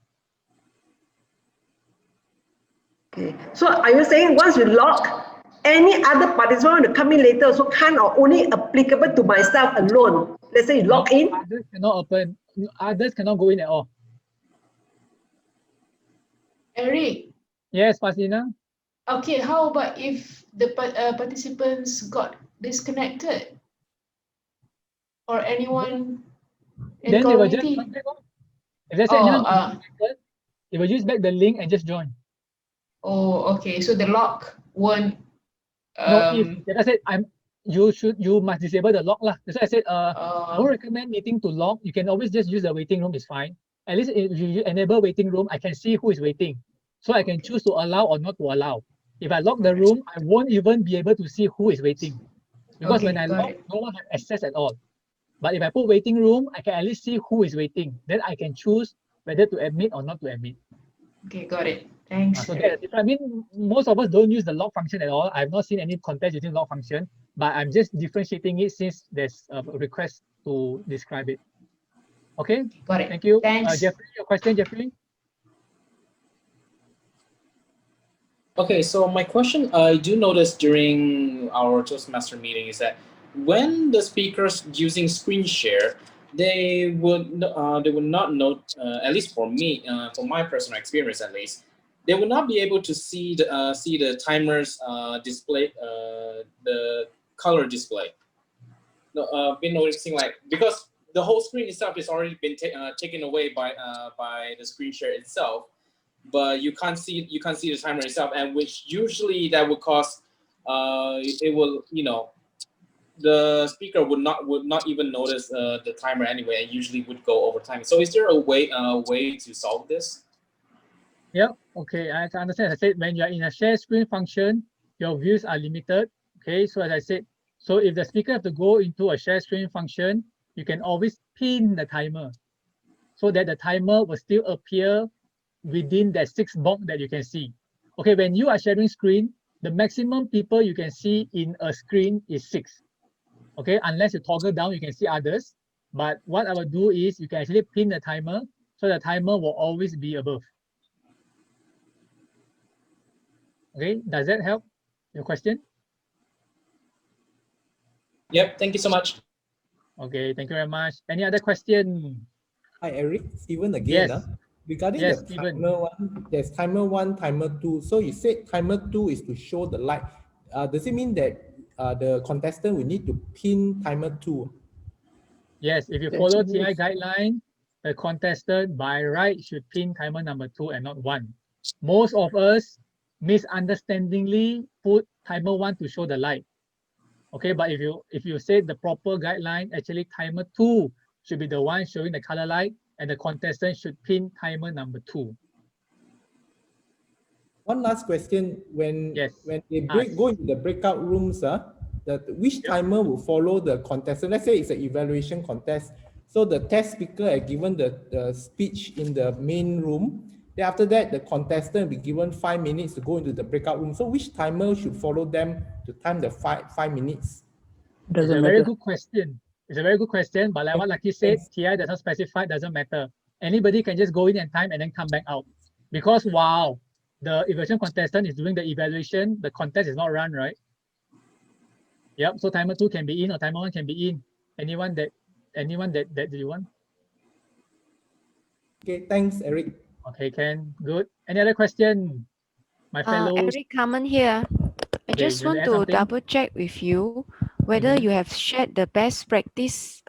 Okay. So are you saying once you lock, any other participant to come in later so can't or only applicable to myself alone? Let's say you log in. Others cannot open. Others cannot go in at all. Eric. Yes, Fasina. Okay, how about if the participants got disconnected or anyone in then they will just quarantine? if they say anyone disconnected, they will use back the link and just join. Oh, okay. So the lock won't. No, if I said you must disable the lock lah. That's why I said I won't recommend meeting to lock. You can always just use the waiting room. It's fine. At least if you enable waiting room, I can see who is waiting, so I can choose to allow or not to allow. If I lock the room, I won't even be able to see who is waiting, because when I lock, no one has access at all. But if I put waiting room, I can at least see who is waiting. Then I can choose whether to admit or not to admit. Okay, got it. Thanks. So Eric. I mean, most of us don't use the log function at all. I've not seen any contest using log function, but I'm just differentiating it since there's a request to describe it. Okay. Got it. Thank you. Thanks. Jeffrey, your question, Jeffrey? Okay, so my question, I do notice during our Toastmaster meeting is that when the speakers using screen share, they would not note, at least for me, for my personal experience at least, they would not be able to see the timers display, the color display. Been noticing, like, because the whole screen itself has already been taken away by the screen share itself, but you can't see the timer itself, and which usually that would cause it will, you know, the speaker would not even notice the timer anyway, and usually would go over time. So is there a way to solve this? Yeah, okay, I can understand. As I said, when you're in a share screen function, your views are limited. Okay, so as I said, so if the speaker have to go into a share screen function, you can always pin the timer so that the timer will still appear within that 6 box that you can see. Okay, when you are sharing screen, the maximum people you can see in a screen is 6. Okay, unless you toggle down, you can see others. But what I will do is you can actually pin the timer, so the timer will always be above. Okay, does that help your question? Yep, thank you so much. Okay, thank you very much. Any other question? Hi, Eric. Steven again. Yes. Regarding Yes, the Steven. timer one, there's timer 1, timer 2. So you said timer 2 is to show the light. Does it mean that the contestant will need to pin timer 2? Yes, if you follow TI guideline, the contestant by right should pin timer number 2 and not 1. Most of us misunderstandingly put timer 1 to show the light. Okay, but if you say the proper guideline, actually timer 2 should be the one showing the color light, and the contestant should pin timer number 2. One last question. When they Ask. go into the breakout rooms, which timer will follow the contestant? Let's say it's an evaluation contest. So the test speaker has given the speech in the main room. Then after that, the contestant will be given 5 minutes to go into the breakout room. So which timer should follow them to time the 5 minutes? It's a very good question. It's a very good question, but like what Lucky said, TI does not specify, doesn't matter. Anybody can just go in and time and then come back out. Because while the evaluation contestant is doing the evaluation, the contest is not run, right? Yep, so timer 2 can be in or timer 1 can be in. Anyone that you want? Okay, thanks, Eric. Okay, Ken, good. Any other question? My fellow Eric Carmen here. I Okay, just you want add to something? double check with you whether you have shared the best practice.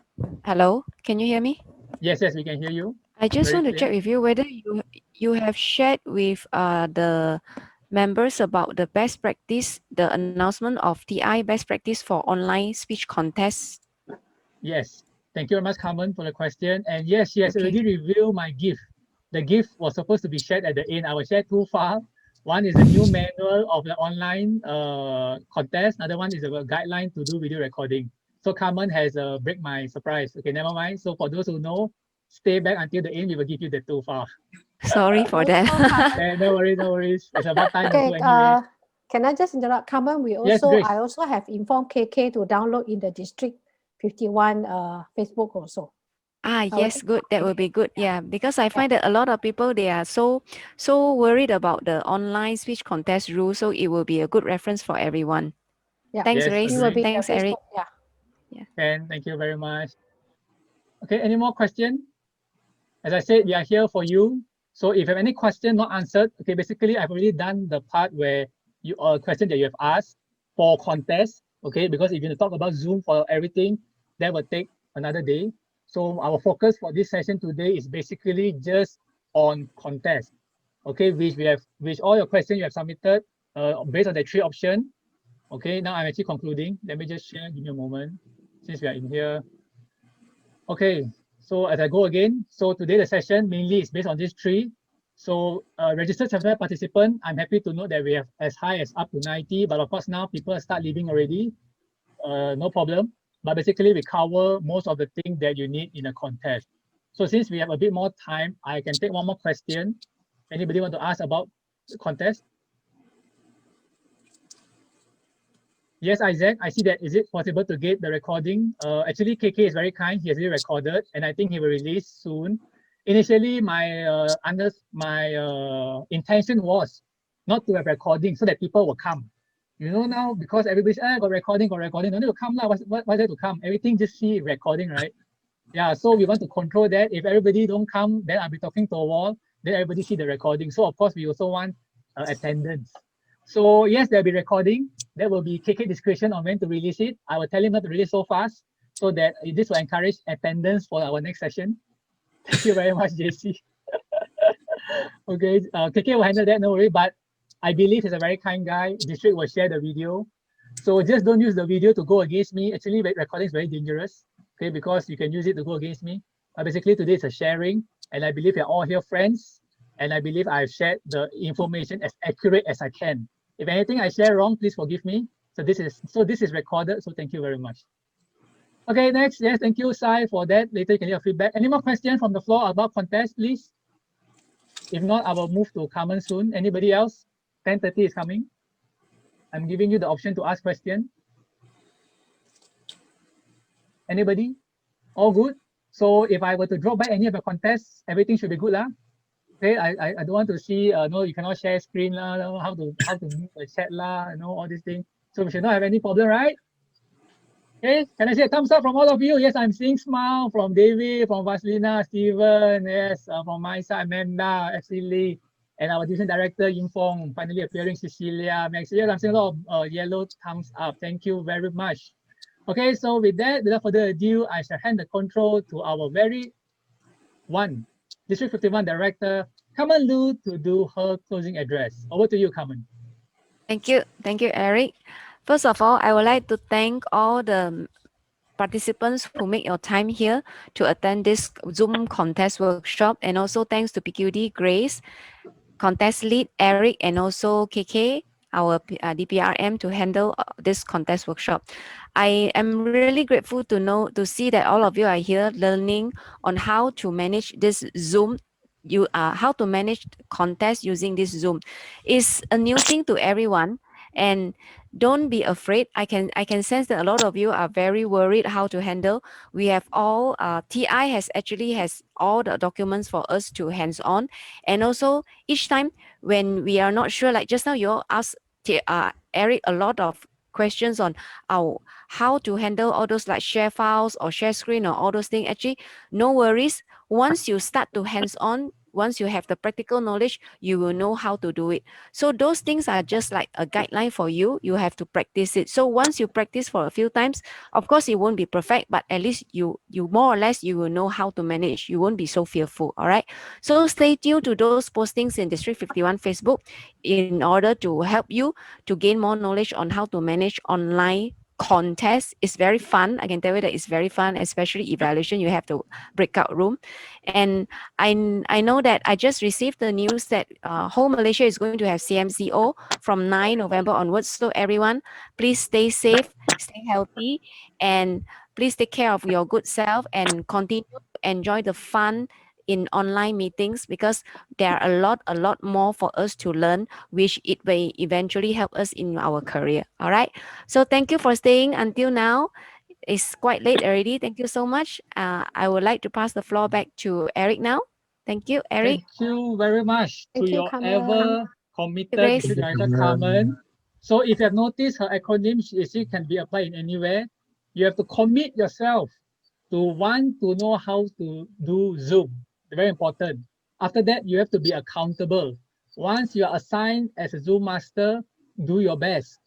Hello, can you hear me? Yes, we can hear you. I just Very want to clear. check with you whether you have shared with the members about the best practice, the announcement of TI best practice for online speech contests. Yes, thank you very much, Carmen, for the question. And yes, she has already revealed my gift. The gift was supposed to be shared at the end. I will share 2 files. One is the new manual of the online contest. Another one is a guideline to do video recording. So Carmen has break my surprise. Okay, never mind. So for those who know, stay back until the end. We will give you the 2 files. Sorry for that. No worries, no worries. It's about time Okay, also anyway. can I just interrupt, Carmen? Yes, Grace. I also have informed KK to download in the District 51 Facebook also. Yes, good. That will be good. Yeah, because I find that a lot of people, they are so worried about the online speech contest rules. So it will be a good reference for everyone. Yeah. Thanks, Yes, Grace. agree. Thanks, Eric. And thank you very much. Okay, any more questions? As I said, we are here for you. So if you have any question not answered, okay, basically I've already done the part where you question that you have asked for contest, okay, because if you talk about Zoom for everything, that will take another day. So our focus for this session today is basically just on contest, okay, which all your questions you have submitted based on the 3 options. Okay, now I'm actually concluding. Let me just share, give me a moment, since we are in here. Okay, so as I go again, so today the session mainly is based on these 3. So registered certified participant, I'm happy to note that we have as high as up to 90, but of course now people start leaving already, no problem. But basically we cover most of the things that you need in a contest. So since we have a bit more time, I can take one more question. Anybody want to ask about the contest? Yes, Isaac, I see that. Is it possible to get the recording? Actually, KK is very kind. He has already recorded, and I think he will release soon. Initially, my intention was not to have recording so that people will come. You know, now because everybody's got recording, no need to come lah. Why there to come? Everything just see recording, right? Yeah, so we want to control that. If everybody don't come, then I'll be talking to a wall. Then everybody see the recording. So of course, we also want attendance. So yes, there'll be recording. There will be KK discretion on when to release it. I will tell him not to release so fast so that this will encourage attendance for our next session. Thank you very much, JC. Okay, KK will handle that, no worry. But I believe he's a very kind guy. District will share the video. So just don't use the video to go against me. Actually, recording is very dangerous, okay, because you can use it to go against me. Basically, today is a sharing, and I believe you're all here friends, and I believe I've shared the information as accurate as I can. If anything I share wrong, please forgive me. So this is recorded. So thank you very much. Okay, next. Yes, thank you, Sai, for that. Later you can get your feedback. Any more questions from the floor about contest, please? If not, I will move to Carmen soon. Anybody else? 10:30 is coming. I'm giving you the option to ask question. Anybody? All good? So if I were to drop by any of the contests, everything should be good, lah. Okay, I don't want to see no, you cannot share screen lah, how to move the chat lah, all these things. So we should not have any problem, right? Okay, can I see a thumbs up from all of you? Yes, I'm seeing smile from David, from Vasilina, Steven, yes, from my side, Amanda, Ashley, and our division director, Ying Fong, finally appearing, Cecilia, Max. Yes, I'm seeing a lot of yellow thumbs up. Thank you very much. Okay, so with that, without further ado, I shall hand the control to our very District 51 Director, Carmen Lu, to do her closing address. Over to you, Carmen. Thank you, Eric. First of all, I would like to thank all the participants who make your time here to attend this Zoom contest workshop, and also thanks to PQD, Grace, contest lead Eric, and also KK, our DPRM, to handle this contest workshop. I am really grateful to see that all of you are here learning on how to manage this Zoom. How to manage contests using this Zoom. It's a new thing to everyone, and don't be afraid. I can sense that a lot of you are very worried how to handle. We have all TI has all the documents for us to hands on, and also each time when we are not sure, like just now you all asked Eric a lot of questions on how to handle all those like share files or share screen or all those things. Actually, no worries. Once you start to hands on, once you have the practical knowledge, you will know how to do it. So those things are just like a guideline for you. You have to practice it. So once you practice for a few times, of course it won't be perfect, but at least you more or less you will know how to manage. You won't be so fearful. All right. So stay tuned to those postings in District 51 Facebook in order to help you to gain more knowledge on how to manage online contest. Is very fun. I can tell you that it's very fun, especially evaluation. You have the breakout room, and I know that I just received the news that whole Malaysia is going to have CMCO from 9 November onwards. So everyone, please stay safe, stay healthy, and please take care of your good self and continue to enjoy the fun in online meetings, because there are a lot more for us to learn, which it will eventually help us in our career. All right. So thank you for staying until now. It's quite late already. Thank you so much. I would like to pass the floor back to Eric now. Thank you, Eric. Thank you very much to your ever committed Grace. District Director, Carmen. So if you have noticed, her acronym she can be applied in anywhere. You have to commit yourself to want to know how to do Zoom. Very important. After that, you have to be accountable. Once you are assigned as a Zoom master, do your best.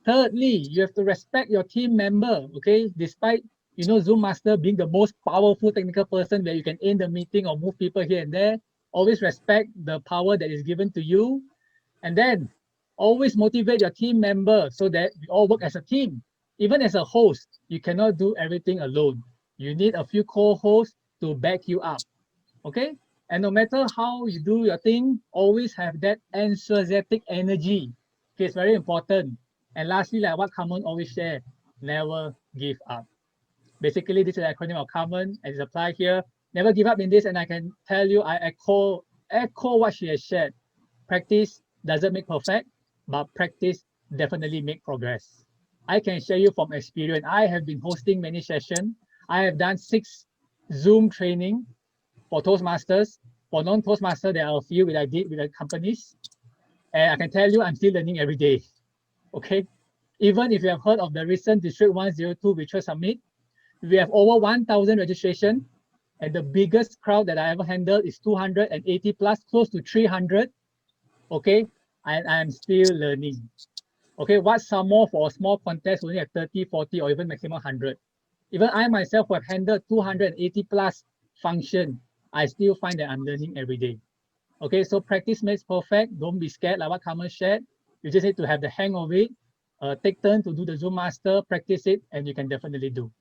Thirdly, you have to respect your team member, okay? Despite, Zoom master being the most powerful technical person where you can end the meeting or move people here and there, always respect the power that is given to you. And then always motivate your team member so that we all work as a team. Even as a host, you cannot do everything alone. You need a few co-hosts to back you up, okay? And no matter how you do your thing, always have that enthusiastic energy. Okay, it's very important. And lastly, like what Carmen always share, never give up. Basically, this is the acronym of Carmen, and it's applied here. never give up in this, and I can tell you, I echo what she has shared. Practice doesn't make perfect, but practice definitely make progress. I can share you from experience. I have been hosting many sessions. I have done 6 Zoom training for Toastmasters. For non-Toastmaster, there are a few that I did with the companies. And I can tell you, I'm still learning every day. Okay. Even if you have heard of the recent District 102 Virtual Summit, we have over 1,000 registration, and the biggest crowd that I ever handled is 280 plus, close to 300. Okay, and I'm still learning. Okay, what's some more for a small contest only at 30, 40, or even maximum 100? Even I myself who have handled 280 plus function, I still find that I'm learning every day. Okay, so practice makes perfect. Don't be scared, like what Carmen shared. You just need to have the hang of it. Take turn to do the Zoom Master, practice it, and you can definitely do.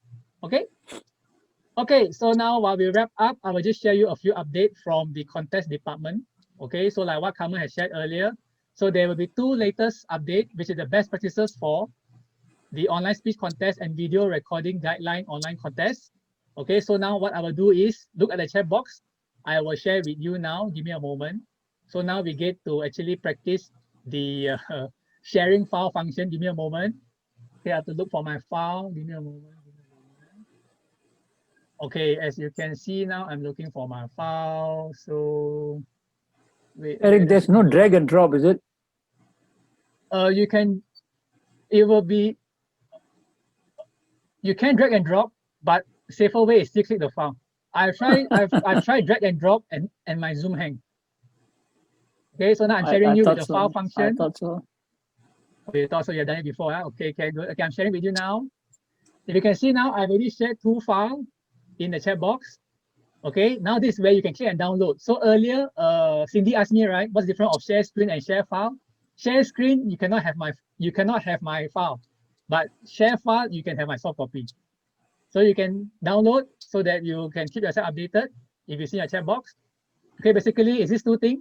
Okay? Okay, so now while we wrap up, I will just share you a few updates from the contest department. Okay, so like what Carmen has shared earlier. So there will be 2 latest updates, which is the best practices for the online speech contest and video recording guideline online contest. Okay, so now what I will do is look at the chat box. I will share with you now. Give me a moment. So now we get to actually practice the sharing file function. Give me a moment. Okay, I have to look for my file. Give me a moment. Okay, as you can see now, I'm looking for my file. So wait. Eric, there's no drag and drop, is it? You can. It will be. You can drag and drop, but safer way is still click the file. I've tried drag and drop and my Zoom hang. Okay, so now I'm sharing you with the file function. I thought so. Okay, you thought so. You've done it before. Huh? Okay, good. Okay, I'm sharing with you now. If you can see now, I've already shared 2 files in the chat box. Okay, now this is where you can click and download. So earlier, Cindy asked me, right, what's the difference of share screen and share file? Share screen, you cannot have my file, but share file, you can have my soft copy. So you can download so that you can keep yourself updated if you see your chat box. Okay, basically, it's these 2 things.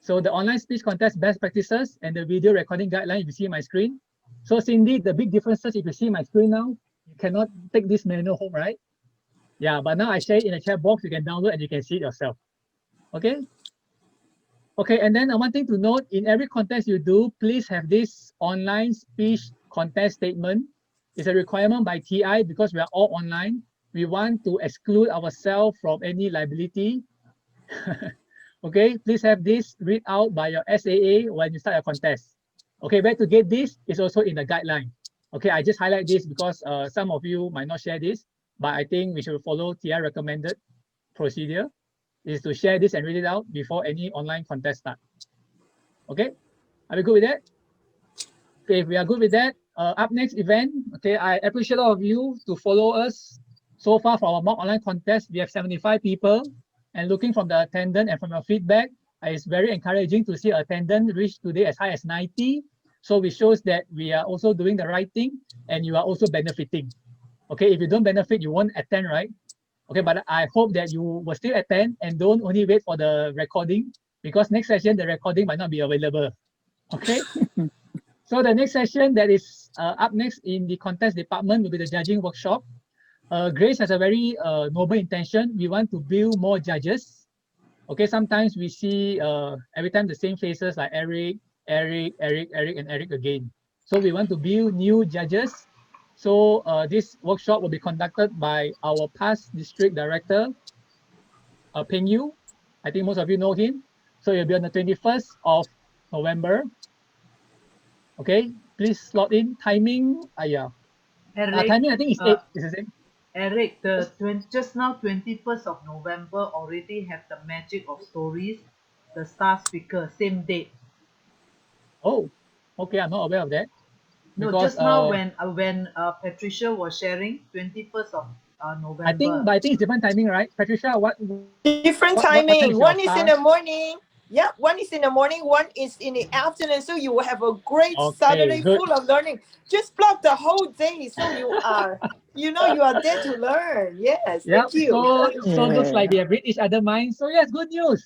So the online speech contest best practices and the video recording guideline, if you see my screen. So Cindy, the big differences, if you see my screen now, you cannot take this manual home, right? Yeah, but now I share it in the chat box, you can download and you can see it yourself. Okay? Okay, and then one thing to note, in every contest you do, please have this online speech contest statement. It's a requirement by TI because we are all online. We want to exclude ourselves from any liability. Okay, please have this read out by your SAA when you start your contest. Okay, where to get this is also in the guideline. Okay, I just highlight this because some of you might not share this, but I think we should follow TI recommended procedure is to share this and read it out before any online contest start. Okay, are we good with that? Okay, if we are good with that, up next event, okay, I appreciate all of you to follow us. So far for our mock online contest, we have 75 people, and looking from the attendance and from your feedback, it's very encouraging to see attendance reach today as high as 90. So it shows that we are also doing the right thing and you are also benefiting. Okay, if you don't benefit, you won't attend, right? Okay, but I hope that you will still attend and don't only wait for the recording because next session, the recording might not be available. Okay. So the next session that is up next in the contest department will be the judging workshop. Grace has a very noble intention. We want to build more judges. Okay, sometimes we see every time the same faces like Eric, and Eric again. So we want to build new judges. So this workshop will be conducted by our past district director, Peng Yu. I think most of you know him. So it'll be on the 21st of November. Okay, please slot in. Timing, yeah. Eric, Timing, I think it's 8. Is the same. Eric, just now 21st of November already have the Magic of Stories, the star speaker, same date. Oh, okay, I'm not aware of that. No, Because, just now when Patricia was sharing 21st of November. I think it's different timing, right? Patricia, what? Different timing. One is in the morning. Yeah, one is in the morning, one is in the afternoon. So you will have a great Saturday full of learning. Just block the whole day. So you are, you are there to learn. Yes, thank you. So looks like we have read each other minds. So yes, good news.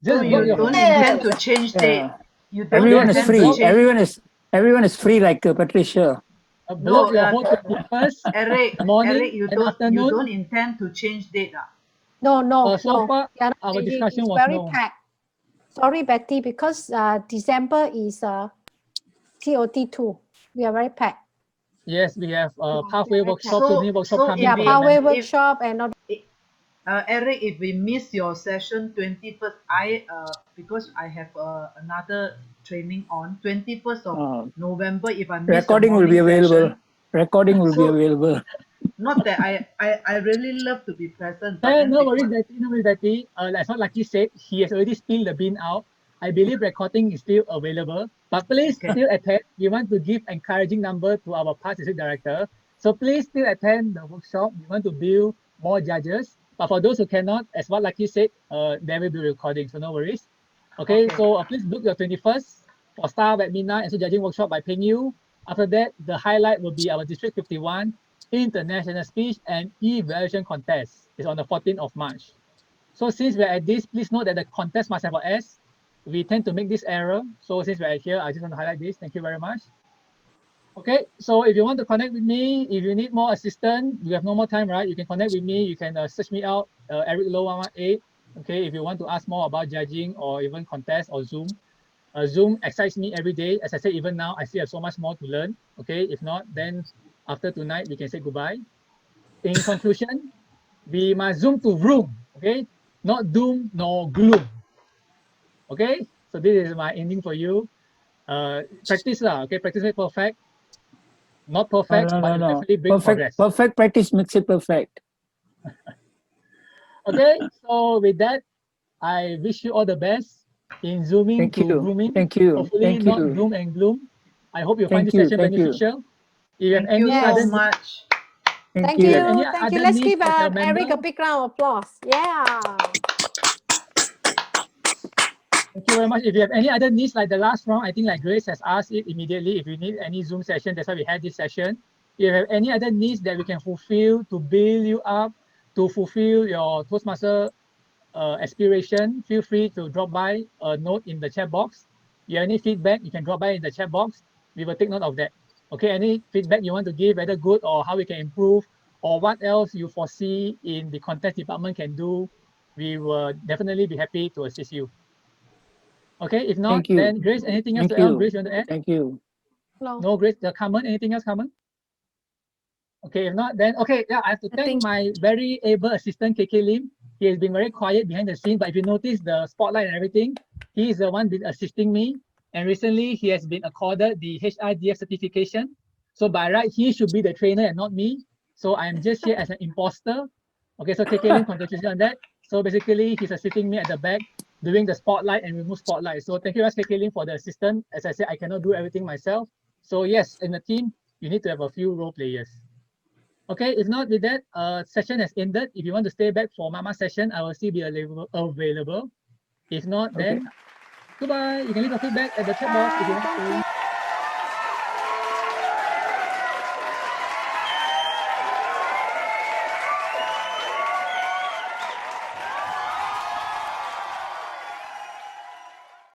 Just you don't intend to change date. You don't Everyone is free. Everyone is free like Patricia. Block your whole 21st Eric, morning Eric, you and afternoon. You don't intend to change date. No, no, So no. far, we are not our changing. discussion It's was very no. packed. Sorry, Betty, because December is TOT2. We are very packed. Yes, we have pathway very workshop, packed. children workshop So coming Yeah, for pathway the workshop and all. Eric, if we miss your session 21st, because I have another training on 21st of November. If I miss your Recording will be morning available. session, Recording will be so available. not that I really love to be present, but Hey, then no worries, because Betty. No worries, Betty. Like what Lucky said, he has already spilled the bean out. I believe recording is still available, but please Okay. still attend. We want to give encouraging number to our past district director. So please still attend the workshop. We want to build more judges. But for those who cannot, as what Lucky said, there will be recording. So no worries. Okay. So please book your 21st for staff webinar and so judging workshop by Peng Yu. After that, the highlight will be our District 51 International Speech and Evaluation Contest. It's on the 14th of March. So since we're at this, please note that the contest must have an S. We tend to make this error. So since we're here, I just want to highlight this. Thank you very much. Okay, so if you want to connect with me, if you need more assistance, you have no more time, right? You can connect with me. You can search me out, Eric Low 118. Okay, if you want to ask more about judging or even contest or Zoom. Zoom excites me every day. As I said, even now, I still have so much more to learn. Okay, if not, then after tonight, we can say goodbye. In conclusion, we must zoom to room, okay? Not doom nor gloom. Okay, so this is my ending for you. Practice lah, okay? Practice make perfect. Not perfect, but it definitely bring progress. Perfect practice makes it perfect. Okay, so with that, I wish you all the best in zooming Thank to you. rooming. Thank you. Hopefully Thank not you. doom and gloom. I hope you find Thank this you. session Thank you. beneficial. If you have thank you any so other much. Thank if you you. have any Thank you. other Let's needs give as a Eric a member, big round of applause. Yeah. thank you very much. If you have any other needs like the last round, I think like Grace has asked it immediately. If you need any Zoom session, that's why we had this session. If you have any other needs that we can fulfill to build you up, to fulfill your Toastmaster aspiration, feel free to drop by a note in the chat box. If you have any feedback, you can drop by in the chat box. We will take note of that. Okay, any feedback you want to give, whether good or how we can improve, or what else you foresee in the content department can do, we will definitely be happy to assist you. Okay, if not, Thank you. then Grace, anything else Thank to add? you. Grace, you want to add? Thank you. No, Grace, Carmen, anything else, Carmen? Okay, if not, then okay, yeah, I have to thank my very able assistant, KK Lim. He has been very quiet behind the scene, but if you notice the spotlight and everything, he is the one been assisting me. And recently, he has been accorded the HIDF certification. So by right, he should be the trainer and not me. So I am just here as an imposter. Okay, so KK Lim, congratulations on that. So basically, he's assisting me at the back, doing the spotlight and remove spotlight. So thank you, KK Lim, for the assistant. As I said, I cannot do everything myself. So yes, in the team, you need to have a few role players. Okay, if not with that, session has ended. If you want to stay back for Mama session, I will still be available. If not, then goodbye. You can leave a feedback at the chat box if you want to.